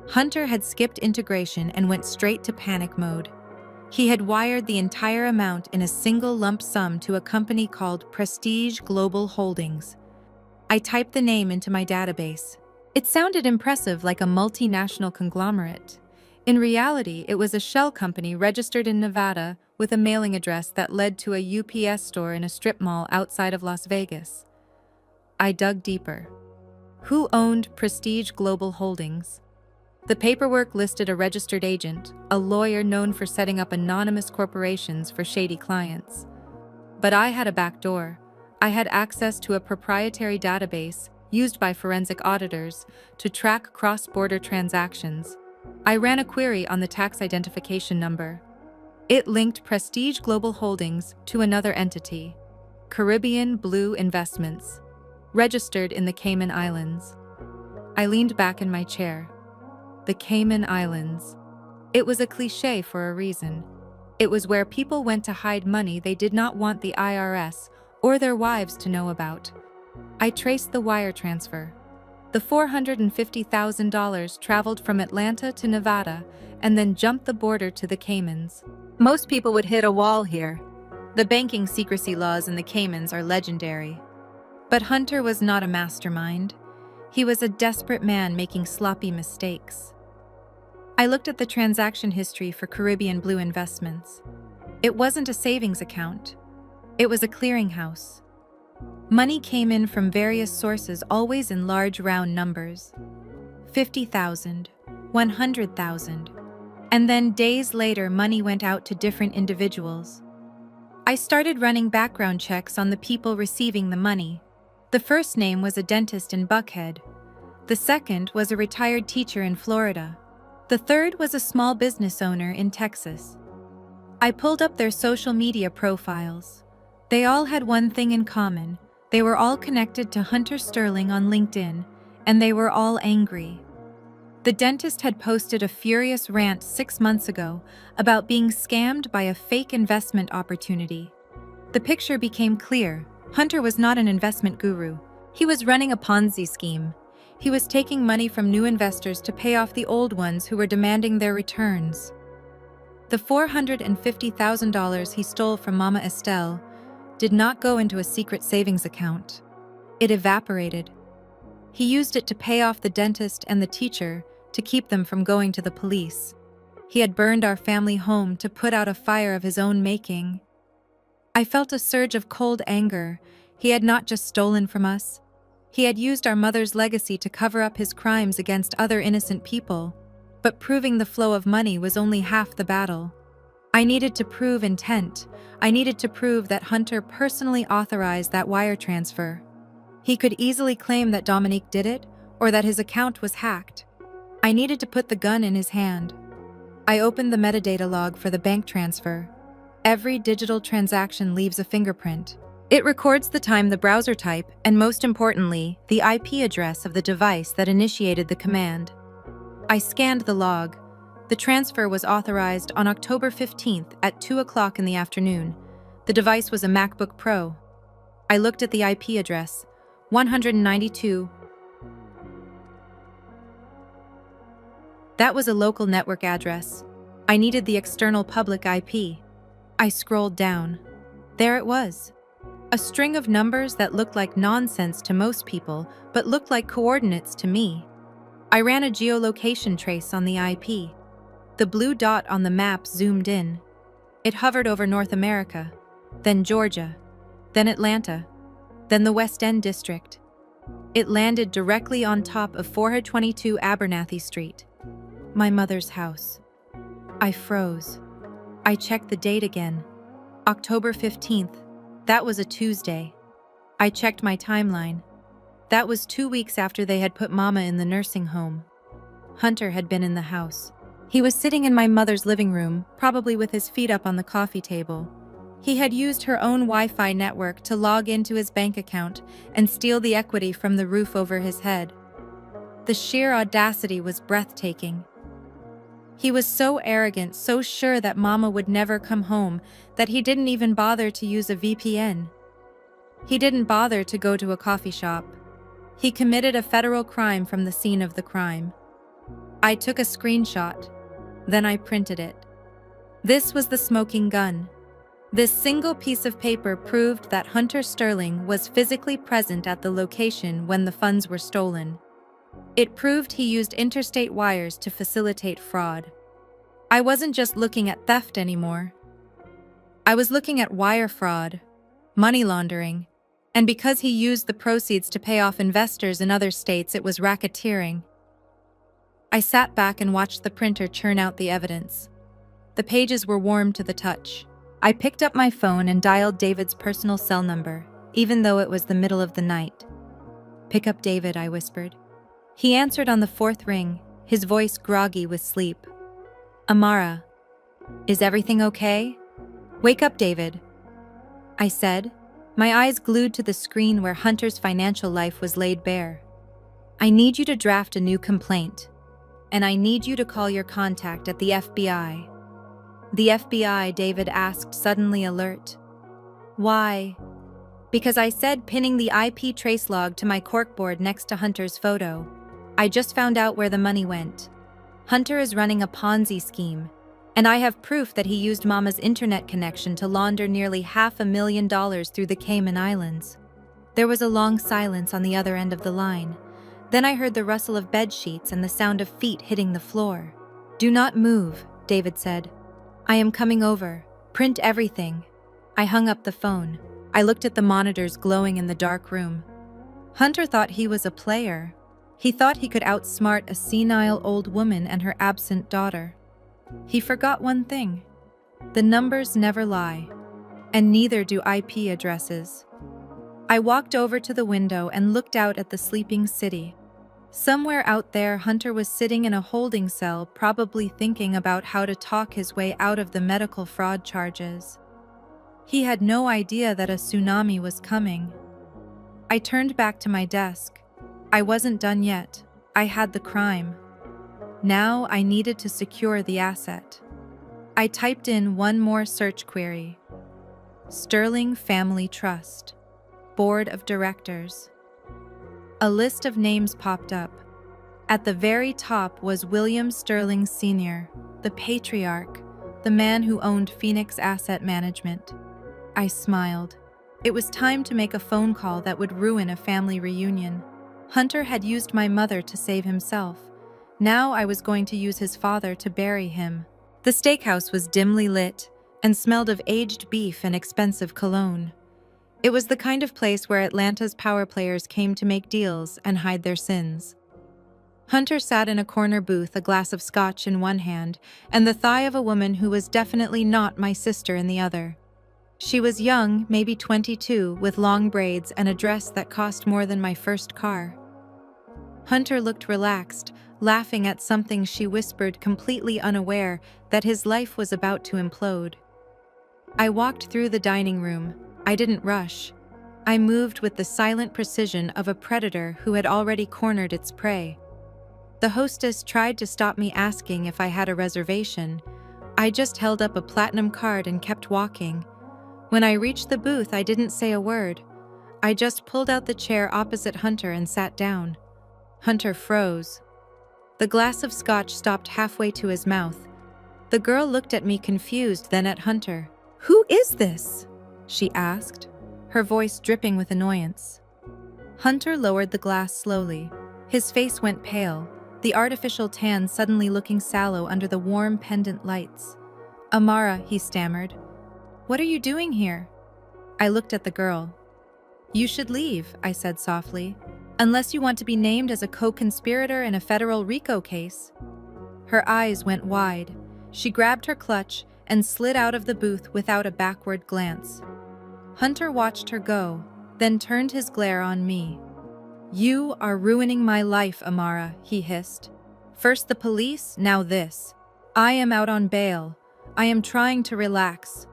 Hunter had skipped integration and went straight to panic mode. He had wired the entire amount in a single lump sum to a company called Prestige Global Holdings. I typed the name into my database. It sounded impressive, like a multinational conglomerate. In reality, it was a shell company registered in Nevada with a mailing address that led to a UPS store in a strip mall outside of Las Vegas. I dug deeper. Who owned Prestige Global Holdings? The paperwork listed a registered agent, a lawyer known for setting up anonymous corporations for shady clients. But I had a backdoor. I had access to a proprietary database used by forensic auditors to track cross-border transactions. I ran a query on the tax identification number. It linked Prestige Global Holdings to another entity, Caribbean Blue Investments, registered in the Cayman Islands. I leaned back in my chair. The Cayman Islands. It was a cliché for a reason. It was where people went to hide money they did not want the IRS or their wives to know about. I traced the wire transfer. The $450,000 traveled from Atlanta to Nevada and then jumped the border to the Caymans. Most people would hit a wall here. The banking secrecy laws in the Caymans are legendary. But Hunter was not a mastermind. He was a desperate man making sloppy mistakes. I looked at the transaction history for Caribbean Blue Investments. It wasn't a savings account. It was a clearinghouse. Money came in from various sources, always in large round numbers. 50,000, 100,000. And then days later, money went out to different individuals. I started running background checks on the people receiving the money. The first name was a dentist in Buckhead. The second was a retired teacher in Florida. The third was a small business owner in Texas. I pulled up their social media profiles. They all had one thing in common. They were all connected to Hunter Sterling on LinkedIn, and they were all angry. The dentist had posted a furious rant 6 months ago about being scammed by a fake investment opportunity. The picture became clear. Hunter was not an investment guru. He was running a Ponzi scheme. He was taking money from new investors to pay off the old ones who were demanding their returns. The $450,000 he stole from Mama Estelle did not go into a secret savings account. It evaporated. He used it to pay off the dentist and the teacher to keep them from going to the police. He had burned our family home to put out a fire of his own making. I felt a surge of cold anger. He had not just stolen from us. He had used our mother's legacy to cover up his crimes against other innocent people. But proving the flow of money was only half the battle. I needed to prove intent. I needed to prove that Hunter personally authorized that wire transfer. He could easily claim that Dominique did it, or that his account was hacked. I needed to put the gun in his hand. I opened the metadata log for the bank transfer. Every digital transaction leaves a fingerprint. It records the time, the browser type, and most importantly, the IP address of the device that initiated the command. I scanned the log. The transfer was authorized on October 15th at 2 o'clock in the afternoon. The device was a MacBook Pro. I looked at the IP address, 192. That was a local network address. I needed the external public IP. I scrolled down. There it was. A string of numbers that looked like nonsense to most people, but looked like coordinates to me. I ran a geolocation trace on the IP. The blue dot on the map zoomed in. It hovered over North America, then Georgia, then Atlanta. then the West End district. It landed directly on top of 422 Abernathy Street, my mother's house. I froze. I checked the date again. October 15th. That was a Tuesday. I checked my timeline. That was 2 weeks after they had put Mama in the nursing home. Hunter had been in the house. He was sitting in my mother's living room, probably with his feet up on the coffee table. He had used her own Wi-Fi network to log into his bank account and steal the equity from the roof over his head. The sheer audacity was breathtaking. He was so arrogant, so sure that Mama would never come home, that he didn't even bother to use a VPN. He didn't bother to go to a coffee shop. He committed a federal crime from the scene of the crime. I took a screenshot. Then I printed it. This was the smoking gun. This single piece of paper proved that Hunter Sterling was physically present at the location when the funds were stolen. It proved he used interstate wires to facilitate fraud. I wasn't just looking at theft anymore. I was looking at wire fraud, money laundering, and because he used the proceeds to pay off investors in other states, it was racketeering. I sat back and watched the printer churn out the evidence. The pages were warm to the touch. I picked up my phone and dialed David's personal cell number, even though it was the middle of the night. "Pick up David," I whispered. He answered on the fourth ring, his voice groggy with sleep. "Amara, is everything okay? Wake up, David," I said, my eyes glued to the screen where Hunter's financial life was laid bare. "I need you to draft a new complaint, and I need you to call your contact at the FBI." "The FBI?" David asked, suddenly alert. "Why?" "Because I said pinning the IP trace log to my corkboard next to Hunter's photo. I just found out where the money went. Hunter is running a Ponzi scheme, and I have proof that he used Mama's internet connection to launder nearly $500,000 through the Cayman Islands." There was a long silence on the other end of the line. Then I heard the rustle of bed sheets and the sound of feet hitting the floor. "Do not move," David said. "I am coming over. Print everything." I hung up the phone. I looked at the monitors glowing in the dark room. Hunter thought he was a player. He thought he could outsmart a senile old woman and her absent daughter. He forgot one thing. The numbers never lie, and neither do IP addresses. I walked over to the window and looked out at the sleeping city. Somewhere out there, Hunter was sitting in a holding cell, probably thinking about how to talk his way out of the medical fraud charges. He had no idea that a tsunami was coming. I turned back to my desk. I wasn't done yet. I had the crime. Now I needed to secure the asset. I typed in one more search query. Sterling Family Trust. Board of Directors. A list of names popped up. At the very top was William Sterling Sr., the patriarch, the man who owned Phoenix Asset Management. I smiled. It was time to make a phone call that would ruin a family reunion. Hunter had used my mother to save himself. Now I was going to use his father to bury him. The steakhouse was dimly lit and smelled of aged beef and expensive cologne. It was the kind of place where Atlanta's power players came to make deals and hide their sins. Hunter sat in a corner booth, a glass of scotch in one hand, and the thigh of a woman who was definitely not my sister in the other. She was young, maybe 22, with long braids and a dress that cost more than my first car. Hunter looked relaxed, laughing at something she whispered, completely unaware that his life was about to implode. I walked through the dining room. I didn't rush. I moved with the silent precision of a predator who had already cornered its prey. The hostess tried to stop me, asking if I had a reservation. I just held up a platinum card and kept walking. When I reached the booth, I didn't say a word. I just pulled out the chair opposite Hunter and sat down. Hunter froze. The glass of scotch stopped halfway to his mouth. The girl looked at me confused, then at Hunter. "Who is this?" she asked, her voice dripping with annoyance. Hunter lowered the glass slowly. His face went pale, the artificial tan suddenly looking sallow under the warm pendant lights. "Amara," he stammered. "What are you doing here?" I looked at the girl. You should leave, I said softly, unless you want to be named as a co-conspirator in a federal RICO case. Her eyes went wide. She grabbed her clutch and slid out of the booth without a backward glance. Hunter watched her go, then turned his glare on me. You are ruining my life, Amara, he hissed. First the police, now this. I am out on bail. I am trying to relax.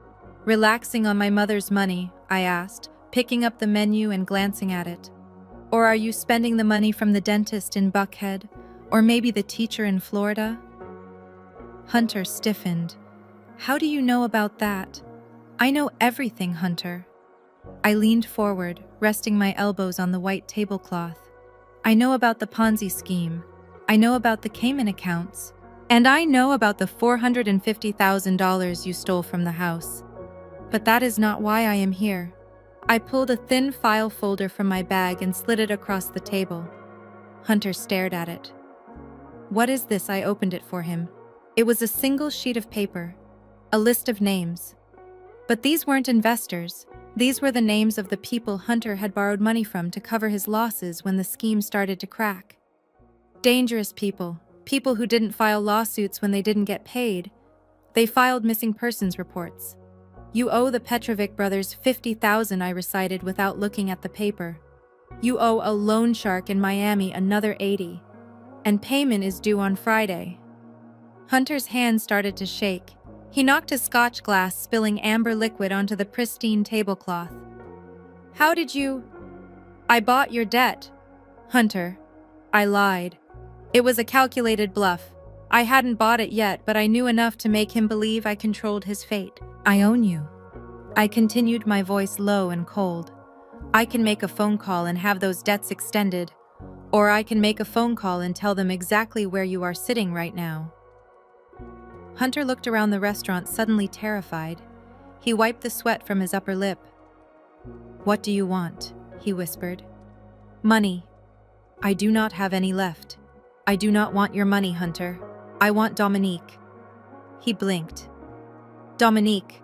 Relaxing on my mother's money, I asked, picking up the menu and glancing at it. Or are you spending the money from the dentist in Buckhead? Or maybe the teacher in Florida? Hunter stiffened. How do you know about that? I know everything, Hunter. I leaned forward, resting my elbows on the white tablecloth. I know about the Ponzi scheme. I know about the Cayman accounts. And I know about the $450,000 you stole from the house. But that is not why I am here. I pulled a thin file folder from my bag and slid it across the table. Hunter stared at it. What is this? I opened it for him. It was a single sheet of paper, a list of names. But these weren't investors. These were the names of the people Hunter had borrowed money from to cover his losses when the scheme started to crack. Dangerous people, people who didn't file lawsuits when they didn't get paid. They filed missing persons reports. You owe the Petrovic brothers $50,000, I recited without looking at the paper. You owe a loan shark in Miami another $80. And payment is due on Friday. Hunter's hand started to shake. He knocked his scotch glass, spilling amber liquid onto the pristine tablecloth. How did you? I bought your debt. Hunter. I lied. It was a calculated bluff. I hadn't bought it yet, but I knew enough to make him believe I controlled his fate. I own you. I continued, my voice low and cold. I can make a phone call and have those debts extended. Or I can make a phone call and tell them exactly where you are sitting right now. Hunter looked around the restaurant, suddenly terrified. He wiped the sweat from his upper lip. What do you want? He whispered. Money. I do not have any left. I do not want your money, Hunter. I want Dominique. He blinked. Dominique.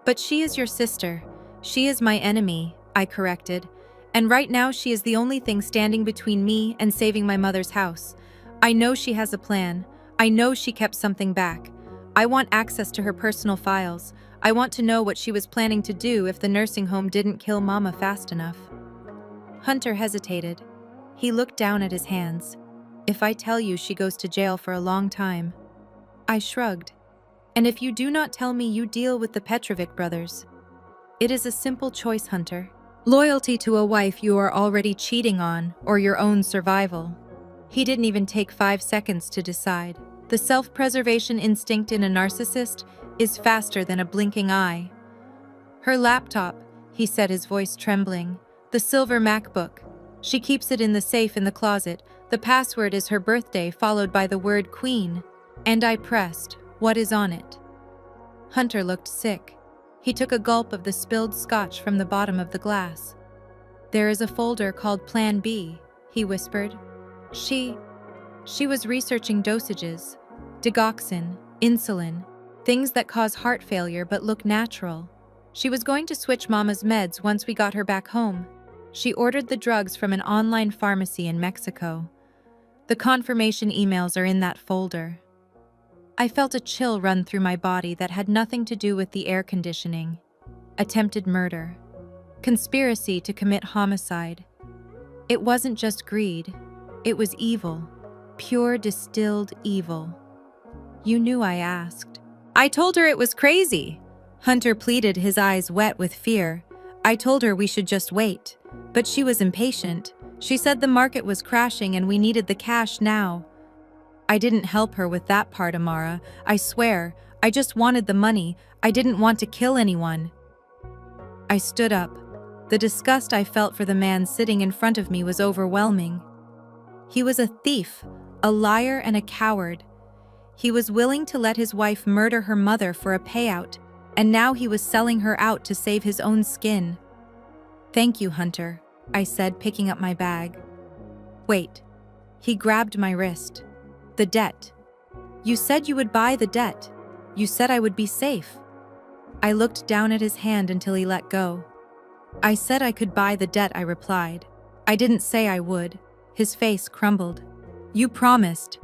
But she is your sister. She is my enemy, I corrected. And right now she is the only thing standing between me and saving my mother's house. I know she has a plan. I know she kept something back. I want access to her personal files. I want to know what she was planning to do if the nursing home didn't kill Mama fast enough. Hunter hesitated. He looked down at his hands. If I tell you, she goes to jail for a long time. I shrugged. And if you do not tell me, you deal with the Petrovic brothers. It is a simple choice, Hunter. Loyalty to a wife you are already cheating on, or your own survival. He didn't even take 5 seconds to decide. The self-preservation instinct in a narcissist is faster than a blinking eye. Her laptop, he said, his voice trembling. The silver MacBook. She keeps it in the safe in the closet. The password is her birthday followed by the word Queen. And I pressed, what is on it? Hunter looked sick. He took a gulp of the spilled scotch from the bottom of the glass. There is a folder called Plan B, he whispered. She was researching dosages, digoxin, insulin, things that cause heart failure but look natural. She was going to switch Mama's meds once we got her back home. She ordered the drugs from an online pharmacy in Mexico. The confirmation emails are in that folder. I felt a chill run through my body that had nothing to do with the air conditioning. Attempted murder. Conspiracy to commit homicide. It wasn't just greed. It was evil. Pure distilled evil. You knew, I asked. I told her it was crazy. Hunter pleaded, his eyes wet with fear. I told her we should just wait. But she was impatient. She said the market was crashing and we needed the cash now. I didn't help her with that part, Amara. I swear. I just wanted the money. I didn't want to kill anyone. I stood up. The disgust I felt for the man sitting in front of me was overwhelming. He was a thief, a liar, and a coward. He was willing to let his wife murder her mother for a payout, and now he was selling her out to save his own skin. Thank you, Hunter, I said, picking up my bag. Wait. He grabbed my wrist. The debt. You said you would buy the debt. You said I would be safe. I looked down at his hand until he let go. I said I could buy the debt, I replied. I didn't say I would. His face crumbled. You promised.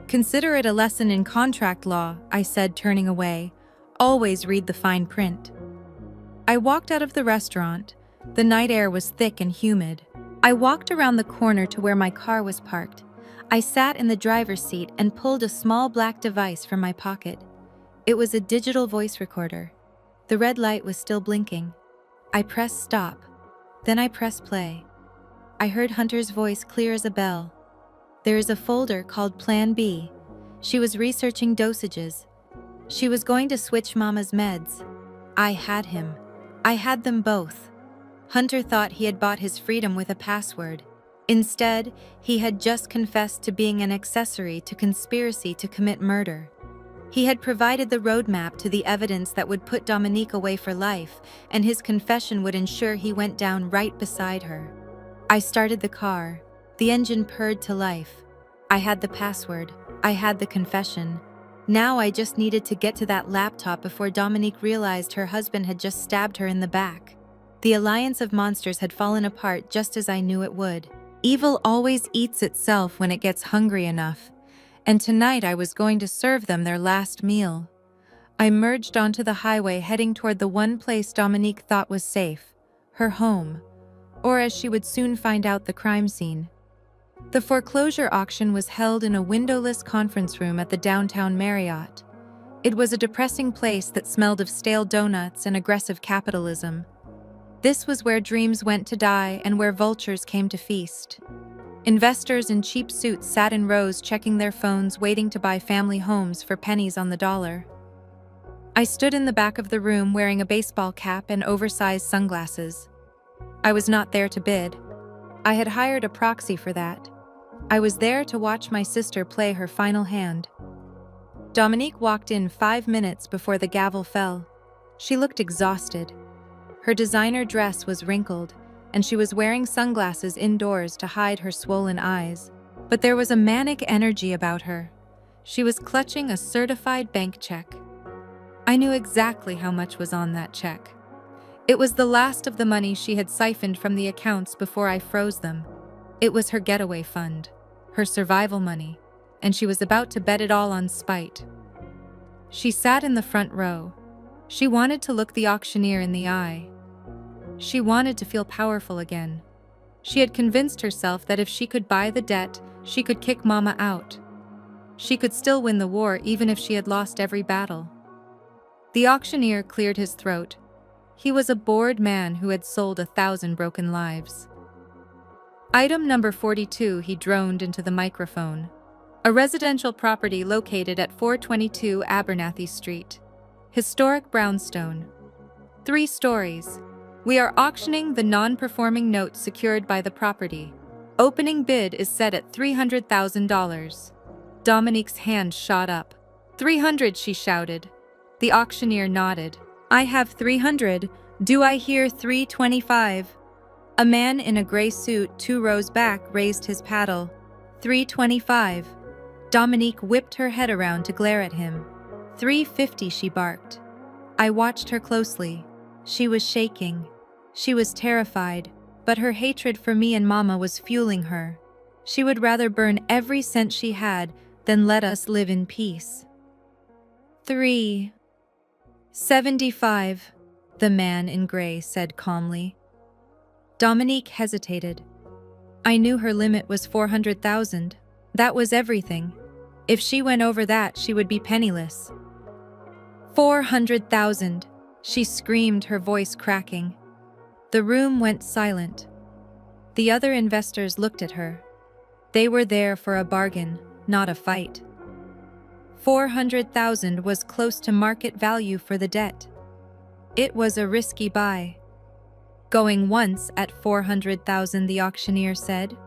Consider it a lesson in contract law, I said, turning away. Always read the fine print. I walked out of the restaurant. The night air was thick and humid. I walked around the corner to where my car was parked. I sat in the driver's seat and pulled a small black device from my pocket. It was a digital voice recorder. The red light was still blinking. I pressed stop. Then I pressed play. I heard Hunter's voice clear as a bell. There is a folder called Plan B. She was researching dosages. She was going to switch Mama's meds. I had him. I had them both. Hunter thought he had bought his freedom with a password. Instead, he had just confessed to being an accessory to conspiracy to commit murder. He had provided the roadmap to the evidence that would put Dominique away for life, and his confession would ensure he went down right beside her. I started the car. The engine purred to life. I had the password. I had the confession. Now I just needed to get to that laptop before Dominique realized her husband had just stabbed her in the back. The alliance of monsters had fallen apart just as I knew it would. Evil always eats itself when it gets hungry enough, and tonight I was going to serve them their last meal. I merged onto the highway heading toward the one place Dominique thought was safe, her home, or as she would soon find out, the crime scene. The foreclosure auction was held in a windowless conference room at the downtown Marriott. It was a depressing place that smelled of stale donuts and aggressive capitalism. This was where dreams went to die and where vultures came to feast. Investors in cheap suits sat in rows checking their phones, waiting to buy family homes for pennies on the dollar. I stood in the back of the room wearing a baseball cap and oversized sunglasses. I was not there to bid. I had hired a proxy for that. I was there to watch my sister play her final hand. Dominique walked in 5 minutes before the gavel fell. She looked exhausted. Her designer dress was wrinkled, and she was wearing sunglasses indoors to hide her swollen eyes. But there was a manic energy about her. She was clutching a certified bank check. I knew exactly how much was on that check. It was the last of the money she had siphoned from the accounts before I froze them. It was her getaway fund, her survival money, and she was about to bet it all on spite. She sat in the front row. She wanted to look the auctioneer in the eye. She wanted to feel powerful again. She had convinced herself that if she could buy the debt, she could kick Mama out. She could still win the war even if she had lost every battle. The auctioneer cleared his throat. He was a bored man who had sold 1,000 broken lives. Item number 42, he droned into the microphone. A residential property located at 422 Abernathy Street. Historic brownstone. 3 stories. We are auctioning the non-performing note secured by the property. Opening bid is set at $300,000. Dominique's hand shot up. 300, she shouted. The auctioneer nodded. I have 300. Do I hear 325? A man in a gray suit 2 rows back raised his paddle. 325. Dominique whipped her head around to glare at him. 350, she barked. I watched her closely. She was shaking. She was terrified, but her hatred for me and Mama was fueling her. She would rather burn every cent she had than let us live in peace. 375, the man in gray said calmly. Dominique hesitated. I knew her limit was 400,000. That was everything. If she went over that, she would be penniless. 400,000, she screamed, her voice cracking. The room went silent. The other investors looked at her. They were there for a bargain, not a fight. 400,000 was close to market value for the debt. It was a risky buy. Going once at 400,000, the auctioneer said.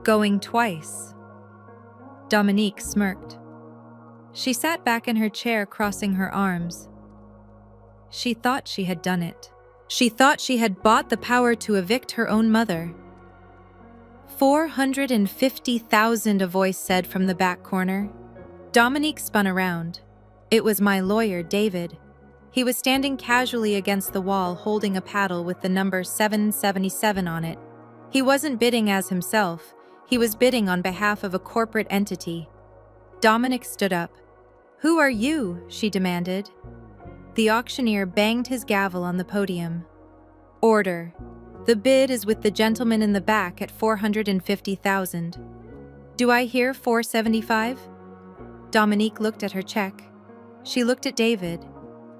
Going twice. Dominique smirked. She sat back in her chair, crossing her arms. She thought she had done it. She thought she had bought the power to evict her own mother. 450,000, a voice said from the back corner. Dominique spun around. It was my lawyer, David. He was standing casually against the wall holding a paddle with the number 777 on it. He wasn't bidding as himself, he was bidding on behalf of a corporate entity. Dominic stood up. "Who are you?" she demanded. The auctioneer banged his gavel on the podium. "Order. The bid is with the gentleman in the back at 450,000. Do I hear 475? Dominique looked at her check. She looked at David.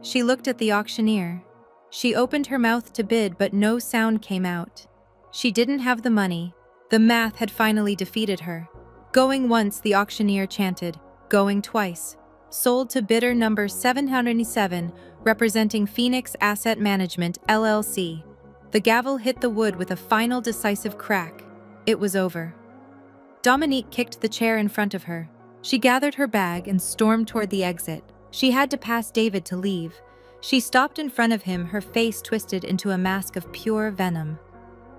She looked at the auctioneer. She opened her mouth to bid, but no sound came out. She didn't have the money. The math had finally defeated her. Going once, the auctioneer chanted. Going twice. Sold to bidder number 707, representing Phoenix Asset Management, LLC. The gavel hit the wood with a final decisive crack. It was over. Dominique kicked the chair in front of her. She gathered her bag and stormed toward the exit. She had to pass David to leave. She stopped in front of him, her face twisted into a mask of pure venom.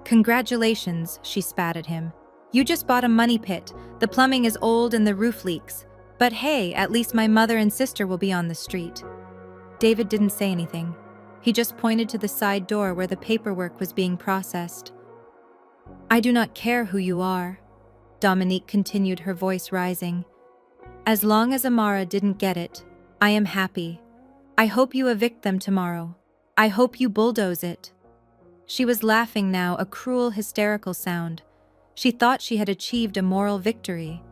"Congratulations," she spat at him. "You just bought a money pit. The plumbing is old and the roof leaks. But hey, at least my mother and sister will be on the street." David didn't say anything. He just pointed to the side door where the paperwork was being processed. "I do not care who you are," Dominique continued, her voice rising. "As long as Amara didn't get it, I am happy. I hope you evict them tomorrow. I hope you bulldoze it." She was laughing now, a cruel, hysterical sound. She thought she had achieved a moral victory.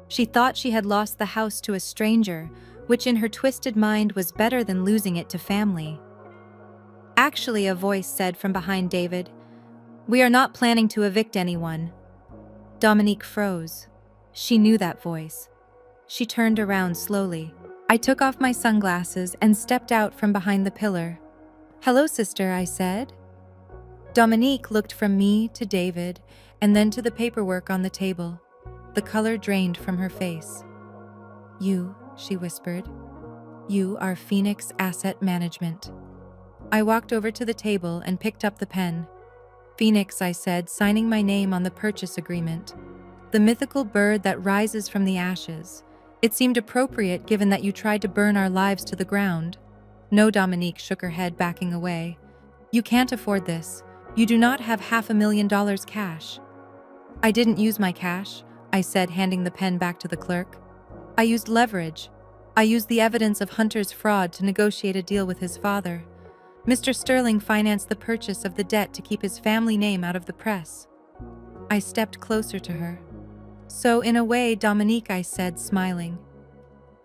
She thought she had lost the house to a stranger, which in her twisted mind was better than losing it to family. Actually, a voice said from behind David, "We are not planning to evict anyone." Dominique froze. She knew that voice. She turned around slowly. I took off my sunglasses and stepped out from behind the pillar. "Hello, sister," I said. Dominique looked from me to David and then to the paperwork on the table. The color drained from her face. "You," she whispered. "You are Phoenix Asset Management." I walked over to the table and picked up the pen. "Phoenix," I said, signing my name on the purchase agreement. "The mythical bird that rises from the ashes. It seemed appropriate given that you tried to burn our lives to the ground." "No," Dominique shook her head, backing away. "You can't afford this. You do not have $500,000 cash." "I didn't use my cash," I said, handing the pen back to the clerk. "I used leverage. I used the evidence of Hunter's fraud to negotiate a deal with his father. Mr. Sterling financed the purchase of the debt to keep his family name out of the press." I stepped closer to her. "So in a way, Dominique," I said, smiling,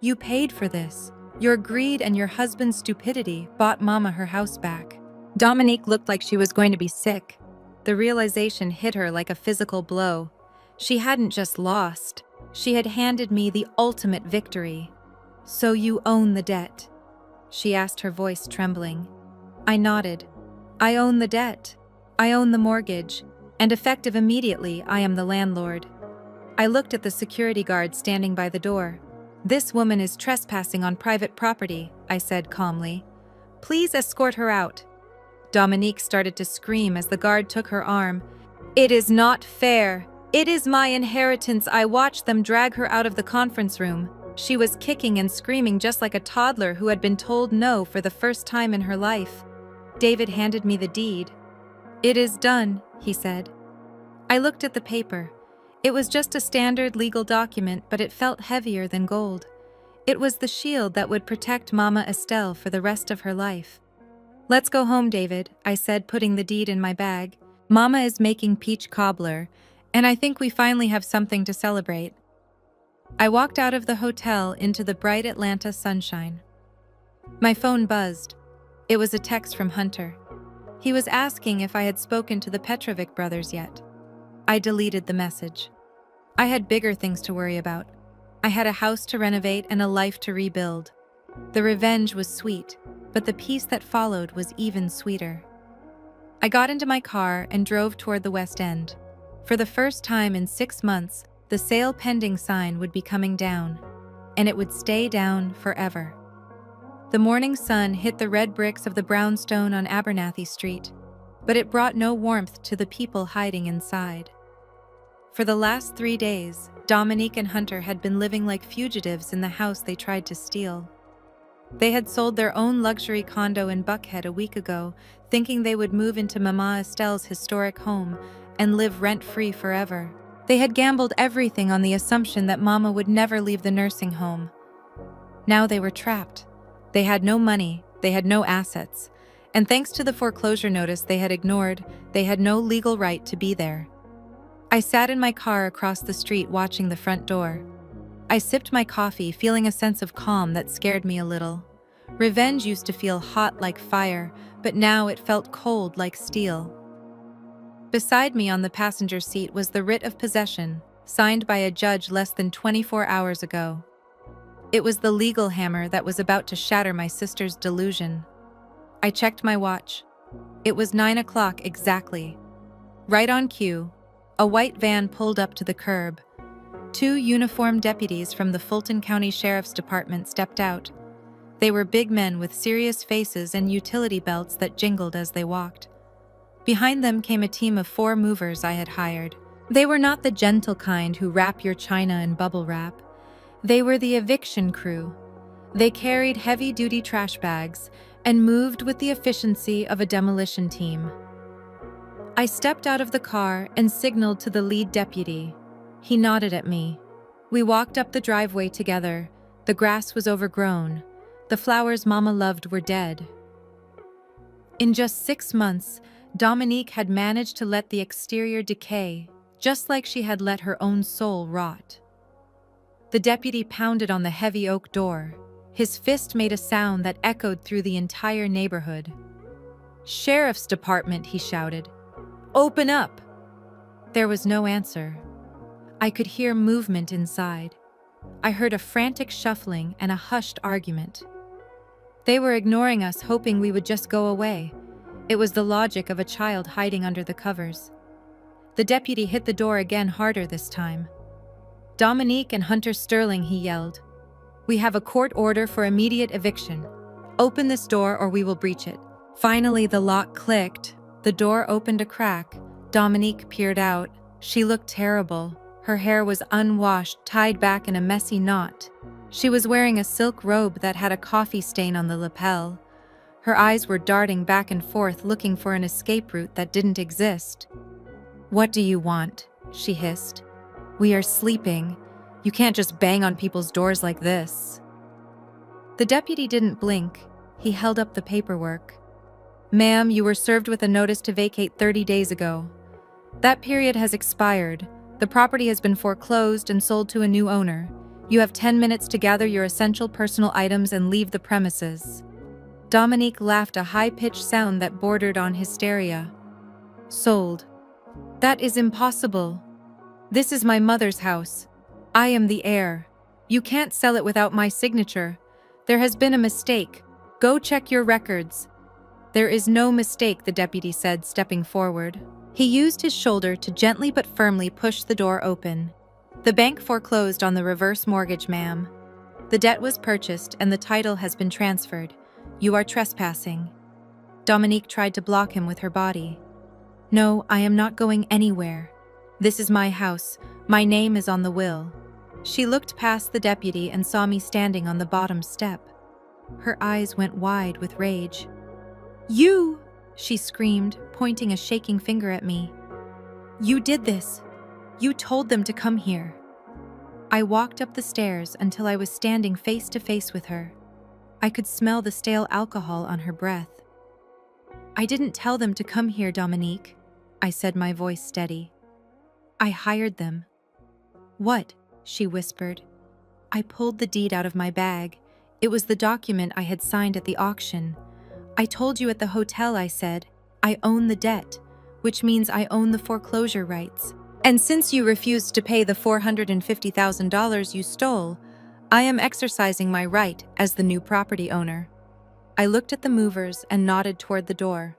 "you paid for this. Your greed and your husband's stupidity bought Mama her house back." Dominique looked like she was going to be sick. The realization hit her like a physical blow. She hadn't just lost. She had handed me the ultimate victory. "So you own the debt?" she asked, her voice trembling. I nodded. "I own the debt. I own the mortgage. And effective immediately, I am the landlord." I looked at the security guard standing by the door. "This woman is trespassing on private property," I said calmly. "Please escort her out." Dominique started to scream as the guard took her arm. "It is not fair. It is my inheritance." I watched them drag her out of the conference room. She was kicking and screaming just like a toddler who had been told no for the first time in her life. David handed me the deed. "It is done," he said. I looked at the paper. It was just a standard legal document, but it felt heavier than gold. It was the shield that would protect Mama Estelle for the rest of her life. "Let's go home, David," I said, putting the deed in my bag. "Mama is making peach cobbler, and I think we finally have something to celebrate." I walked out of the hotel into the bright Atlanta sunshine. My phone buzzed. It was a text from Hunter. He was asking if I had spoken to the Petrovic brothers yet. I deleted the message. I had bigger things to worry about. I had a house to renovate and a life to rebuild. The revenge was sweet, but the peace that followed was even sweeter. I got into my car and drove toward the West End. For the first time in 6 months, the sale pending sign would be coming down, and it would stay down forever. The morning sun hit the red bricks of the brownstone on Abernathy Street, but it brought no warmth to the people hiding inside. For the last 3 days, Dominique and Hunter had been living like fugitives in the house they tried to steal. They had sold their own luxury condo in Buckhead a week ago, thinking they would move into Mama Estelle's historic home and live rent-free forever. They had gambled everything on the assumption that Mama would never leave the nursing home. Now they were trapped. They had no money, they had no assets, and thanks to the foreclosure notice they had ignored, they had no legal right to be there. I sat in my car across the street watching the front door. I sipped my coffee, feeling a sense of calm that scared me a little. Revenge used to feel hot like fire, but now it felt cold like steel. Beside me on the passenger seat was the writ of possession, signed by a judge less than 24 hours ago. It was the legal hammer that was about to shatter my sister's delusion. I checked my watch. It was 9 o'clock exactly. Right on cue, a white van pulled up to the curb. 2 uniformed deputies from the Fulton County Sheriff's Department stepped out. They were big men with serious faces and utility belts that jingled as they walked. Behind them came a team of 4 movers I had hired. They were not the gentle kind who wrap your china in bubble wrap. They were the eviction crew. They carried heavy-duty trash bags and moved with the efficiency of a demolition team. I stepped out of the car and signaled to the lead deputy. He nodded at me. We walked up the driveway together. The grass was overgrown. The flowers Mama loved were dead. In just 6 months, Dominique had managed to let the exterior decay, just like she had let her own soul rot. The deputy pounded on the heavy oak door. His fist made a sound that echoed through the entire neighborhood. "Sheriff's Department," he shouted. "Open up!" There was no answer. I could hear movement inside. I heard a frantic shuffling and a hushed argument. They were ignoring us, hoping we would just go away. It was the logic of a child hiding under the covers. The deputy hit the door again, harder this time. "Dominique and Hunter Sterling," he yelled. "We have a court order for immediate eviction. Open this door or we will breach it." Finally, the lock clicked. The door opened a crack. Dominique peered out. She looked terrible. Her hair was unwashed, tied back in a messy knot. She was wearing a silk robe that had a coffee stain on the lapel. Her eyes were darting back and forth, looking for an escape route that didn't exist. "What do you want?" she hissed. "We are sleeping. You can't just bang on people's doors like this." The deputy didn't blink. He held up the paperwork. "Ma'am, you were served with a notice to vacate 30 days ago. That period has expired. The property has been foreclosed and sold to a new owner. You have 10 minutes to gather your essential personal items and leave the premises." Dominique laughed, a high-pitched sound that bordered on hysteria. "Sold. That is impossible. This is my mother's house. I am the heir. You can't sell it without my signature. There has been a mistake. Go check your records." "There is no mistake," the deputy said, stepping forward. He used his shoulder to gently but firmly push the door open. "The bank foreclosed on the reverse mortgage, ma'am. The debt was purchased and the title has been transferred. You are trespassing." Dominique tried to block him with her body. "No, I am not going anywhere. This is my house. My name is on the will." She looked past the deputy and saw me standing on the bottom step. Her eyes went wide with rage. "You!" she screamed, pointing a shaking finger at me. "You did this. You told them to come here." I walked up the stairs until I was standing face to face with her. I could smell the stale alcohol on her breath. "I didn't tell them to come here, Dominique," I said, my voice steady. "I hired them." "What?" she whispered. I pulled the deed out of my bag. It was the document I had signed at the auction. "I told you at the hotel," I said. "I own the debt, which means I own the foreclosure rights. And since you refused to pay the $450,000 you stole, I am exercising my right as the new property owner." I looked at the movers and nodded toward the door.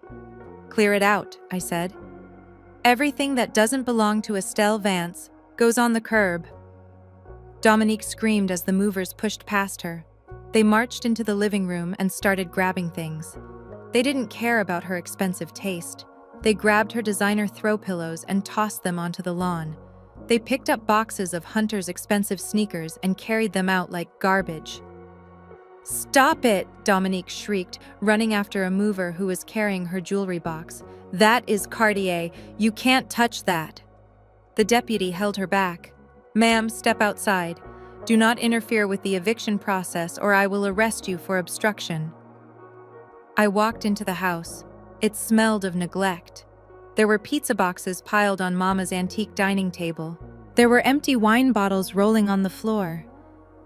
"Clear it out," I said. "Everything that doesn't belong to Estelle Vance goes on the curb." Dominique screamed as the movers pushed past her. They marched into the living room and started grabbing things. They didn't care about her expensive taste. They grabbed her designer throw pillows and tossed them onto the lawn. They picked up boxes of Hunter's expensive sneakers and carried them out like garbage. "Stop it!" Dominique shrieked, running after a mover who was carrying her jewelry box. "That is Cartier. You can't touch that." The deputy held her back. "Ma'am, step outside. Do not interfere with the eviction process or I will arrest you for obstruction." I walked into the house. It smelled of neglect. There were pizza boxes piled on Mama's antique dining table. There were empty wine bottles rolling on the floor.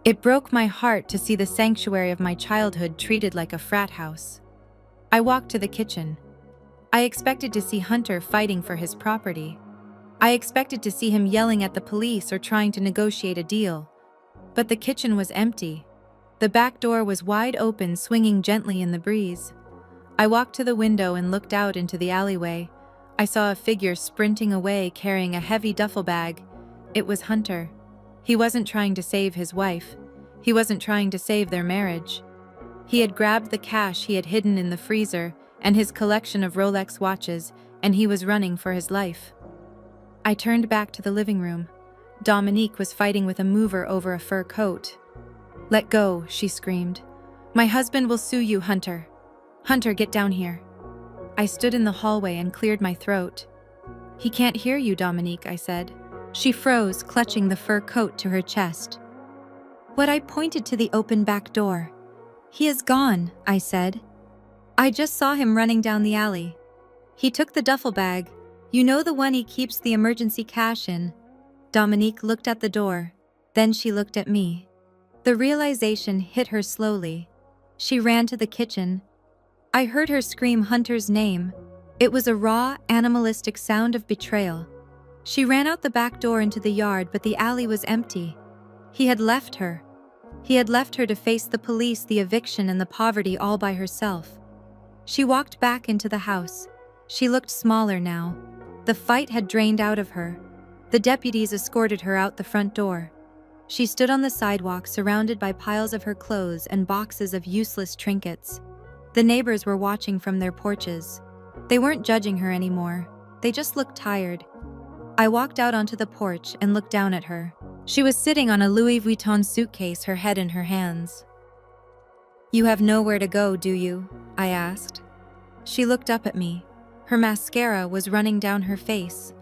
It broke my heart to see the sanctuary of my childhood treated like a frat house. I walked to the kitchen. I expected to see Hunter fighting for his property. I expected to see him yelling at the police or trying to negotiate a deal. But the kitchen was empty. The back door was wide open, swinging gently in the breeze. I walked to the window and looked out into the alleyway. I saw a figure sprinting away carrying a heavy duffel bag. It was Hunter. He wasn't trying to save his wife. He wasn't trying to save their marriage. He had grabbed the cash he had hidden in the freezer and his collection of Rolex watches, and he was running for his life. I turned back to the living room. Dominique was fighting with a mover over a fur coat. "Let go," she screamed. "My husband will sue you, Hunter. Hunter, get down here." I stood in the hallway and cleared my throat. "He can't hear you, Dominique," I said. She froze, clutching the fur coat to her chest. But I pointed to the open back door. "He is gone," I said. "I just saw him running down the alley. He took the duffel bag. You know, the one he keeps the emergency cash in." Dominique looked at the door. Then she looked at me. The realization hit her slowly. She ran to the kitchen. I heard her scream Hunter's name. It was a raw, animalistic sound of betrayal. She ran out the back door into the yard, but the alley was empty. He had left her. He had left her to face the police, the eviction, and the poverty all by herself. She walked back into the house. She looked smaller now. The fight had drained out of her. The deputies escorted her out the front door. She stood on the sidewalk, surrounded by piles of her clothes and boxes of useless trinkets. The neighbors were watching from their porches. They weren't judging her anymore. They just looked tired. I walked out onto the porch and looked down at her. She was sitting on a Louis Vuitton suitcase, her head in her hands. "You have nowhere to go, do you?" I asked. She looked up at me. Her mascara was running down her face.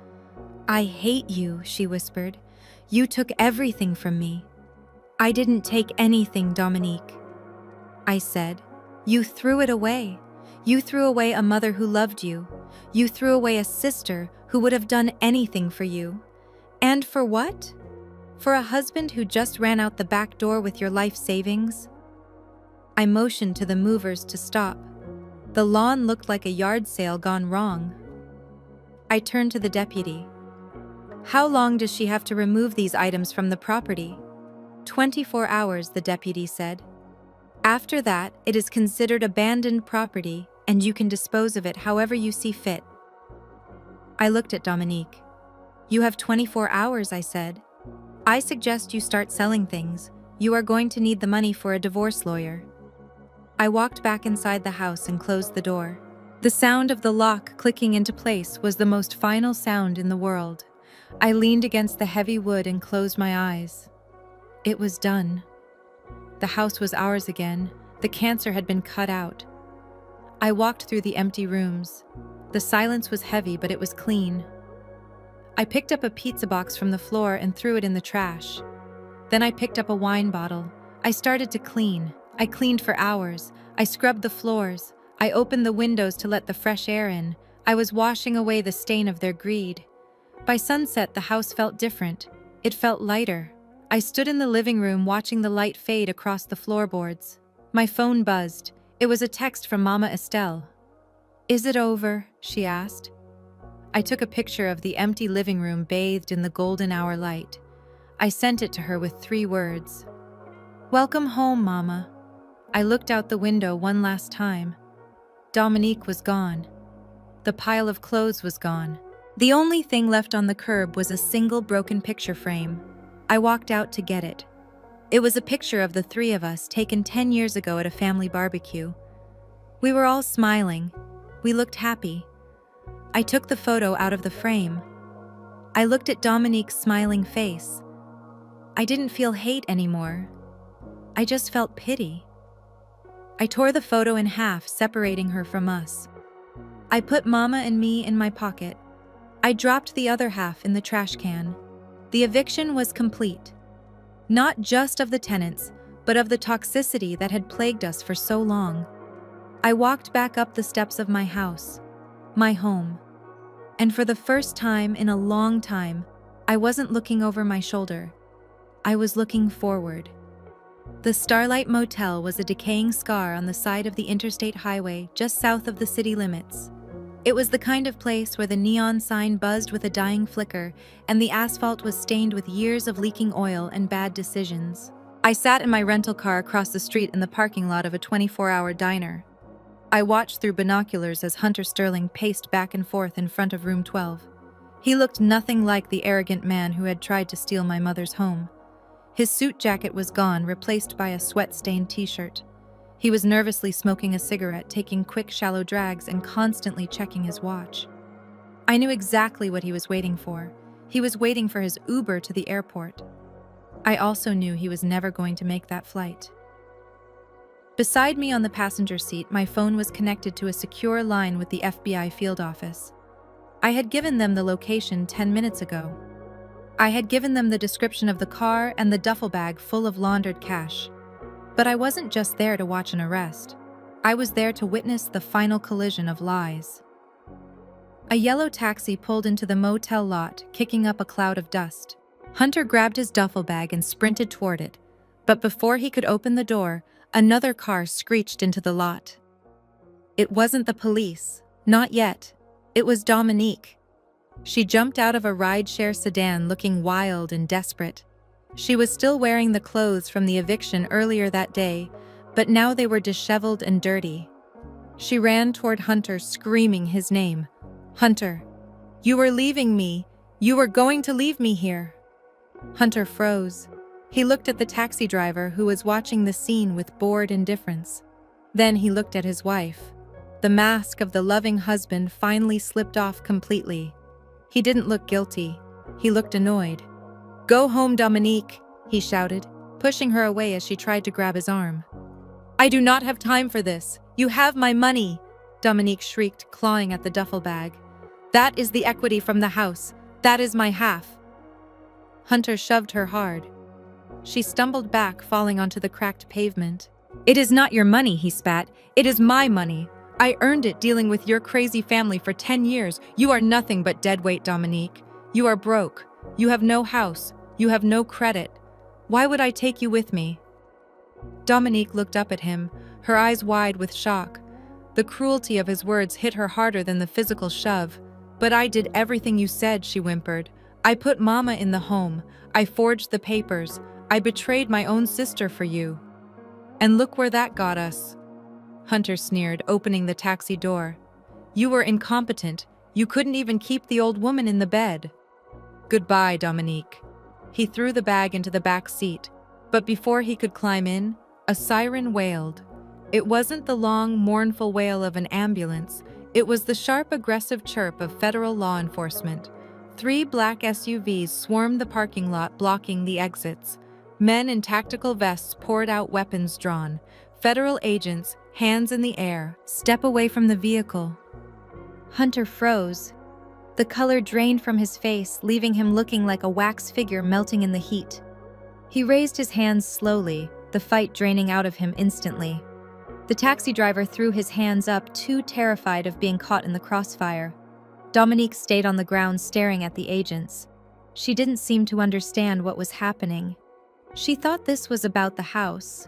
"I hate you," she whispered. "You took everything from me." "I didn't take anything, Dominique." I said. "You threw it away. You threw away a mother who loved you. You threw away a sister who would have done anything for you. And for what? For a husband who just ran out the back door with your life savings?" I motioned to the movers to stop. The lawn looked like a yard sale gone wrong. I turned to the deputy. "How long does she have to remove these items from the property?" 24 hours, the deputy said. "After that, it is considered abandoned property, and you can dispose of it however you see fit." I looked at Dominique. "You have 24 hours, I said. I suggest you start selling things. You are going to need the money for a divorce lawyer." I walked back inside the house and closed the door. The sound of the lock clicking into place was the most final sound in the world. I leaned against the heavy wood and closed my eyes. It was done. The house was ours again. The cancer had been cut out. I walked through the empty rooms. The silence was heavy, but it was clean. I picked up a pizza box from the floor and threw it in the trash. Then I picked up a wine bottle. I started to clean. I cleaned for hours. I scrubbed the floors. I opened the windows to let the fresh air in. I was washing away the stain of their greed. By sunset, the house felt different. It felt lighter. I stood in the living room watching the light fade across the floorboards. My phone buzzed. It was a text from Mama Estelle. "Is it over?" she asked. I took a picture of the empty living room bathed in the golden hour light. I sent it to her with 3 words. "Welcome home, Mama." I looked out the window one last time. Dominique was gone. The pile of clothes was gone. The only thing left on the curb was a single broken picture frame. I walked out to get it. It was a picture of the 3 of us taken 10 years ago at a family barbecue. We were all smiling. We looked happy. I took the photo out of the frame. I looked at Dominique's smiling face. I didn't feel hate anymore. I just felt pity. I tore the photo in half, separating her from us. I put Mama and me in my pocket. I dropped the other half in the trash can. The eviction was complete. Not just of the tenants, but of the toxicity that had plagued us for so long. I walked back up the steps of my house, my home. And for the first time in a long time, I wasn't looking over my shoulder. I was looking forward. The Starlight Motel was a decaying scar on the side of the interstate highway just south of the city limits. It was the kind of place where the neon sign buzzed with a dying flicker and the asphalt was stained with years of leaking oil and bad decisions. I sat in my rental car across the street in the parking lot of a 24-hour diner. I watched through binoculars as Hunter Sterling paced back and forth in front of room 12. He looked nothing like the arrogant man who had tried to steal my mother's home. His suit jacket was gone, replaced by a sweat-stained t-shirt. He was nervously smoking a cigarette, taking quick, shallow drags, and constantly checking his watch. I knew exactly what he was waiting for. He was waiting for his Uber to the airport. I also knew he was never going to make that flight. Beside me on the passenger seat, my phone was connected to a secure line with the FBI field office. I had given them the location 10 minutes ago. I had given them the description of the car and the duffel bag full of laundered cash. But I wasn't just there to watch an arrest. I was there to witness the final collision of lies. A yellow taxi pulled into the motel lot, kicking up a cloud of dust. Hunter grabbed his duffel bag and sprinted toward it. But before he could open the door, another car screeched into the lot. It wasn't the police. Not yet. It was Dominique. She jumped out of a rideshare sedan looking wild and desperate. She was still wearing the clothes from the eviction earlier that day, but now they were disheveled and dirty. She ran toward Hunter, screaming his name. "Hunter, you were leaving me. You were going to leave me here." Hunter froze. He looked at the taxi driver who was watching the scene with bored indifference. Then he looked at his wife. The mask of the loving husband finally slipped off completely. He didn't look guilty. He looked annoyed. "Go home, Dominique," he shouted, pushing her away as she tried to grab his arm. "I do not have time for this. You have my money," Dominique shrieked, clawing at the duffel bag. "That is the equity from the house. That is my half." Hunter shoved her hard. She stumbled back, falling onto the cracked pavement. "It is not your money," he spat. "It is my money. I earned it dealing with your crazy family for 10 years. You are nothing but deadweight, Dominique. You are broke. You have no house. You have no credit. Why would I take you with me?" Dominique looked up at him, her eyes wide with shock. The cruelty of his words hit her harder than the physical shove. "But I did everything you said," she whimpered. "I put Mama in the home. I forged the papers. I betrayed my own sister for you. And look where that got us." Hunter sneered, opening the taxi door. "You were incompetent. You couldn't even keep the old woman in the bed." "Goodbye, Dominique." He threw the bag into the back seat, but before he could climb in, a siren wailed. It wasn't the long, mournful wail of an ambulance. It was the sharp, aggressive chirp of federal law enforcement. 3 black SUVs swarmed the parking lot, blocking the exits. Men in tactical vests poured out, weapons drawn. Federal agents, hands in the air. "Step away from the vehicle." Hunter froze. The color drained from his face, leaving him looking like a wax figure melting in the heat. He raised his hands slowly, the fight draining out of him instantly. The taxi driver threw his hands up, too terrified of being caught in the crossfire. Dominique stayed on the ground staring at the agents. She didn't seem to understand what was happening. She thought this was about the house.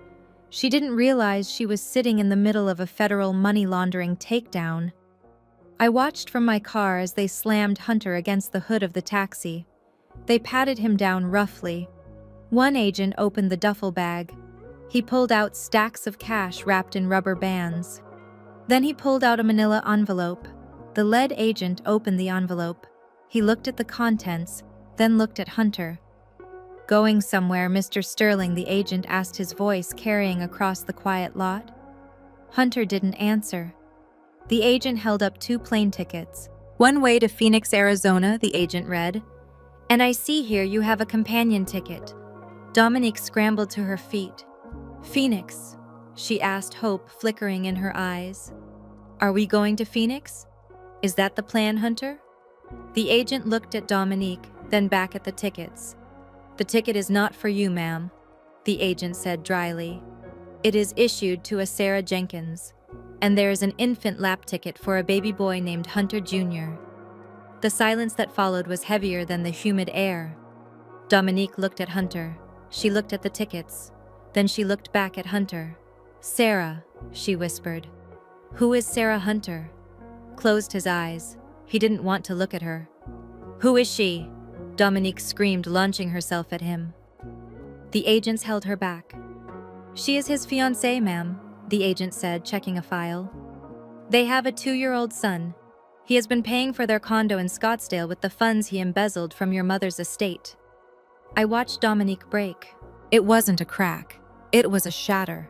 She didn't realize she was sitting in the middle of a federal money laundering takedown. I watched from my car as they slammed Hunter against the hood of the taxi. They patted him down roughly. One agent opened the duffel bag. He pulled out stacks of cash wrapped in rubber bands. Then he pulled out a manila envelope. The lead agent opened the envelope. He looked at the contents, then looked at Hunter. "Going somewhere, Mr. Sterling?" the agent asked, his voice carrying across the quiet lot. Hunter didn't answer. The agent held up 2 plane tickets. "One way to Phoenix, Arizona," the agent read. "And I see here you have a companion ticket." Dominique scrambled to her feet. "Phoenix? she asked, hope flickering in her eyes. Are we going to Phoenix? Is that the plan, Hunter? The agent looked at Dominique, then back at the tickets. The ticket is not for you, ma'am, the agent said dryly. It is issued to a Sarah Jenkins, and there is an infant lap ticket for a baby boy named Hunter Jr. The silence that followed was heavier than the humid air. Dominique looked at Hunter. She looked at the tickets. Then she looked back at Hunter. Sarah, she whispered. Who is Sarah Hunter? Closed his eyes. He didn't want to look at her. Who is she? Dominique screamed, launching herself at him. The agents held her back. She is his fiancée, ma'am, the agent said, checking a file. They have a 2-year-old son. He has been paying for their condo in Scottsdale with the funds he embezzled from your mother's estate. I watched Dominique break. It wasn't a crack. It was a shatter.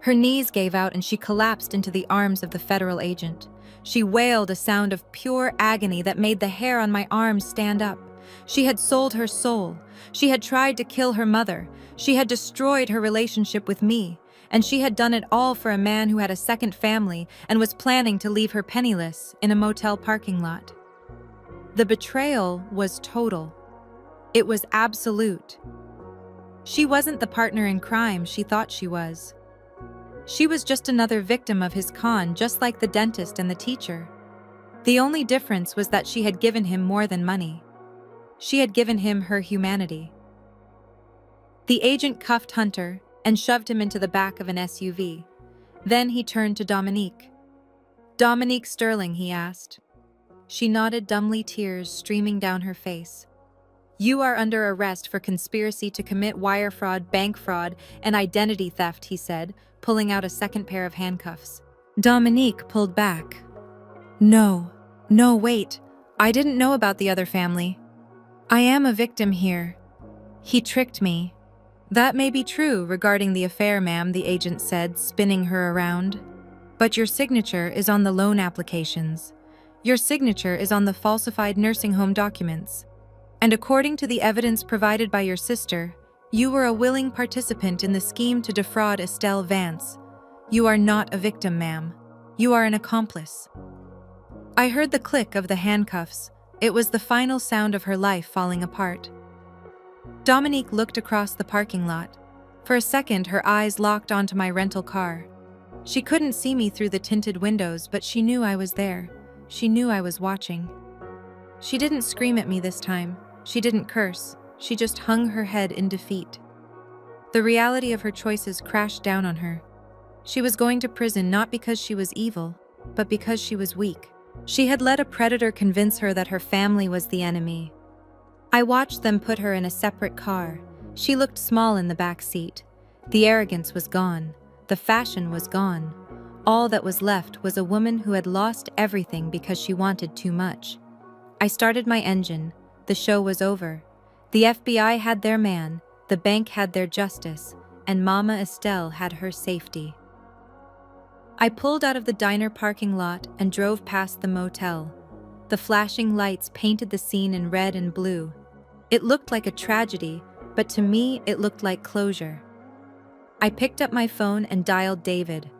Her knees gave out and she collapsed into the arms of the federal agent. She wailed a sound of pure agony that made the hair on my arms stand up. She had sold her soul. She had tried to kill her mother. She had destroyed her relationship with me. And she had done it all for a man who had a second family and was planning to leave her penniless in a motel parking lot. The betrayal was total. It was absolute. She wasn't the partner in crime she thought she was. She was just another victim of his con, just like the dentist and the teacher. The only difference was that she had given him more than money. She had given him her humanity. The agent cuffed Hunter and shoved him into the back of an SUV. Then he turned to Dominique. Dominique Sterling, he asked. She nodded dumbly, tears streaming down her face. You are under arrest for conspiracy to commit wire fraud, bank fraud, and identity theft, he said, pulling out a second pair of handcuffs. Dominique pulled back. No, wait. I didn't know about the other family. I am a victim here. He tricked me. That may be true regarding the affair, ma'am, the agent said, spinning her around. But your signature is on the loan applications. Your signature is on the falsified nursing home documents. And according to the evidence provided by your sister, you were a willing participant in the scheme to defraud Estelle Vance. You are not a victim, ma'am. You are an accomplice. I heard the click of the handcuffs. It was the final sound of her life falling apart. Dominique looked across the parking lot. For a second, her eyes locked onto my rental car. She couldn't see me through the tinted windows, but she knew I was there. She knew I was watching. She didn't scream at me this time. She didn't curse. She just hung her head in defeat. The reality of her choices crashed down on her. She was going to prison not because she was evil, but because she was weak. She had let a predator convince her that her family was the enemy. I watched them put her in a separate car. She looked small in the back seat. The arrogance was gone. The fashion was gone. All that was left was a woman who had lost everything because she wanted too much. I started my engine. The show was over. The FBI had their man, the bank had their justice, and Mama Estelle had her safety. I pulled out of the diner parking lot and drove past the motel. The flashing lights painted the scene in red and blue. It looked like a tragedy, but to me it looked like closure. I picked up my phone and dialed David.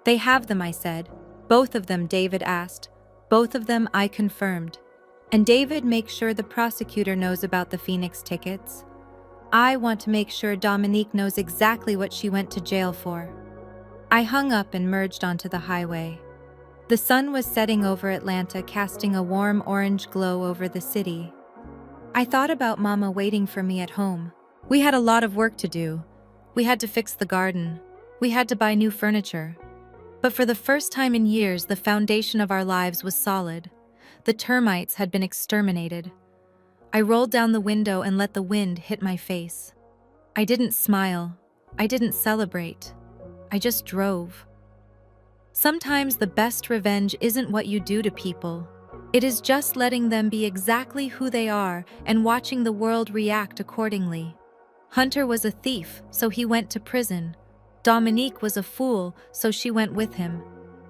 They have them, I said. Both of them, David asked. Both of them, I confirmed. And David, make sure the prosecutor knows about the Phoenix tickets. I want to make sure Dominique knows exactly what she went to jail for. I hung up and merged onto the highway. The sun was setting over Atlanta, casting a warm orange glow over the city. I thought about Mama waiting for me at home. We had a lot of work to do. We had to fix the garden. We had to buy new furniture. But for the first time in years, the foundation of our lives was solid. The termites had been exterminated. I rolled down the window and let the wind hit my face. I didn't smile. I didn't celebrate. I just drove. Sometimes the best revenge isn't what you do to people. It is just letting them be exactly who they are and watching the world react accordingly. Hunter was a thief, so he went to prison. Dominique was a fool, so she went with him.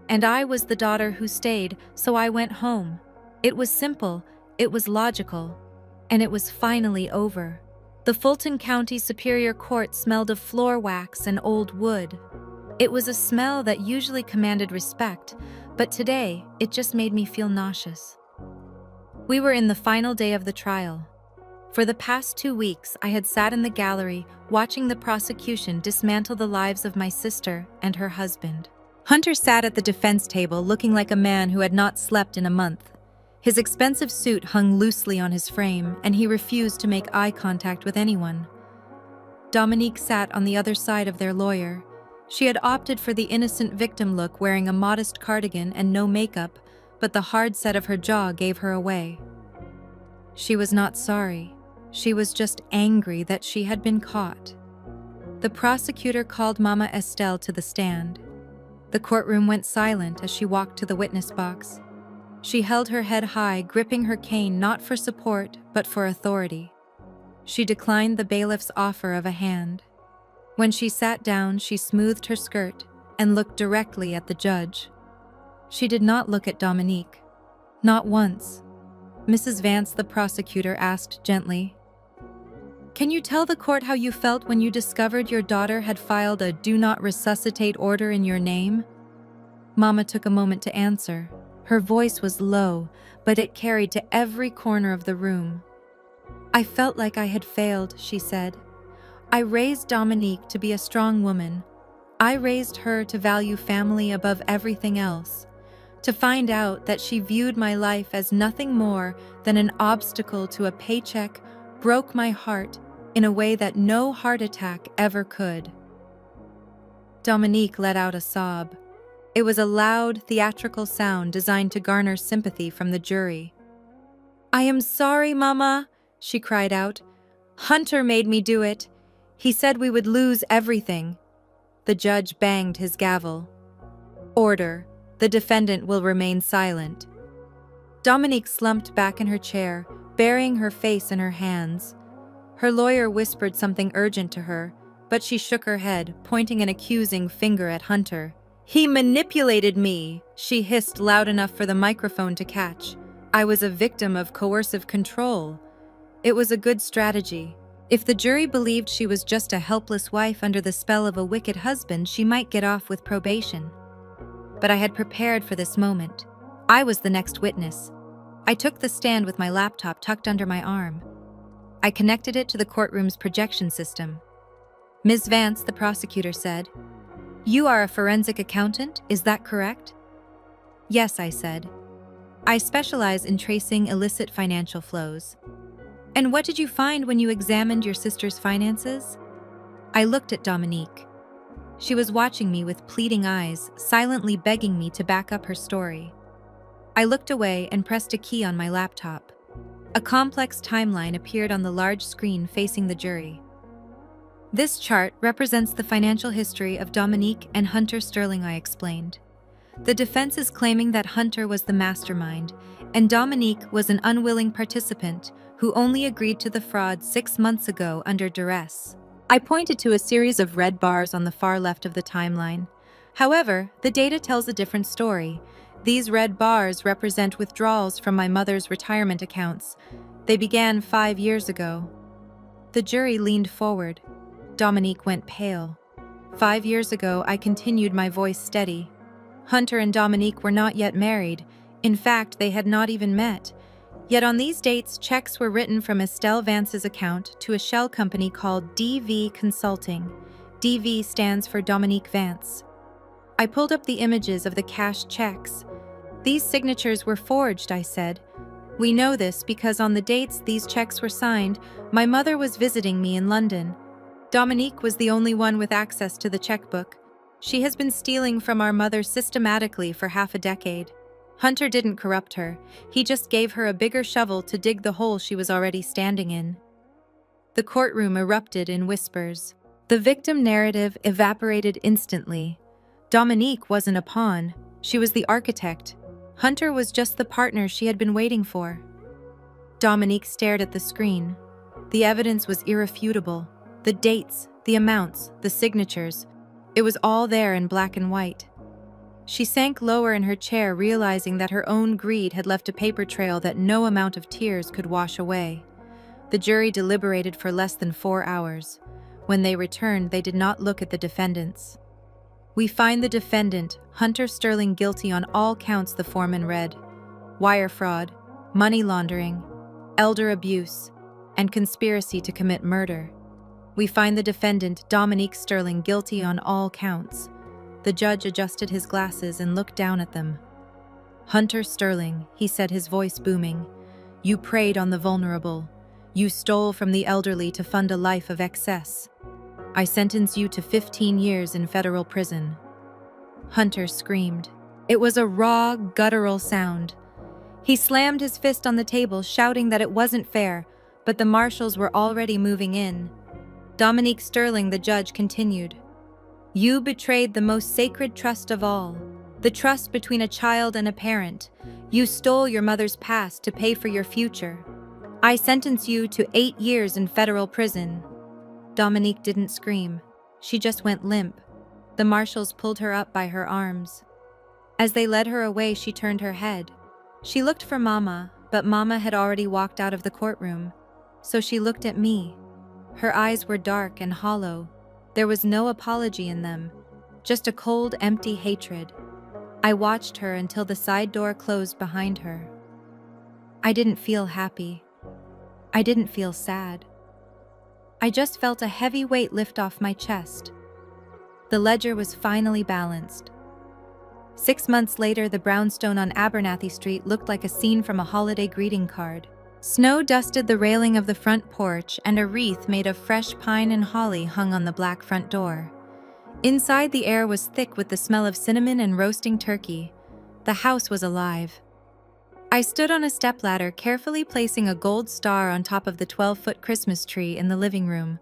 And I was the daughter who stayed, so I went home. It was simple, it was logical, and it was finally over. The Fulton County Superior Court smelled of floor wax and old wood. It was a smell that usually commanded respect, but today it just made me feel nauseous. We were in the final day of the trial. For the past 2 weeks, I had sat in the gallery watching the prosecution dismantle the lives of my sister and her husband. Hunter sat at the defense table looking like a man who had not slept in a month. His expensive suit hung loosely on his frame, and he refused to make eye contact with anyone. Dominique sat on the other side of their lawyer. She had opted for the innocent victim look, wearing a modest cardigan and no makeup, but the hard set of her jaw gave her away. She was not sorry. She was just angry that she had been caught. The prosecutor called Mama Estelle to the stand. The courtroom went silent as she walked to the witness box. She held her head high, gripping her cane not for support, but for authority. She declined the bailiff's offer of a hand. When she sat down, she smoothed her skirt and looked directly at the judge. She did not look at Dominique. Not once. Mrs. Vance, the prosecutor, asked gently, "Can you tell the court how you felt when you discovered your daughter had filed a do not resuscitate order in your name?" Mama took a moment to answer. Her voice was low, but it carried to every corner of the room. "I felt like I had failed," she said. "I raised Dominique to be a strong woman. I raised her to value family above everything else. To find out that she viewed my life as nothing more than an obstacle to a paycheck broke my heart in a way that no heart attack ever could." Dominique let out a sob. It was a loud, theatrical sound designed to garner sympathy from the jury. "I am sorry, Mama," she cried out. "Hunter made me do it. He said we would lose everything." The judge banged his gavel. "Order. The defendant will remain silent." Dominique slumped back in her chair, burying her face in her hands. Her lawyer whispered something urgent to her, but she shook her head, pointing an accusing finger at Hunter. "He manipulated me," she hissed loud enough for the microphone to catch. "I was a victim of coercive control. It was a good strategy. If the jury believed she was just a helpless wife under the spell of a wicked husband, she might get off with probation. But I had prepared for this moment. I was the next witness. I took the stand with my laptop tucked under my arm. I connected it to the courtroom's projection system. "Ms. Vance," the prosecutor said, "you are a forensic accountant, is that correct?" "Yes," I said. "I specialize in tracing illicit financial flows." "And what did you find when you examined your sister's finances?" I looked at Dominique. She was watching me with pleading eyes, silently begging me to back up her story. I looked away and pressed a key on my laptop. A complex timeline appeared on the large screen facing the jury. "This chart represents the financial history of Dominique and Hunter Sterling," I explained. "The defense is claiming that Hunter was the mastermind, and Dominique was an unwilling participant who only agreed to the fraud 6 months ago under duress." I pointed to a series of red bars on the far left of the timeline. However, the data tells a different story. These red bars represent withdrawals from my mother's retirement accounts. They began 5 years ago. The jury leaned forward. Dominique went pale. 5 years ago, I continued, my voice steady. Hunter and Dominique were not yet married. In fact, they had not even met. Yet on these dates, checks were written from Estelle Vance's account to a shell company called DV Consulting. DV stands for Dominique Vance. I pulled up the images of the cashed checks. "These signatures were forged," I said. "We know this because on the dates these checks were signed, my mother was visiting me in London. Dominique was the only one with access to the checkbook. She has been stealing from our mother systematically for half a decade. Hunter didn't corrupt her. He just gave her a bigger shovel to dig the hole she was already standing in." The courtroom erupted in whispers. The victim narrative evaporated instantly. Dominique wasn't a pawn. She was the architect. Hunter was just the partner she had been waiting for. Dominique stared at the screen. The evidence was irrefutable. The dates, the amounts, the signatures. It was all there in black and white. She sank lower in her chair, realizing that her own greed had left a paper trail that no amount of tears could wash away. The jury deliberated for less than 4 hours. When they returned, they did not look at the defendants. We find the defendant, Hunter Sterling, guilty on all counts, the foreman read. Wire fraud, money laundering, elder abuse, and conspiracy to commit murder. We find the defendant, Dominique Sterling, guilty on all counts. The judge adjusted his glasses and looked down at them. Hunter Sterling, he said, his voice booming, you preyed on the vulnerable. You stole from the elderly to fund a life of excess. I sentence you to 15 years in federal prison. Hunter screamed. It was a raw, guttural sound. He slammed his fist on the table, shouting that it wasn't fair, but the marshals were already moving in. Dominique Sterling, the judge, continued. You betrayed the most sacred trust of all, the trust between a child and a parent. You stole your mother's past to pay for your future. I sentence you to 8 years in federal prison. Dominique didn't scream. She just went limp. The marshals pulled her up by her arms. As they led her away, she turned her head. She looked for Mama, but Mama had already walked out of the courtroom. So she looked at me. Her eyes were dark and hollow. There was no apology in them, just a cold, empty hatred. I watched her until the side door closed behind her. I didn't feel happy. I didn't feel sad. I just felt a heavy weight lift off my chest. The ledger was finally balanced. 6 months later, the brownstone on Abernathy Street looked like a scene from a holiday greeting card. Snow dusted the railing of the front porch, and a wreath made of fresh pine and holly hung on the black front door. Inside, the air was thick with the smell of cinnamon and roasting turkey. The house was alive. I stood on a stepladder, carefully placing a gold star on top of the 12-foot Christmas tree in the living room.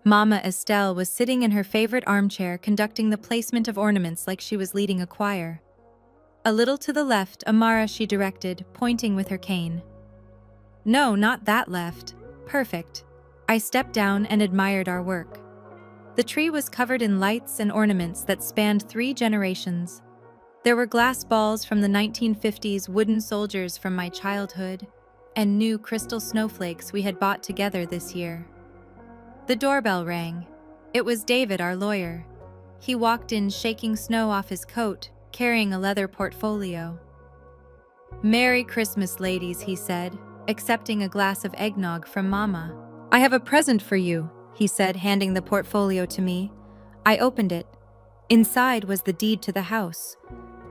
Mama Estelle was sitting in her favorite armchair, conducting the placement of ornaments like she was leading a choir. A little to the left, Amara, she directed, pointing with her cane. No, not that left. Perfect. I stepped down and admired our work. The tree was covered in lights and ornaments that spanned 3 generations. There were glass balls from the 1950s, wooden soldiers from my childhood, and new crystal snowflakes we had bought together this year. The doorbell rang. It was David, our lawyer. He walked in, shaking snow off his coat, carrying a leather portfolio. Merry Christmas, ladies, he said, accepting a glass of eggnog from Mama. I have a present for you, he said, handing the portfolio to me. I opened it. Inside was the deed to the house.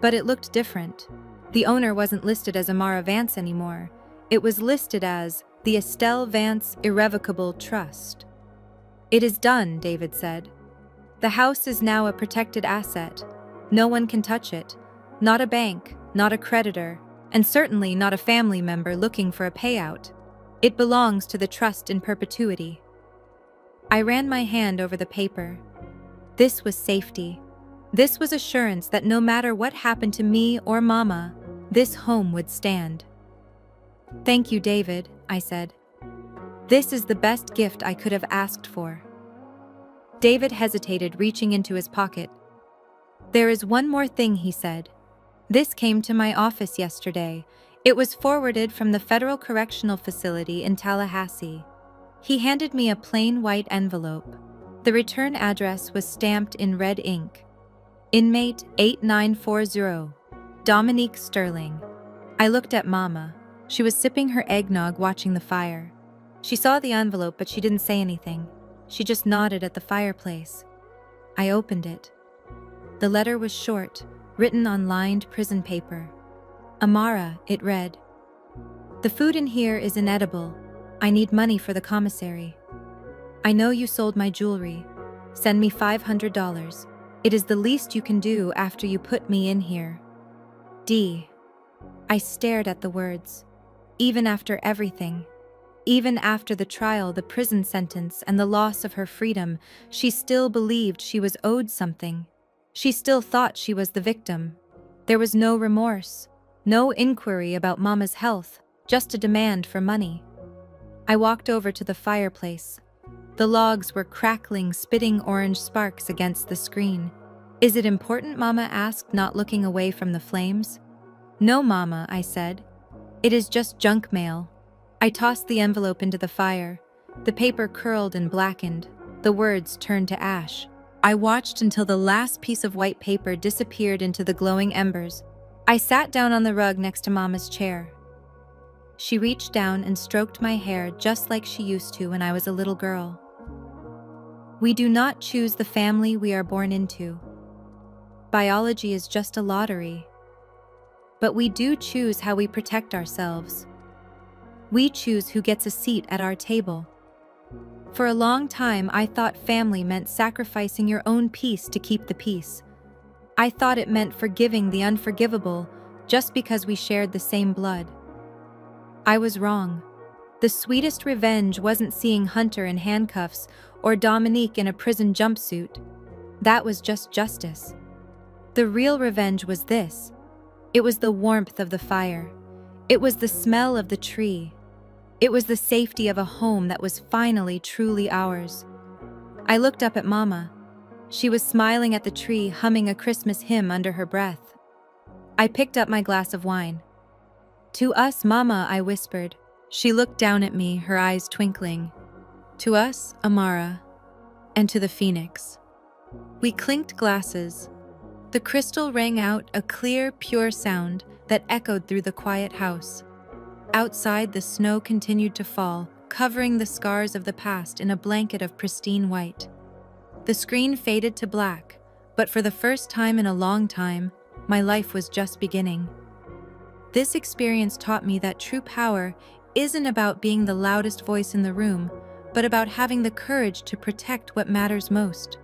But it looked different. The owner wasn't listed as Amara Vance anymore. It was listed as the Estelle Vance Irrevocable Trust. It is done, David said. The house is now a protected asset. No one can touch it. Not a bank, not a creditor, and certainly not a family member looking for a payout. It belongs to the trust in perpetuity. I ran my hand over the paper. This was safety. This was assurance that no matter what happened to me or Mama, this home would stand. Thank you, David, I said. This is the best gift I could have asked for. David hesitated, reaching into his pocket. There is one more thing, he said. This came to my office yesterday. It was forwarded from the Federal Correctional Facility in Tallahassee. He handed me a plain white envelope. The return address was stamped in red ink. Inmate 8940, Dominique Sterling. I looked at Mama. She was sipping her eggnog, watching the fire. She saw the envelope, but she didn't say anything. She just nodded at the fireplace. I opened it. The letter was short, written on lined prison paper. Amara, it read. The food in here is inedible. I need money for the commissary. I know you sold my jewelry. Send me $500. It is the least you can do after you put me in here. D. I stared at the words. Even after everything, even after the trial, the prison sentence, and the loss of her freedom, she still believed she was owed something. She still thought she was the victim. There was no remorse, no inquiry about Mama's health, just a demand for money. I walked over to the fireplace. The logs were crackling, spitting orange sparks against the screen. Is it important? Mama asked, not looking away from the flames. No, Mama, I said. It is just junk mail. I tossed the envelope into the fire. The paper curled and blackened. The words turned to ash. I watched until the last piece of white paper disappeared into the glowing embers. I sat down on the rug next to Mama's chair. She reached down and stroked my hair just like she used to when I was a little girl. We do not choose the family we are born into. Biology is just a lottery. But we do choose how we protect ourselves. We choose who gets a seat at our table. For a long time, I thought family meant sacrificing your own peace to keep the peace. I thought it meant forgiving the unforgivable just because we shared the same blood. I was wrong. The sweetest revenge wasn't seeing Hunter in handcuffs or Dominique in a prison jumpsuit. That was just justice. The real revenge was this. It was the warmth of the fire. It was the smell of the tree. It was the safety of a home that was finally truly ours. I looked up at Mama. She was smiling at the tree, humming a Christmas hymn under her breath. I picked up my glass of wine. "To us, Mama," I whispered. She looked down at me, her eyes twinkling. "To us, Amara, and to the phoenix." We clinked glasses. The crystal rang out a clear, pure sound that echoed through the quiet house. Outside, the snow continued to fall, covering the scars of the past in a blanket of pristine white. The screen faded to black, but for the first time in a long time, my life was just beginning. This experience taught me that true power isn't about being the loudest voice in the room, but about having the courage to protect what matters most.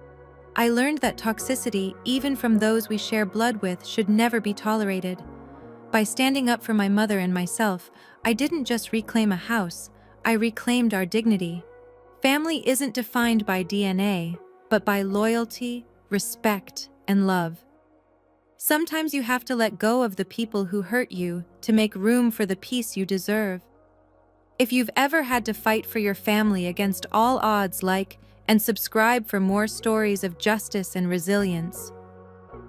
I learned that toxicity, even from those we share blood with, should never be tolerated. By standing up for my mother and myself, I didn't just reclaim a house, I reclaimed our dignity. Family isn't defined by DNA, but by loyalty, respect, and love. Sometimes you have to let go of the people who hurt you to make room for the peace you deserve. If you've ever had to fight for your family against all odds, like and subscribe for more stories of justice and resilience.